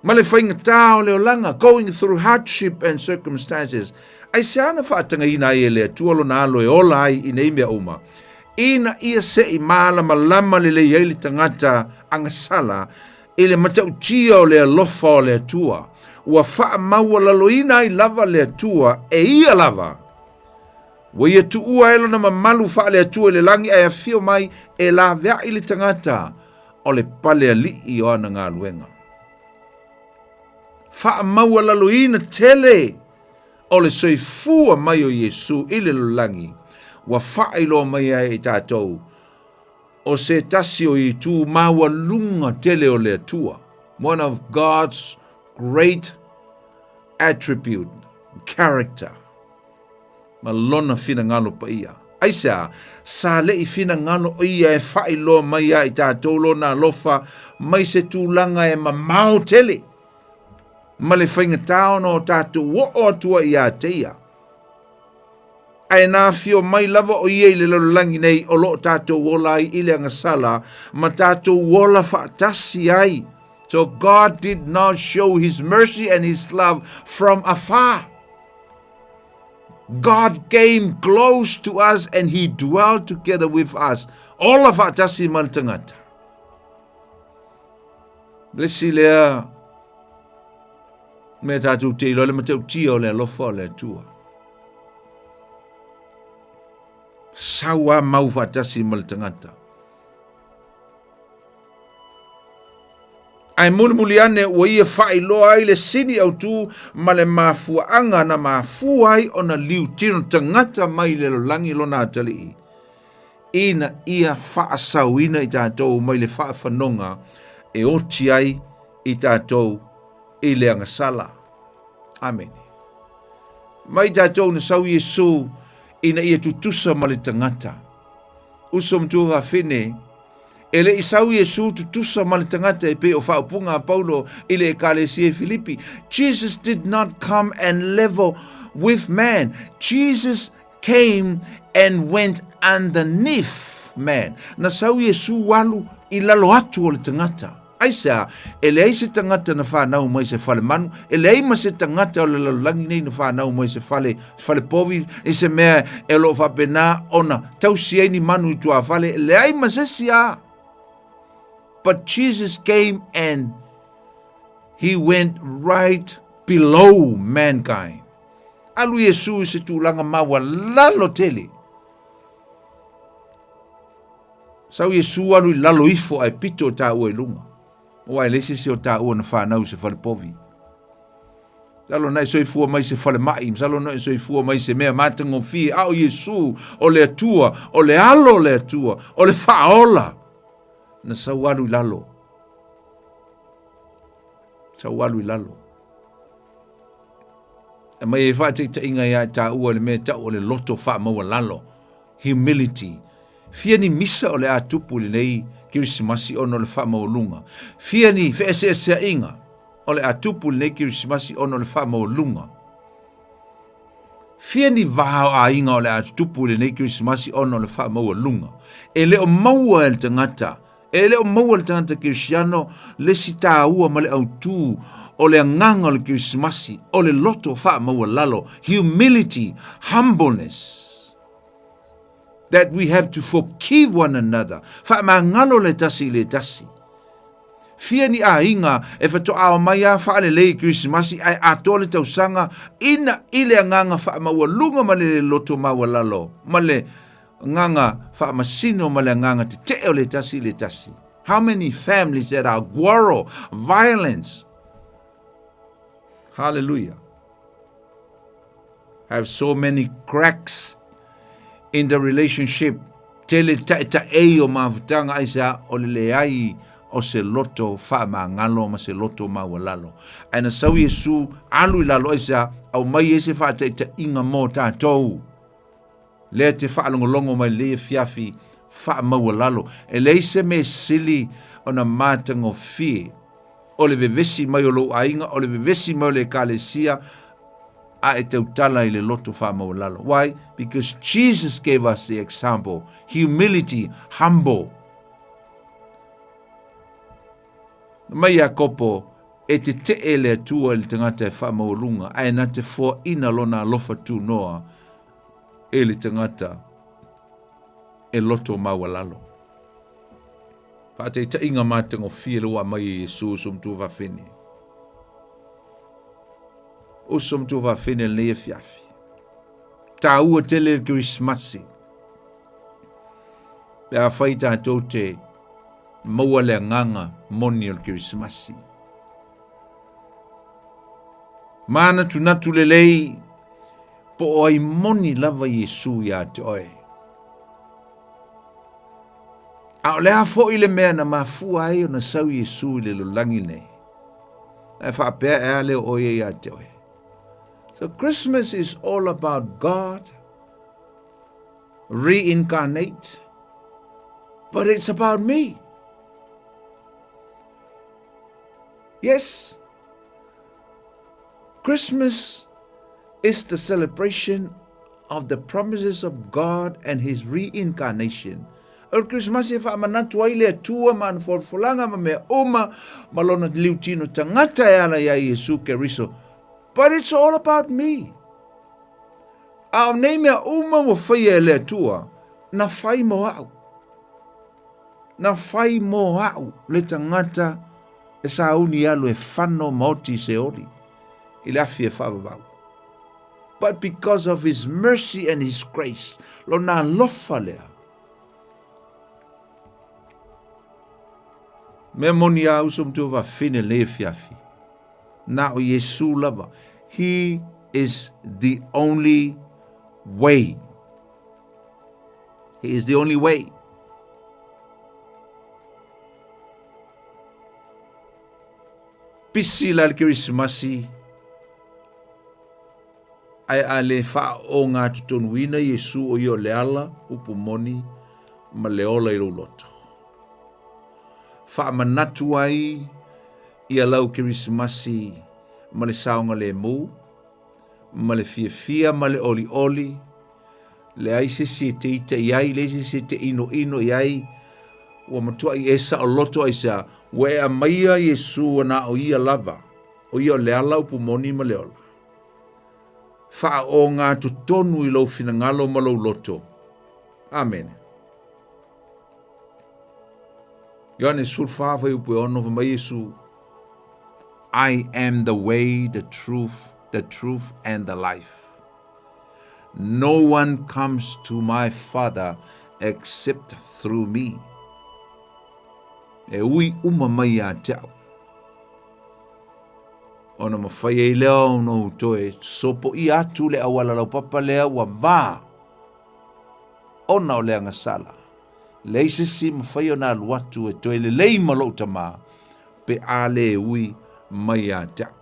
F: Ma le whaingata o le o langa, going through hardship and circumstances. Ai se ana whaatanga ina i le tualo na alo e ola ai ina imea uma. Ina ia se i malama le lei ai le tangata angasala, ele matau tia o le alofa o le atua. Ua wha maua laloina i lava le atua e ia lava. Wa ia tuua elo na mamalu wha le atua le langi ai a fio mai e la vea i le tangata o le pale ali i o ana ngā luenga. Wha maua laloina tele o le soifua mai o Yesu i le langi. Wa wha ilo mai ai i tātou. O se tasi o i tū maua lunga tele o le atua. One of God's great attribute, character. Ma lona fina ngalo pa ia. Aisa, sa le I fina ngano o ia e whai loa mai a I tātou lona lofa, mai se tūlanga e mamau tele. Ma le whainga tāono o tātou o atua I a teia. Ai nā fio mai lava o ia I le lalangi nei o lo tātou wola I ile anga sala, ma tātou wola whaatasi ai. So God did not show His mercy and His love from afar. God came close to us and He dwelt together with us. All of atasi mal tangata. Lesi lea me tatu te ilo le matau tio le lofa le tua. Sawa mau atasi mal tangata. Ai muli ane o ia whai loa ai le sini au tu ma le mafua anga na mafua ai o na liu tino tangata mai le langi lona atali. Ina ia wha sauina I tātou mai le wha whanonga e oti ai I tātou I le anga sala. Amen. Mai tātou na sau Yesu ina ia tutusa ma le tangata. Usom tu hawhine ele isau Yesu tutusa ma le tangata e pe o whaupunga Paulo ile ekalesia Filipi. Jesus did not come and level with man. Jesus came and went underneath man. Na sau Yesu walu I lalo atu o le tangata. Aisa, ele ai se tangata na whanau mai se whale manu, ele ai ma se tangata o le lalangi nei na whanau mai se whale povi, e se mea e lo whapena ona, tau siai ni manu I tua whale, ele ai ma se sia. But Jesus came and He went right below mankind. Alu Yesu se tūlanga maua lalo tele. Sau Yesu alu lalo ifo ai pito ta ua ilunga. O ai lesi se o ta ua na whanau se whale povi. Salo nai soifua mai se whale mai, salo nai soifua mai se mea matango fi, au Yesu o le atua, o le alo le atua, o le whaola. Na saualu lalo. Saualu lalo. E mai e whaate ta inga ia ta ua le mea ta o le loto wha maua lalo. Humility. Fia ni misa o le atupu le nei kirisimasi ono le wha maua lunga. Fia ni whaese esea inga o le atupu le nei kirisimasi ono le wha maua lunga. Fia ni vahao a inga o le atupu le nei kirisimasi ono le wha maua lunga. E le o maua el tangata. E leo maua le tangata kirisiano le si tā ua ma le autu o le anganga o le kirisimasi o le loto wha maua lalo. Humility, humbleness. That we have to forgive one another. Wha mangalo le tasi le tasi. Fia ni a inga e whato ao mai a wha le lei kirisimasi ai ato le tausanga ina ile anganga wha maua lunga ma le loto maua lalo. Ma le nganga fa masino male nganga te o le tasi le tasi. How many families that are quarrel, violence? Hallelujah. Have so many cracks in the relationship. Tele ta e o mafutanga aisa o le ai o se loto fa mangalo ma se loto ma walalo. Ana sau Yesu alu lalo aisa au mai ese fa ta inga mo tātou. Le te whaalongolongo mai le fiafi wha maua lalo. E le se me sili o na mātango fie. O le vevesi mai o lo ainga, o le vevesi mai o le kalesia, a e tautala I le loto wha maua lalo. Why? Because Jesus gave us the example. Humility, humble. Mai a kopo, e te ele atua I le tangata e wha maua lunga, ai na te fo ina lona lofa tu noa, e le tangata e loto maua lalo. Pate ta inga matango fia wa mai Yesu sumtu va fini. O sumtu va fini le fiafi. Ta ua tele Christmasi. Pe a faita tote maua le nganga moni o Christmasi. Mana tunatu le lei po ai moni lava Yesu ya te oe. A le a fo ile mea na mafua ai o na sau Yesu le lulangi nei. E wha pea e ale oe ya te oe. So Christmas is all about God reincarnate, but it's about me. Yes, Christmas is the celebration of the promises of God and His reincarnation. El Christmas e whaamanatu ai lea tua man folfolanga ma mea oma malona liutino tangata e ana ia Yesu Keriso. But it's all about me. Au nei mea uma wa whaia e lea tua, na whai mo au. Na whai mo au le tangata e sa uni alu e whano mauti se oli. I le afi e whavavau. But because of His mercy and His grace, lo na lofa lea. Me moni au som tu va fine le fiafi. Na o Yesu lava. He is the only way. He is the only way. Pisi la Krismasi ai ale fa o ngā tutonuina Yesu o io leala upumoni ma leola i loto. Fa manatu ai ia lau Krismasi ma le saonga le mu, ma le fia ma le oli oli, le ai se te ita iai, le se te ino iai, wa matua i esa o loto ai sa, we a maia Yesu na o ia lava, o ia leala upumoni ma leola. Fa o ngā tutonu I lau finangalo ma lau loto. Amen. Ione sulfa fa upu ono fa mai Yesu. I am the way, the truth and the life. No one comes to my Father except through me. E ui uma mai a tau. Ona mawhai e leo no toe sopo I atu le awala lau papa lea wa ma. Ona o lea ngasala. Leise si mawhai o nā luatu e toe le lei malo tama pe a le ui mai a tau.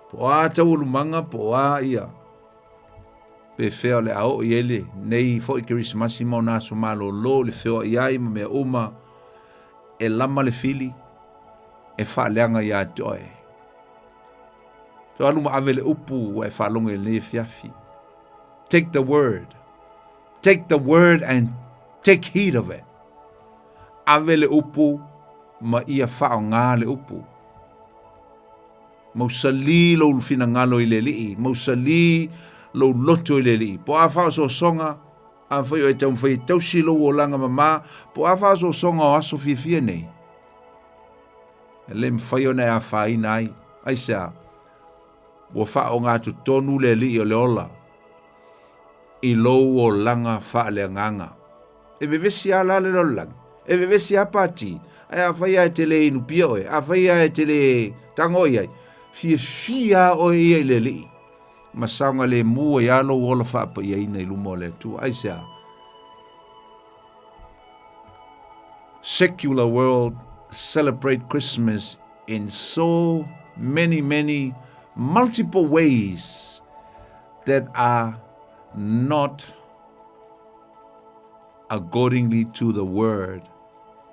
F: Po a tau ulumanga po a ia. Pe feo le ao I ele nei fo I Krismasi mo nā sumalo lo le feo iai ma mea uma e lama le fili. E whaaleanga ia toe. So aluma avele upu e whaalonga le fiafi. Take the word. Take the word and take heed of it. Avele upu ma ia whao ngā le upu. Mausali lo fina ngalo I le lii. Mausali lo loto I le lii. Po a whao so songa. A whaio e tau whai tausi lo o langa mama. Po a whao so songa o aso fia nei. Le mwhaio nei a whai nai. Ai sea. Wa whao ngā tu tonu le li o le ola. I lo o langa wha le nganga. E vevesi a la le lo lang. E vevesi a pati. Ai a whai a te le inu pia oe. A whai a te le tangoi ai. Fia o ia I le li. Ma saunga le mua I alo o la wha pa ia ina I lumo le tu. Ai sea. Secular world celebrate Christmas in so many multiple ways that are not accordingly to the word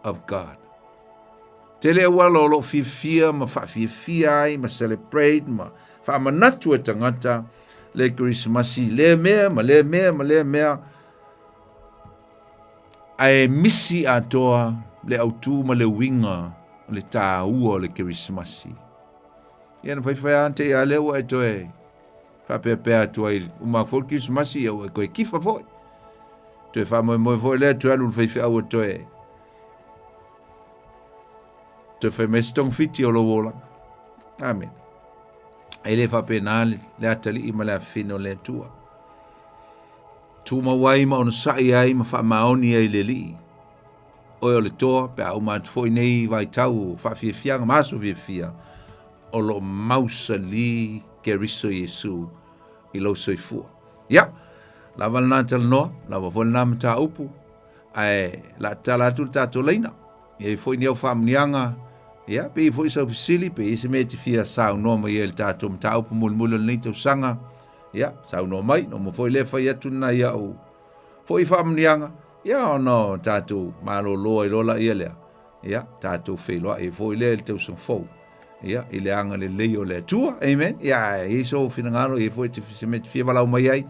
F: of God. Tele walo lo fifia ma fa fifia ai ma celebrate ma fa manatu e tangata le Krismasi le mea ai misi atoa le autu ma le winga le ta ua le Krismasi. Ia na whai ante ia leo e toe. Whapea atua I uma fol Krismasi ia ua koe kifa foi. Toe wha moe foi lea toe alu whai au e toe. Toe whai mestong fiti o lo wola. Amen. Ai le whapea nā le atali I ma le afino le tua. Tuma wai ma ono sai ai ma wha maoni ai le li. Oe o le toa, pe au mat foi nei vai tau, fa fianga maso fia. O lo mausa li Keriso Yesu I lo soifua. Ya, lava na tal no, lava foi na mta upu. Ai la tala tu tato leina. E foi ni au famnianga. Ya, pe foi so fisili, pe ise me te fia sa no ma el tato mta upu mulmulo nei tau sanga. Ia, sau no mai, no mo foi le fai atu na ia o. Foi whaamnianga, ia o no tātou malo loa I rola ia lea. Ia, tātou wheloa e foi le tau sang fau. Ia, I le anga le leo le tua, amen. Ia, e so finangalo, e foi te fisemet fia walau mai ai.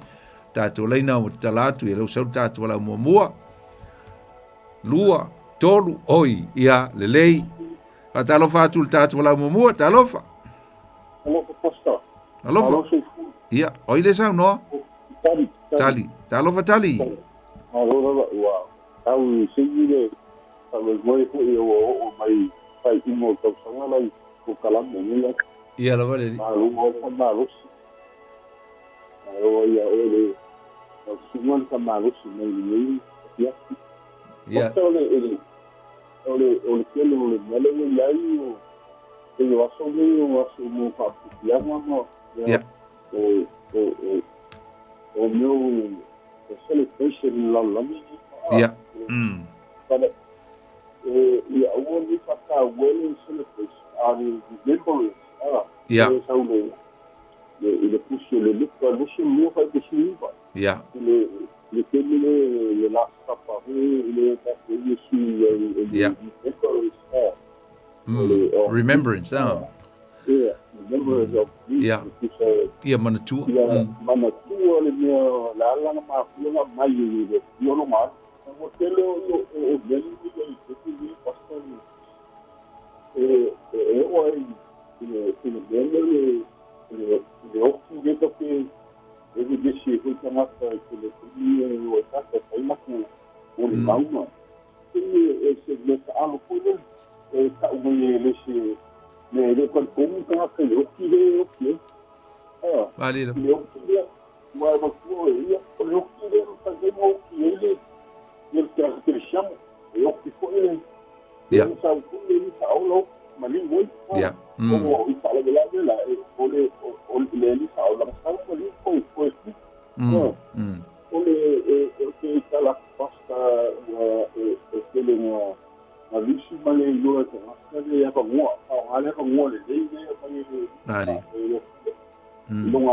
F: Tātou leina o talatu, e lau sau tātou walau mua. Lua, tolu, oi, ia, le lei. Talofa atu le tātou walau mua, talofa. Talofa. Ia, oi le sau noa? Tali. Talofa tali.
Q: Aloha wa au singile au moi ko o mai pai imo tau sanga lai ko kalam ni.
F: Ia la vale.
Q: Malu mo malu. Ia ole o simon ka malu ni ia.
F: Ia.
Q: Ole kelo ole mele ni lai o e aso mo pa ia mo.
F: Ia.
Q: O meu celebration la lami.
F: Yeah.
Q: But yeah, I want to talk about wedding celebration and remembrance.
F: Yeah.
Q: So le push le look le chimio fa de chimio.
F: Yeah.
Q: Le termine le la papa le
F: yeah. Remembrance.
Q: Yeah, remembrance of
F: yeah. Yeah, manatua.
Q: Manatua le mio la ma pula mai io no ma o tele o beli le pastor le occhi vedo che devi dici che chiamata che le prime o stata prima che un mauma quindi se le hanno pure sta un le con comunque che le occhi le occhi
F: vale
Q: le occhi ma io le occhi le facciamo occhi il che siamo le occhi poi
F: yeah
Q: sa pure sa lo ma lì voi
F: yeah
Q: o i sala della o le sa la sa ma lì poi o le che sta la pasta che le ma lì si ma le io che ma le fa mo ale ko mo le
F: vale
Q: non ha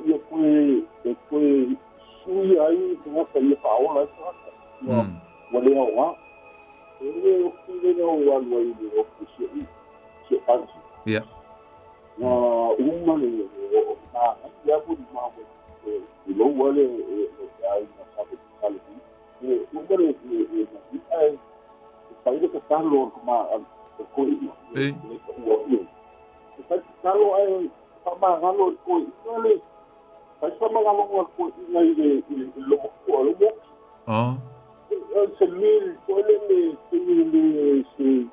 Q: io poi sui ai come se le fa ora sa voleva wa io no algo ahí de que anzi
F: yeah
Q: un male ya put ma lo vale hay una sabe sale un male hay sai que está lo ma coño Carlo hay para ganarlo el coño vale hay para ganarlo el coño ahí de lo el mil le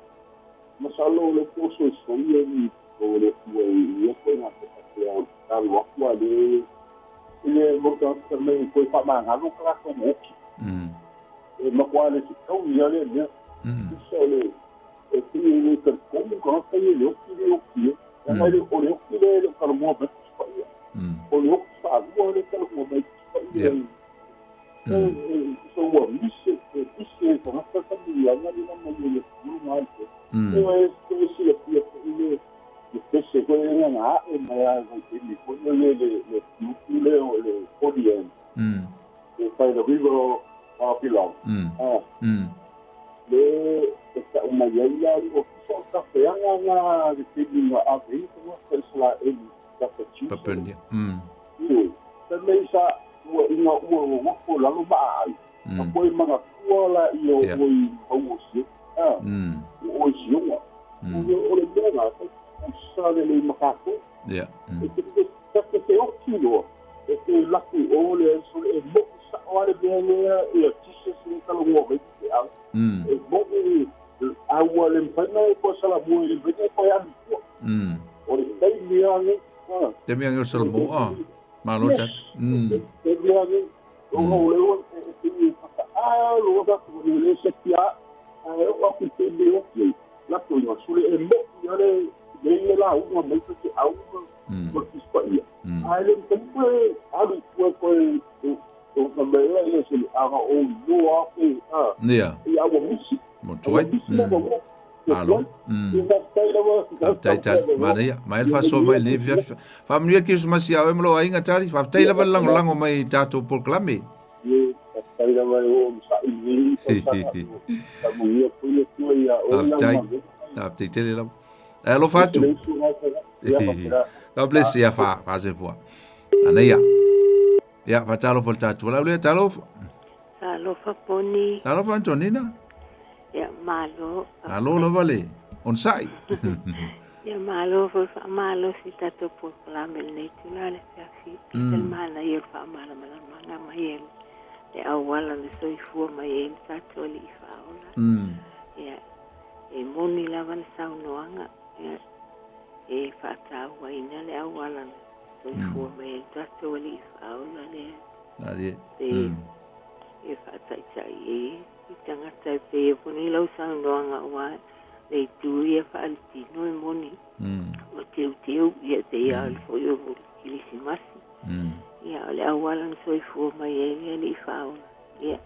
Q: masalo le puso soy y sobre y fue una cosa algo actual le morto también fue para ganarlo para como no cual es que ya le solo el que como que le ocurrió ya le ocurrió le calmó pero o lo sabe le calmó so what dice como está cambiando la vida muy normal es que se puede ganar en la le podían para el libro pilón de esta una ya o son café a decir a ver cómo es la el
F: papendia
Q: también esa o la lo ba apoio mga kuala iyo o si o si o le dela sa le makako
F: yeah
Q: que te okilo que la que o le so e mo sa o le bene e tisse sin talo mo be e mo a o le pena ko sa la mo le bene ko ya o le dai miane
F: te mi angel solo mo malo chat
Q: lo da le sepia o que te deu que la coisa sobre el mo le de la uno me que a uno por historia ele sempre ali foi o também ele se haga o no e
F: yeah
Q: e algo muito
F: muito alo tai tai mana ia mai fa so mai le fa mria Christmas ia e mlo ainga tari fa tai lava lango mai tato por klame tai tele la alo fatu God bless ya fa se fo ana ia fa talo por tato la le talo
P: Alofa poni.
F: Alofa Antonina.
P: Ya malo.
F: Alo lo vale. On sai.
P: Ya malo fa malo si tato por la mel netulale fi. El mala yer fa mala mala manga mayel. Ya awala le soy fu mayel tato li fa ola. Ya e moni lavan saunoanga. Ya e fa ta wa ina le awala soy fu mayel tato li fa ola le.
F: Nadie.
P: E whātaitai i tangata pe puni lau saunoanga wa le tui e whaaltino e moni o teu ia te ia al fwoi o muri kirisimasi ia le awalan soi fua mai e li whaona ia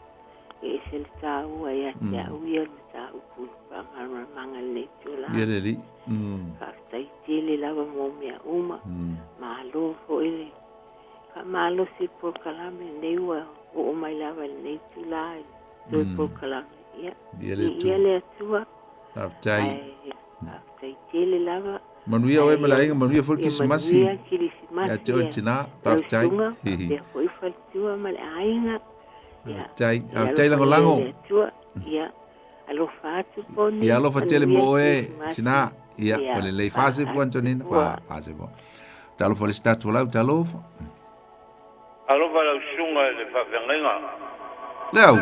P: e se le tāu a ia te au ia le tāu pulu pangara manga le tula
F: ia le ri
P: whātaitai le lava mo mea uma malo fo ele ka malo si por kalame nei wa o mai lava nei tulai do por kalame ia le atua
F: tai
P: tele lava
F: manuia o mala manuia for Christmas ya te o tina tai
P: e foi faltua mal ainga
F: tai lango
P: ia alo fatu poni
F: ia alo fatele mo e tina ia ole le fase fo Antonina fase fo talo fo le statu la talo
R: alo para sunga le favenga
F: leo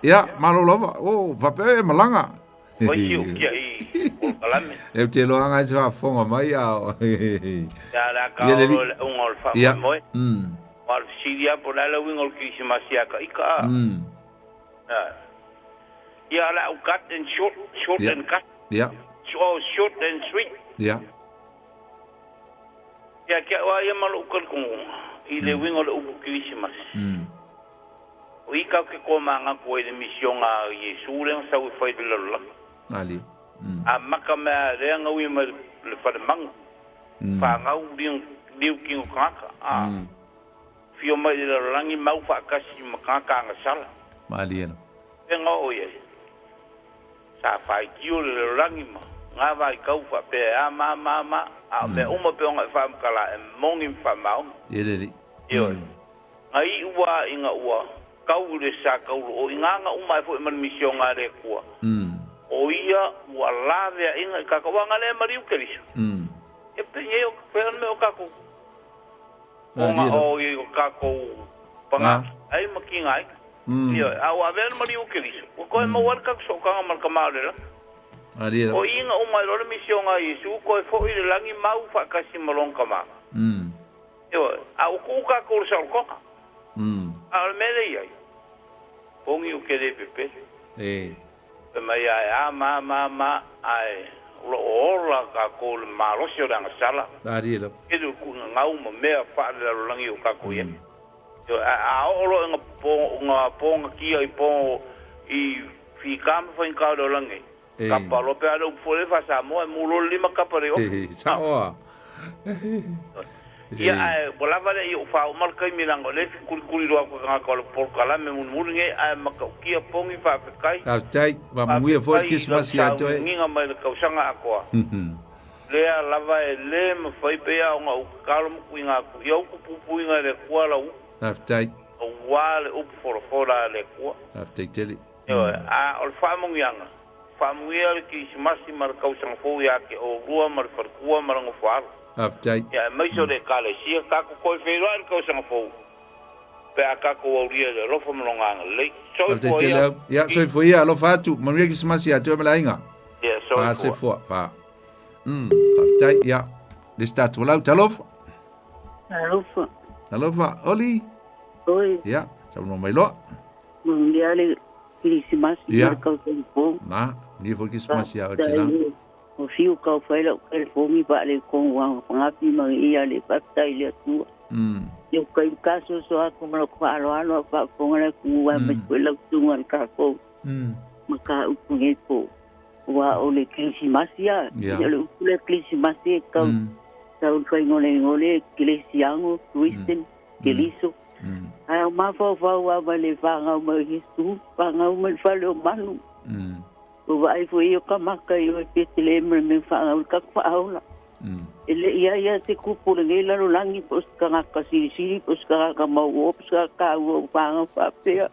R: ia
F: malo lova va pe malanga
R: Oi o que aí o calame
F: eu te lo anga já fonga mai a
R: ya la ka un olfa moi al sidia por la wing ol Christmas ya ka ika ya la u cut and short and cut short and sweet
F: ya
R: wa ya malu kan ko i le wing ol Christmas o ika ke ko manga ko de mission a Yesu le sa u foi de la
F: ali
R: a makama re nga wi ma le fa mang fa nga u diu ki ka fio mai de rangi mau fa kasi makaka nga sala
F: ali no
R: nga o ye sa fa ki le rangi ma nga vai ka fa pe a ma a me uma pe nga fa kala mongi fa mau
F: ye
R: yo ai wa inga wa kau le sa kau o inga uma fo man mission nga re ko o ia wa lave inga ka ko nga le mariu kelis e pe yo pe me o ka ko o i ka ko panga ai makinga ai yo a wa ver mariu kelis o ko mo war ka so ka mal ka mal la o inga uma lo mission nga Yesu ko fo i le langi mau fa ka si molong ka ma yo a o ku ka ko sa ko al mele ia pongi o que de pepe mai ai ma ai lo ora ka ko malo se ora sala
F: ariela
R: edu ku ngau mo me fa le langi o ka ko ye yo a oro nga po ki ai po i fi kam fo in ka do langi ka pa lo pe alo fo le fa Samoa mo lo lima ka pare o
F: Samoa
R: ia bola vale eu fa o mal kai milango le kuri ro ko nga ko por kala me mun nge a maka kia pongi fa kai
F: tai va mu e for Christmas ya to
R: nginga mai ka usanga ako le lava le me foi pe a nga o kalmo kuinga ku yo ku pupuinga le kwala u
F: tai
R: o wale up for le kwa
F: tai tele
R: a o fa mo yanga fa mo ya ki smasi mar ka usanga fo ya ke o rua mar far kwa mar ngo fa
F: aftai
R: ya mai so de kale si ka ko fero ar ko sa fo pe ka ko ria de lo fo mlonga le so
F: fo ya so fo ya lo fatu maria ki smasi ya to melainga
R: ya so
F: se fo fa aftai ya listat wala talof alofa oli
P: oi
F: ya sa no mai lo
P: mundial Christmas
F: ya
P: ka ko
F: na ni fo ki smasi ya o tina
P: o fiu ka foi la el fomi pa le con wa ngapi ma ia le pasta ile tu yo kai caso so a como lo alo pa con le ku wa me la tu ngan ka ko maka upunge po wa ole krisimasia
F: Yeah.
P: le upule krisimasia ka ka fai ngole krisiango Christian keliso ai ma fa wa le fanga ma Yesu fanga ma fa le manu vai foi eu kamaka eu petile me fanga ka fa aula ele ia te kupu le la langi pos ka siri pos ka mau pos ka o fanga fa pe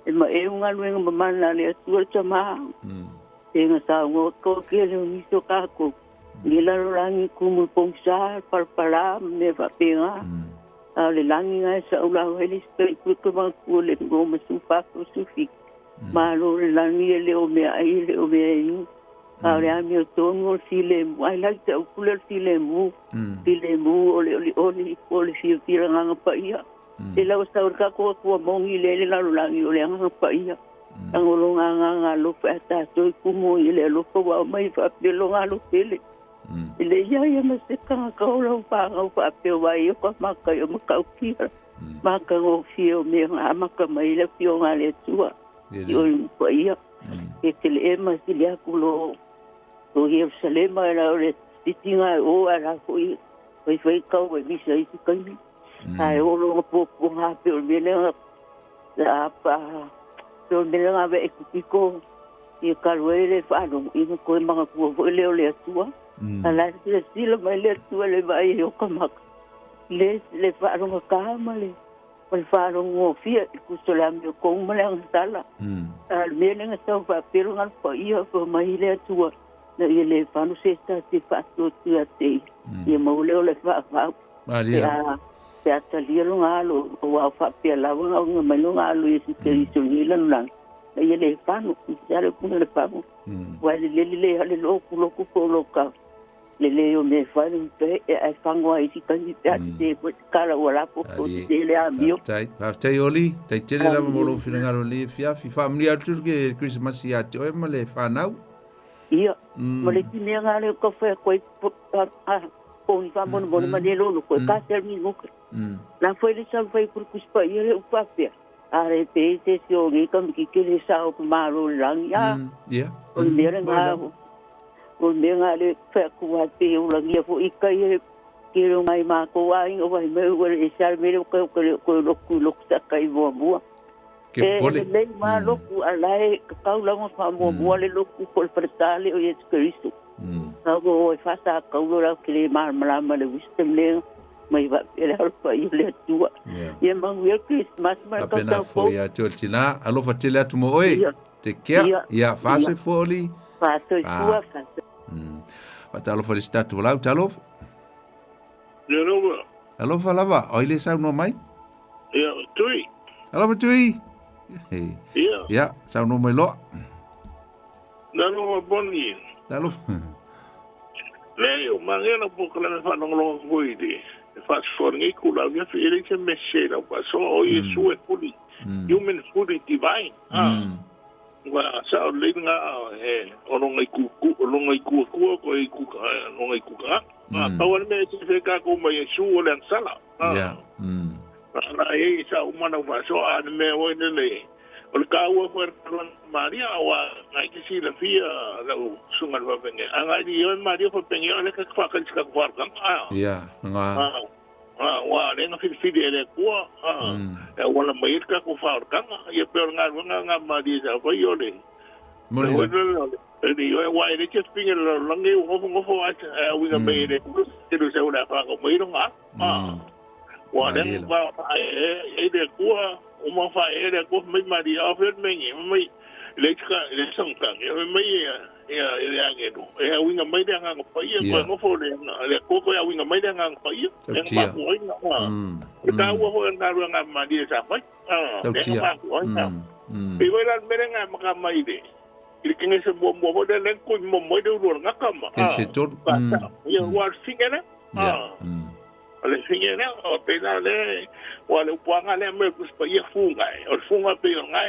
P: e ma e unga luenga mamana le atua chama e nga sa ngo ko ke le miso ka ko ni la langi kumu pongsa parpara me va pega a le langi nga sa ula heli spe ku ma ku le ngo ma su fa ko su fi ma lo le langi le o me ai le o me ai a le ami o tono sile ai la te ukule sile mu ole fi nga pa ia e la sa ka ko mongi le la langi o le nga pa ia ang nga lo fa ta to ku mo ile lo ko wa mai fa pe lo nga lo pele ile ya ma se ka lo pa pe wa yo ko ma ka yo ma ka ki ma ka o fi o me ma ka mai le fi o nga le tua yo pa ia e te le ma si le ku lo o Jerusalem era o tinga o era foi ka o mi sai si kai ai o lo po ha pe o me le a pa so me le ave ekiko e karuele fa no i ko manga ku le o le tua ala si le mai le tua le vai o kama le fa no ka male o fa no o fia ku so la me ko mo le sala al me le sa fa pero ngal pa ia ko mai le tua na ile fa no se sta ti fa to tua te e mo le o le fa
F: Maria
P: pe atalielo ngalo wa fa pe la wa nga mano ngalo isi ke iso ni lan lan e le pano ya le kun le pano wa le ale lo ku lo ka le o me fa le pe e fango ai si kan pe ate po kala wala po te le amio
F: tai oli tai tele la mo lo fina ngalo le fia fi family atu ke Christmas ya to e mo le fa nau
P: ia mo le ti me ngalo ko fa ko ko ni fa mo ma le lo ko ka ser mi mo la foi le sal foi por cuspa ia o papel are pe se o ngi kam ki le sa o ma lo lang ya o le nga le fa ku wa pe o lang ia fo ikai ki ro mai ma ko wa o vai me o le sal me ko lo sa kai bo
F: que pole
P: le ma lo ku ala ka la mo fa mo le lo ku por pretale o es Cristo Ako fa sa kaulura kile marmala le wisdom le mai va ele pa ile tua ye mang wir Christmas mar ka
F: apena fo ya toltina alo fatile atu mo oi te kia ya fa se foli
P: fa se tua fa
F: patalo fo statu la talo
O: Yerova
F: alo fa lava oile sa no mai
O: ya tui
F: alo tui ya sa no mai lo
O: Nano boni
F: Dalo.
O: Leo mangena pokla me fa no goide. Fa sforngi kula via fere che messera pa so o Yesu e kuli. Human food divine. Wa sa linga ono ngai ku ko e ku no ngai ku ka. Pa wan me se fe ka ko ma Yesu o lan sala.
F: Ya.
O: Ala e sa umana fa so an me o ne o ka wa for Maria wa ngai ki si la fia la sunga wa penge anga di yo Maria for penge ole ka fa ka ska kwa ka
F: ya nga
O: wa le nga fi de ko e wala mai ka ko fa ka ye per nga Maria sa fa yo le
F: mo le
O: di yo wa le ke pinge lo lange wo wa wi nga mai de ke do se una fa ko mai no nga wa le va e de ko uma fa e de ko mai Maria offer mai Leka le sangkang ya mai ya nge do ya winga mai de nga ko ye ko ngo fo le ko ya winga mai de nga ko ye nga ko nga ka wo ho nga ru nga ma di sa fa nga ko nga bi wo la mere nga ma mai de ile kinge se bo de len ko mo de ru nga kama
F: se tot
O: ya wa singena ale singena o pe na le wale puanga le me kus pa ye funga o funga pe nga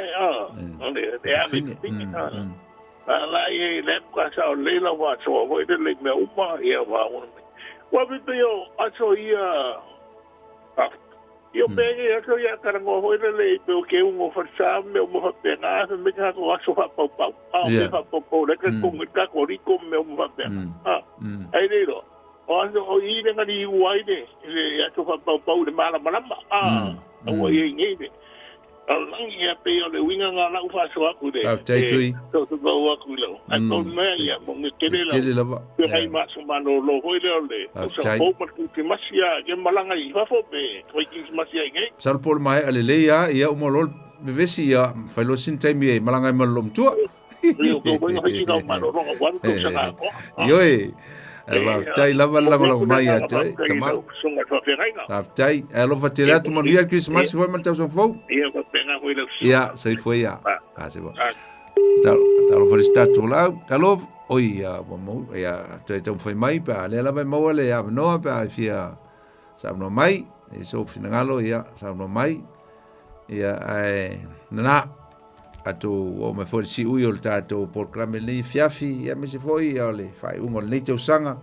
O: ole de ala ye le ka sa le la wa so wo de le me upa ye wa wa bi pe yo aso ia Io penge ato ia karango hoira le pe o ke ungo farsa me o mo pena me ka ko aso fa pau pau. Me fa pau le ka ko ka ko riko me o mo pena. Ai le ro. O aso o I le ngani uai de le aso fa pau pau le mala malamba. O ia ngi Alang ia pe o le winga nga la ufa so aku de.
F: Tui.
O: So go aku lo. Ako me ia mo ngi tele la.
F: Tele la.
O: Pe ai ma so mano lo hoile le. So po ma ku te masia ke malanga I fa fo pe. Ko ki masia ngai.
F: Sal por mai ale le ia o molol bevesi ia fa lo sin time malanga malom tua.
O: Io ko mo ngi ka malo ro wan ko sa ka ko.
F: Yo va tai lava la mai ate tama.
O: Sunga fa fe ngai.
F: Tai alo fa tele tu mon ia Christmas foi mal tau son fo.
O: Ia ko penga ko le.
F: Ia sai foi ia. Se bo. Tal for statu la. Talo oi ia mo ia tai tau foi mai pa le lava mo le ia no pa fia. Sa no mai e so finangalo ia sa no mai. Ia ai na atu o me foi si ui o tato por clame le fiafi ia me se foi ia le fai un le tau sanga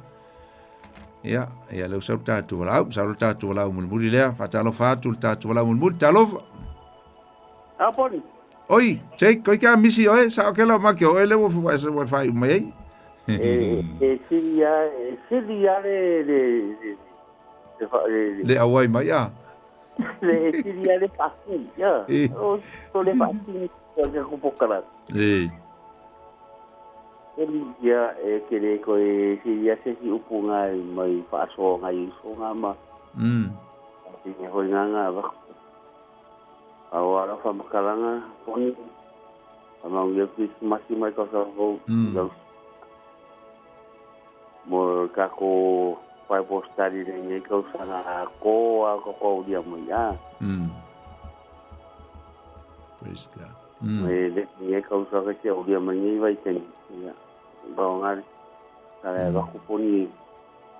F: ia le usau tato wala sa lo tato wala mun muri le fa talo fa tu tato wala mun muri talo
O: aponi
F: oi che koi ka misi oi sa ke lo ma ke oi le wo fai mai
O: siria
F: le awai mai ya
O: le siria le pasi ya o le pasi que kupokala. Eli ya kere ko si ya se si upunga mai paso ngai so ngama. Ti ho nganga ba. Awara fa makalanga poni. Amang ya masih mai ka sa ho. Mo ka ko pai postari de ngai ka sana ko dia mo ya.
F: Praise God.
O: Le ye causa que se odia mani vai ten ya rongar kala ba kuponi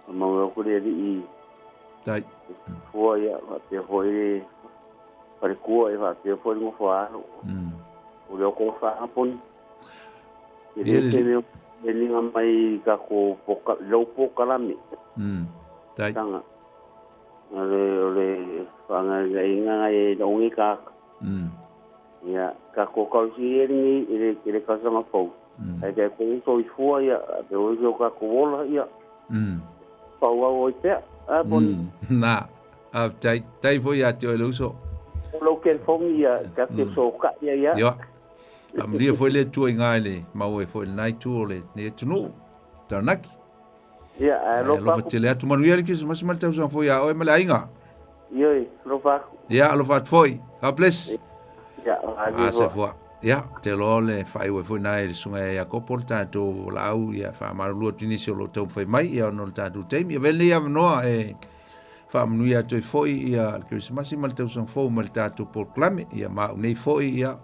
O: mo ko le I
F: tai
O: foi te foi para ko e va te foi mo fa o le ko fa pon ele ninga mai ka ko poka lo poka la mi
F: tai
O: tanga le fa nga inga e ongi ka ya ka ko ka si ele ka sa ngafo ai ke ko so I fua ya pe o jo ka ko vola ya pa o te a bon
F: na a tai foi ya te lo so
O: lo ke fong ya ka ke so ka ya
F: yo am ria foi le tu ngale ma o foi nai tu le ne tu no tanaki
O: ya
F: lo fa te le tu manuel ki mas mal tau so foi ya o me la inga
O: yo lo fa
F: ya lo fa foi a bless
O: ya
F: se foi ya te lo le fai we foi nai le sunga ya ko porta to lau ya fa mar lu tu inisio lo tau foi mai ya no ta tu te mi vele ya no fa mnu ya to foi ya Christmas mal tau son fo mal ta to por clame ya ma nei foi ya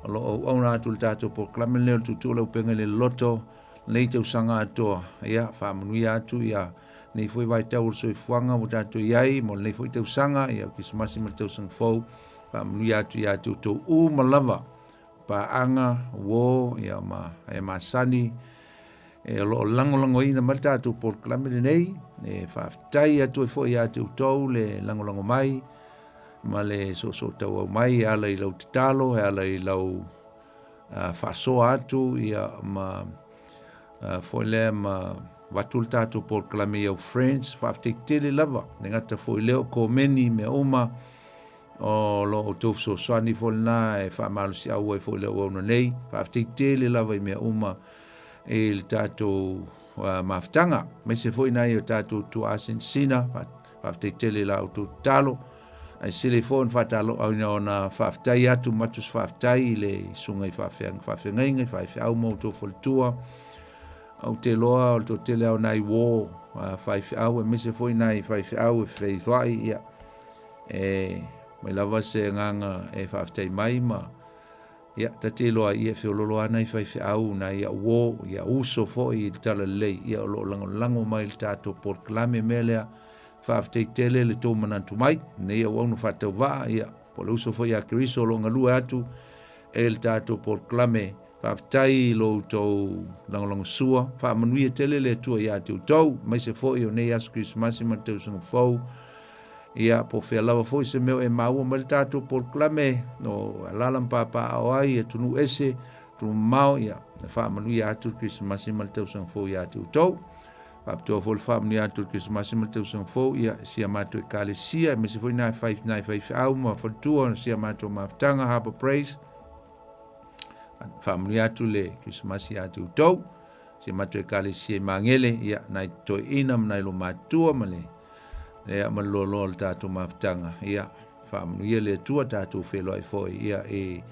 F: lo ona tu ta to por clame le tu lo penga le loto nei tau sanga to ya fa mnu ya tu ya nei foi vai tau so fuanga mo ta to yai mo nei foi tau sanga ya Christmas mal tau son fo pa mnu ya tu to u malava pa anga wo ya ma sani lo lango ina malta tu por clame nei fa tai atu fo ya tu to le lango mai ma le so tau mai ala I lau talo ala I lau fa so atu ya ma fo le ma watul tatu por clame yo friends fa tele lava ngata fo leo ko meni me uma o lo to so swani fo na fa mal si au fo le o no nei fa tele lava me uma il tatu maftanga me se foi na yo tatu tu asin sina fa tele la tu talo ai telefon fa talo au na fa tai atu matus fa tai le sunga fa ngai fa au mo to fo tua au te loa o to tele au nai wo fa au me se foi nai fa au fe vai ya me lava se nganga fa tai mai ma ya ta te loa ia fe lo loa nai fa au nai wo ya uso fo I tala le ya lo lango mai tato por clame melea fa tele le to manantu mai ne ia wonu fa te va ya po lo uso fo ya kriso lo ngalu atu el tato por clame fa tai lo to lango sua fa manuia tele le tu ya tu to mai se fo io ne as Christmas ma te so fo ia po fe lava foi se meu e mau ma le tatou polokalame no alalam papa o ai e tunu ese tu mau ia na fa manuia atu Christmas ma le tausanga fo ia atu tau pa to fo le fa manuia atu Christmas ma le tausanga fo ia sia mato e kalesia me se foi na 595 au ma fo tu sia mato ma tanga harbor praise fa manuia atu le Christmas ia atu tau sia mato e kalesia mangele ia na to ina na lo matua male le malolo le tatou mafutanga ia whamanuia le tua tatou whelo ai foi ia e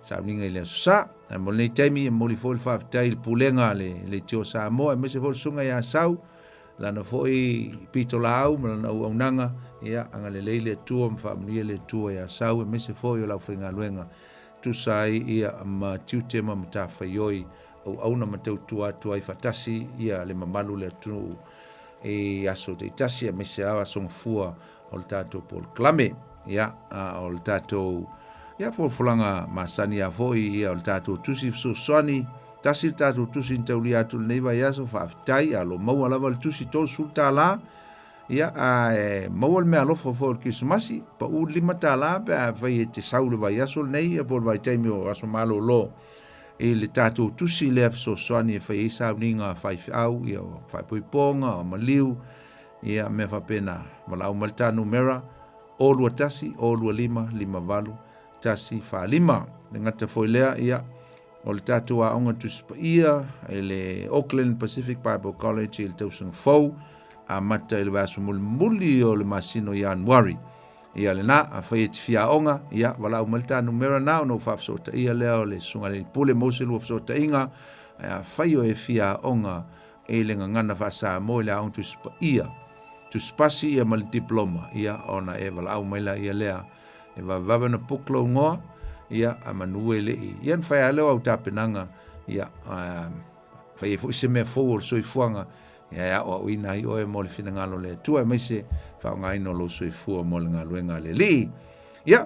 F: sauninga i le sa mo nei taimi e moli foi whaftai le pulenga le tio Samoa me se foi sunga ia sau lana foi pito lau ma lana uaunanga ia anga le leile tua whamanuia le tua ia sau me se foi o lau whainga luenga tu sai ia ma tiutema mta whaioi au na matau tua tua i fatasi ia le mamalu le tunu e aso te tasi a mese awa song fua o le tatou polokalame ia o le tatou ia folfolanga masani a foi ia o le tatou tusi fesoasoani tasi le tatou tusi ni tauli atu lenei vai aso faafetai a lo maua lava le tusi tolu sulu tālā ia a maua le mea alofa fo o le kisimasi pa u 5 tālā pe a vai e te sau le vai aso lenei ia po le vaitaimi o aso malolo e le tatou tusi le fesoasoani e fai sauninga faifeau ia o faipoiponga o maliu ia me fapena malau ma le tanu mera o lua tasi o lua 5 valu tasi fa 5 le ngata foi lea ia o le tatou aonga tusipaia e le Auckland Pacific Bible College i le tausanga fou a mata i le vaso muli o le masino Januari ia le na a fai te fiaonga ia wala o malta numera na no fafsota ia leo le sunga le pule mose lu fafsota inga a fai o e fiaonga e le ngana fa Samoa le aun tu spasi ia mal diploma ia ona e wala o maila ia lea e va na puklo ngoa ia a manuele ia fai leo au tapenanga ia fai fo se me fo so i fuanga ia o ina i o e mo le finangalo le tua mai se fa ngai no lo so i fu mo le ngaluenga le li ia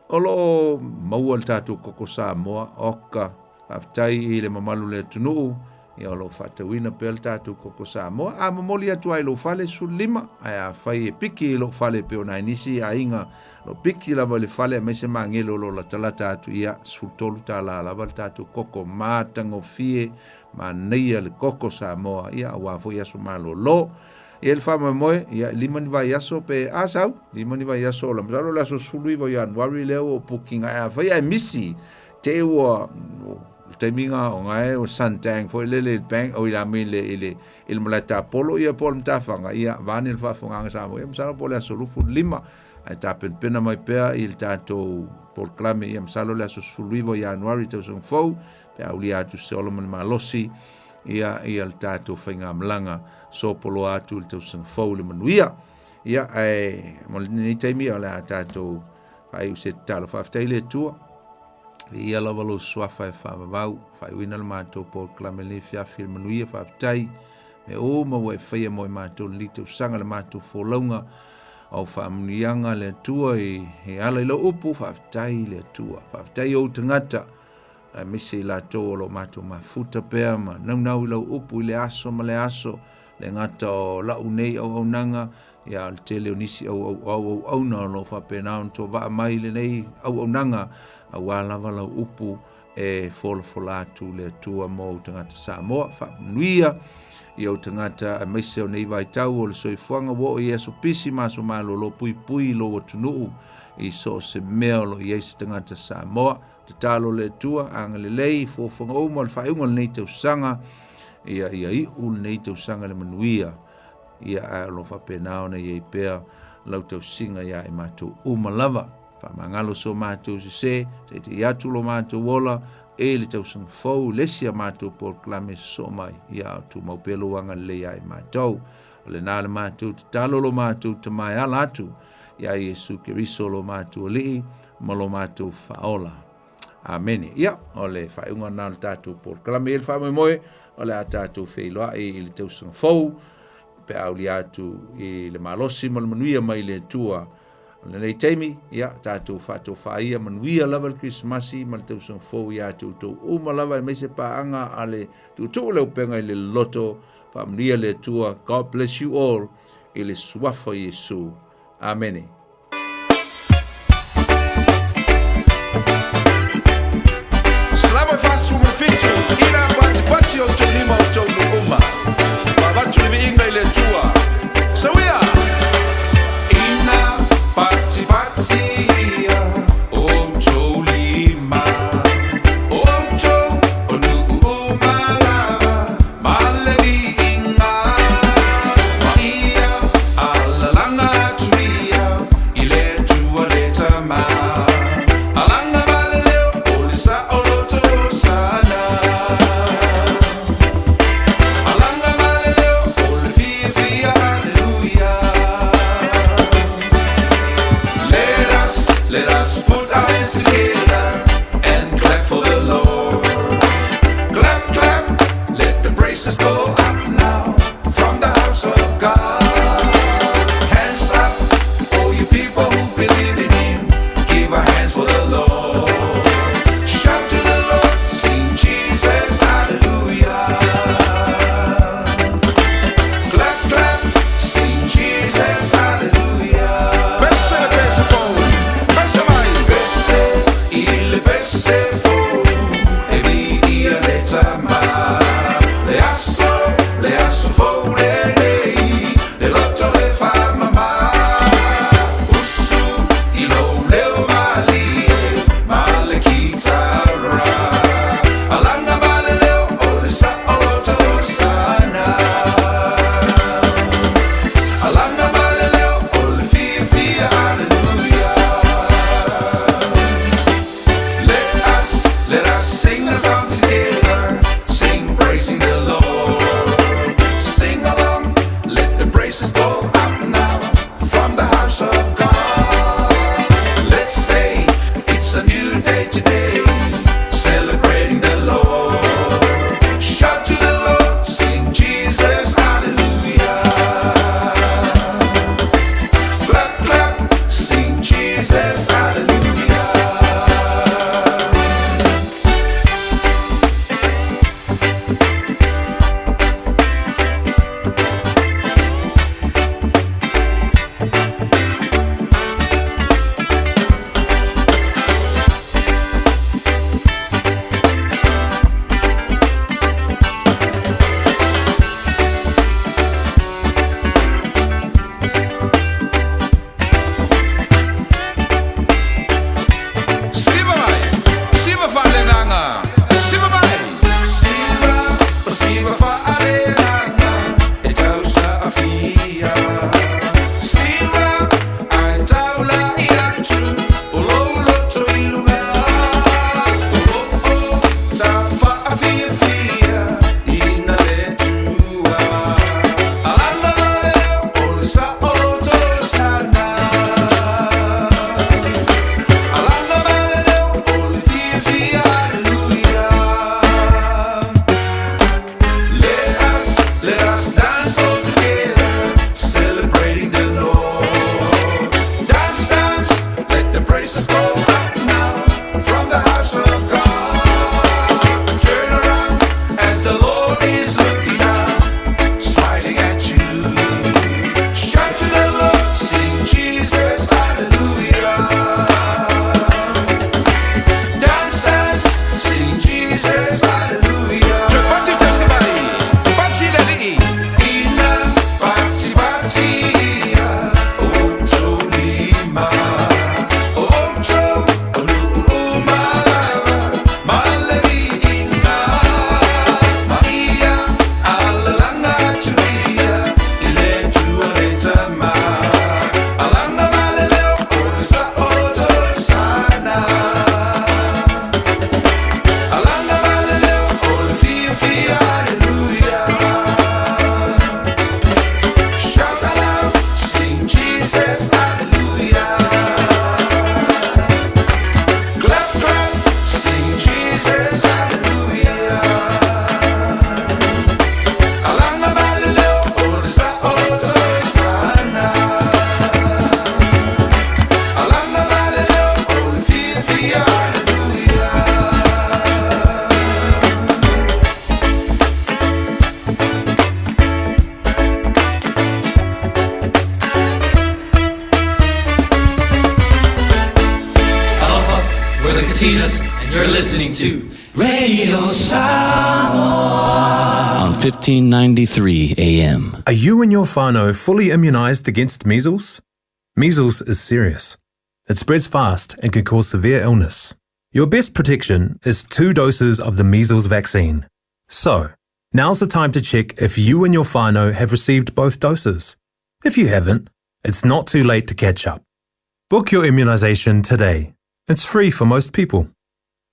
F: o lo maua le tatu koko Samoa oka aftai i le mamalu le tunu ia lo fatawina pel tatu koko Samoa a momoli atu ai lo fale su 5 ai fai e piki lo fale pe ona inisi a inga lo piki la vale fale mai se mangelo lo la talata atu ia sultolu tala la val tatu koko matango fie ma neia le koko Samoa ia wa fo ia so malo lo e el fama moe ia 5 vai aso pe asau 5 vai aso la mzalo la so sului vo Januari leo o pukinga a fa ia misi te o taiminga o ngai o santang fo le bank o ila mile il malata polo ia pol mtafanga ia vanil fa fonga Samoa ia msalo pole aso lufu 5 ai tapen pena mai pea il tato pol klame ia msalo la so sului vo Januari te so fo pe aulia tu Solomon malosi ia il tato fainga mlanga so polo atu le tausanga fau le manuia ia ai mo ni taimi ala tato ai se talo faftai le tua ia la valo swafa fa vau fa wina le mato por clamele fia fil manuia faftai me o mo we fia mo mato le tausanga le mato folonga au fa mnianga le tua e ala lo upu faftai le tua faftai o tangata misi la to lo mato mafuta pea ma nau lo upu le aso ma le aso le ngata o la unei au nanga ia le tele onisi au na lo fa pena to va mai le nei au nanga wala wala upu e folatu le tua mo tangata Samoa fa nuia ia o tangata misi o nei vai tau o le soifuanga wo ia so pisi maso malo lo pui lo tunu i so se mea lo ia se tangata Samoa te talo le tua anga le lei fofonga o mo le whaiunga le nei tau sanga ia i ul nei tau sanga le manuia ia a lo whapenao na ia i pea lau tau singa ia i mātou umalava whamangalo so mātou se te iatu lo mātou wola e le tau sanga fau lesia mātou por klame so mai ia tu maupelo wanga le ia i mātou o le nā le mātou te talo lo mātou te mai ala atu ia Yesu Keriso lo mātou li ma lo mātou whaola Amen. Ia, ole whaiunga nā le tātou por klame el whamai moe, ole a tātou whailoa i le tausanga fau, pe auli atu i le malosi ma le manuia mai le tua. Le nei teimi, ia, tātou whātou whaia manuia lava le Christmasi, ma le tausanga fau i atu tau uma lava i meise paanga a le tutu leo penga i le loto, whamanuia le tua. God bless you all, i le suafa Yesu. Amen.
W: today, celebrating the Lord. Shout to the Lord, sing Jesus, hallelujah. Clap, clap, sing Jesus, hallelujah.
G: And you're listening to Radio Samoa on 1593 AM.
B: Are you and your whānau fully immunised against measles? Measles is serious. It spreads fast and can cause severe illness. Your best protection is 2 doses of the measles vaccine. So, now's the time to check if you and your whānau have received both doses. If you haven't, it's not too late to catch up. Book your immunisation today. It's free for most people.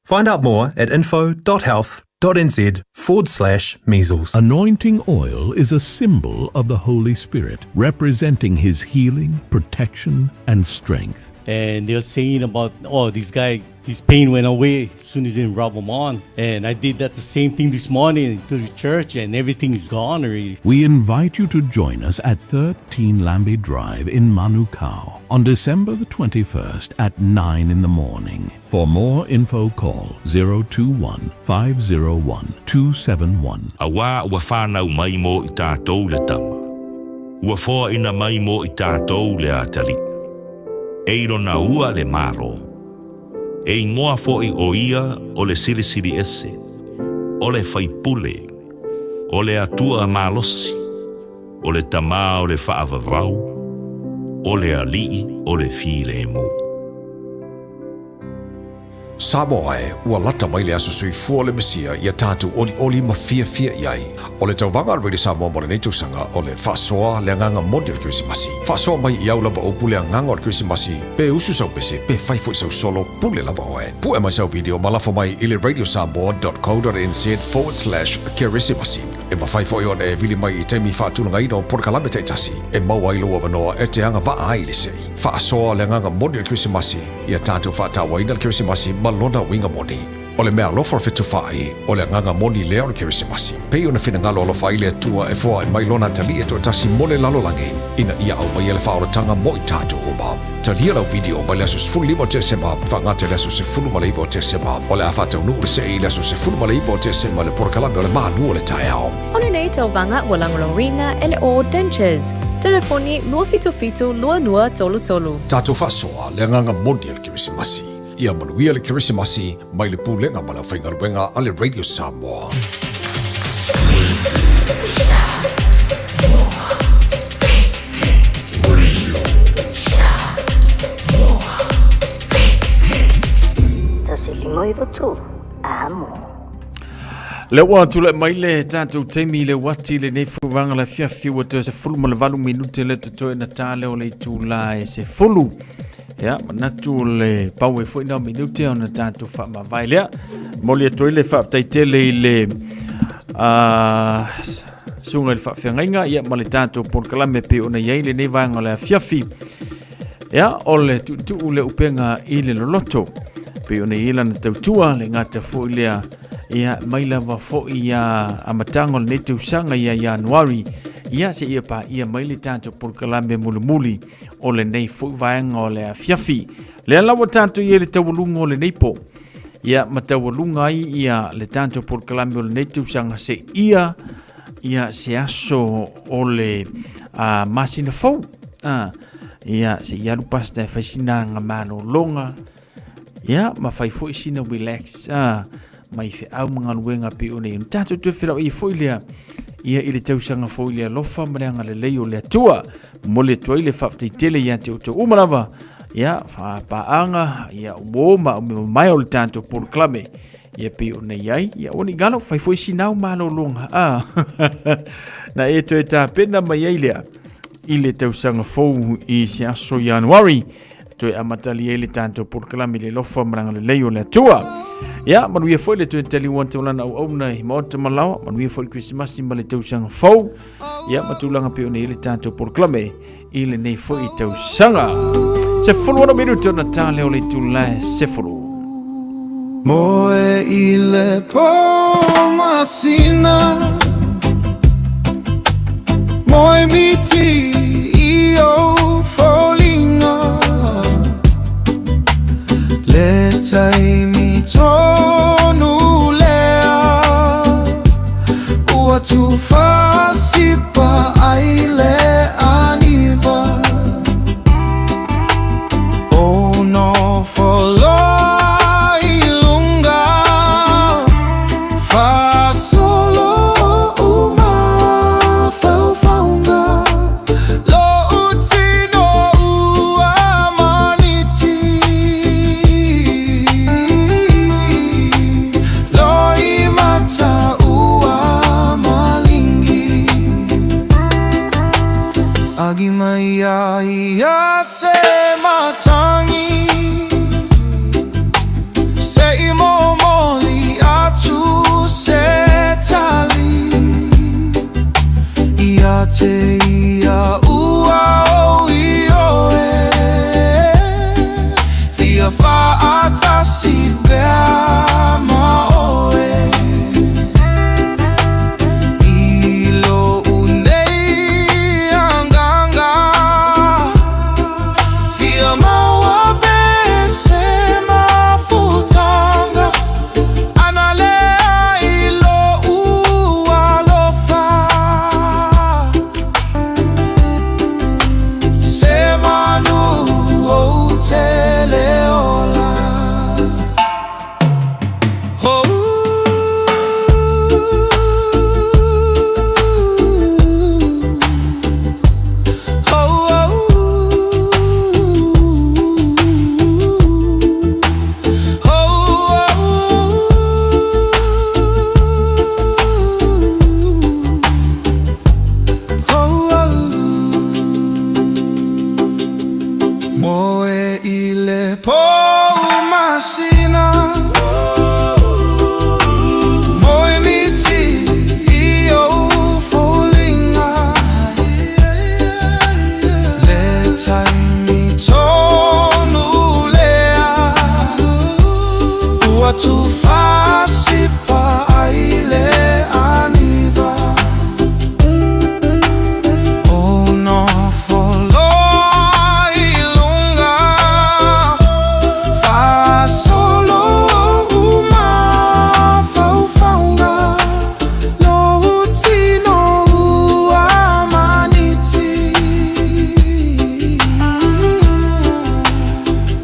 B: Find out more at info.health.nz/measles.
C: Anointing oil is a symbol of the Holy Spirit, representing His healing, protection, and strength.
D: And they're saying about, this guy, his pain went away as soon as they rub him on. And I did that the same thing this morning to the church, and everything is gone already.
C: We invite you to join us at 13 Lambie Drive in Manukau on December the 21st at 9 in the morning. For more info, call 021-501-271.
S: Awa ua whanau mai mo I tātou le tama. Ua whoa ina mai mo I tātou le atali. Eiro na ua le maro. E ingoa fo'i o ia o le sirisiri ese, o le whaipule, o le atua malosi, o le tamā o le whaavavau, o le alii o le file e mu.
H: Samoa e ua lata mai le aso sui fua le mesia ia tātou oli ma fia iai. O le tauvanga already Samoa mo le neitausanga o le whaasoa le anganga modi o le Krisimasi. Whaasoa mai I au lava o pule anganga o le Krisimasi, pe usu sau pese, pe whaifo I sau solo pule lava o e. Pue mai sau video malafo mai I le radiosamoa.co.nz/Kirisimasi. e mawhai fo ion e vili mai I teimi whaatuna ngai no porkalame te tasi e maua ilo wa noa e te anga wa ai le sei whaasoa le nganga moni le Krisimasi ia tātou whaatawa ina le Krisimasi malona winga moni o le mea lofa fitu whai o le nganga moni leo le Krisimasi pei ona whina ngalo alo whai le tua e fua e mailona tali e to tasi mole lalo langi ina ia au mai ele whaoratanga mo I tātou uma talia lau video mai leso se fulu lima o te sema whangate leso se fulu malaiva o te sema o le awhata unu ure sei leso se fulu malaiva o te sema le porkalame o le maanu o le tae ao
A: Ona nei tau vanga o langolonginga ele o dentures. Telefoni lua fitu lua nua tolu tolu.
H: Tātou whasoa le nganga moni le Krisimasi ia manuia le Krisimasi mai le pūlenga ma la whaingaruenga a le Radio Samoa.
T: Le wa tu le mai le tātou teimi le wati le nei fuwanga la fia fiwa te se fulu ma le valu minute le tutoe na tāle o le tu la e se fulu. Ya, manatu le pau e fwina minute o na tātou wha ma vai lea. Moli e toi le wha taitele I le sunga le wha whiangainga ia ma le tātou porkalame pe o na iei le nei vanga le fiafi. Ya, o le tu le upenga I le loloto. Pe o na ila na tautua le ngata fo ilea ia maila wa fo ia amatango le te usanga ia Januari ia se ia pa ia maile tanto porkalame mulimuli o le nei fo vaenga o le fiafi le lawa tanto ia le tawalunga o le neipo ia matawalunga ia le tanto porkalame o le nei te usanga se ia se aso o le masina fo ia se ia lupasta e faisina nga mano longa ia ma fai fo isina relax mai fe au mga luenga pe o nei tato tu fira I foilia ia I le tausanga foilia lofa mreanga le leo le atua mo le toi le whafti tele ia te uto umarava ia whapaanga ia uoma mai o le tanto porklame ia pe o nei ai ia oni galo fai foi sinau malo longa na e to eta pena mai ai lea I le tausanga fou I se aso Januari to amatali ele tanto porklame le lofa mreanga le leo le atua ya manuia foi le tali wante lana au nei mo te malawa manuia foi Christmas ma le tausanga fou ya matulanga pe nei le tanto porklame ile nei foi tausanga se fulu minuto na tale o le tula se fulu
J: moe ile pomasina moe miti io folinga le taimi tonu lea ua tu fasipa aile aniva oh no follow ilunga fa solo uma faunga tu fasi pa aile aniva. Oh no folo ilunga fa solo uma faufaunga no utino amaniti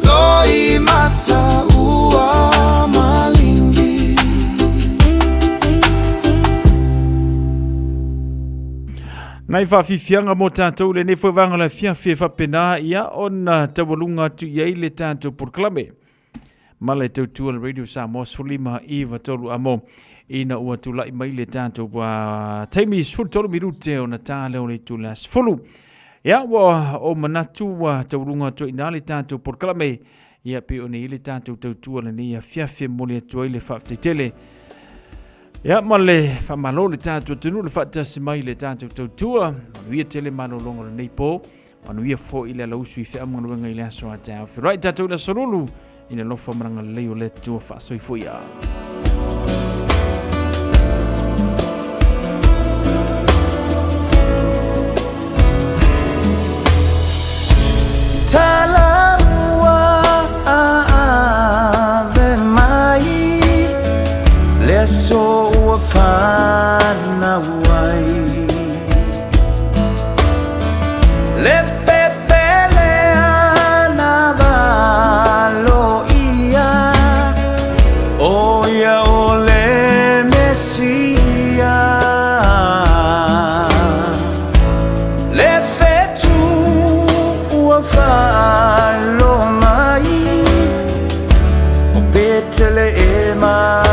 J: loi mata ua malingi.
T: Nai whawhiwhianga mō tātou le ne whawanga la whiawhia whapena ia ona tawalunga tu iei le tātou porklame. Male tautua le Radio Samoa Sfulima Iwa tolu amo ina ua tulai mai le tātou wa taimi sfulu tolu mirute o na tāleo le tu la sfulu. Ia wa o manatu wa tawalunga tu ina le tātou porklame ia pe o ne le tātou tautua le ne ia whiawhia mole atua i le whaftetele. Ia male whamalo le tātou tunu le whatasi mai le tātou tautua. Manuia tele malolongo le neipo. Manuia fo i le lausu i whea mganuenga i le aso a tau. Whirai tātou la sorulu ina lofa maranga leo le tua whaasoi fuia.
J: Talaua ave mai le so ua whana wai le pepele ana valo ia o ia o le mesia le fetu ua whalo mai o petele e mai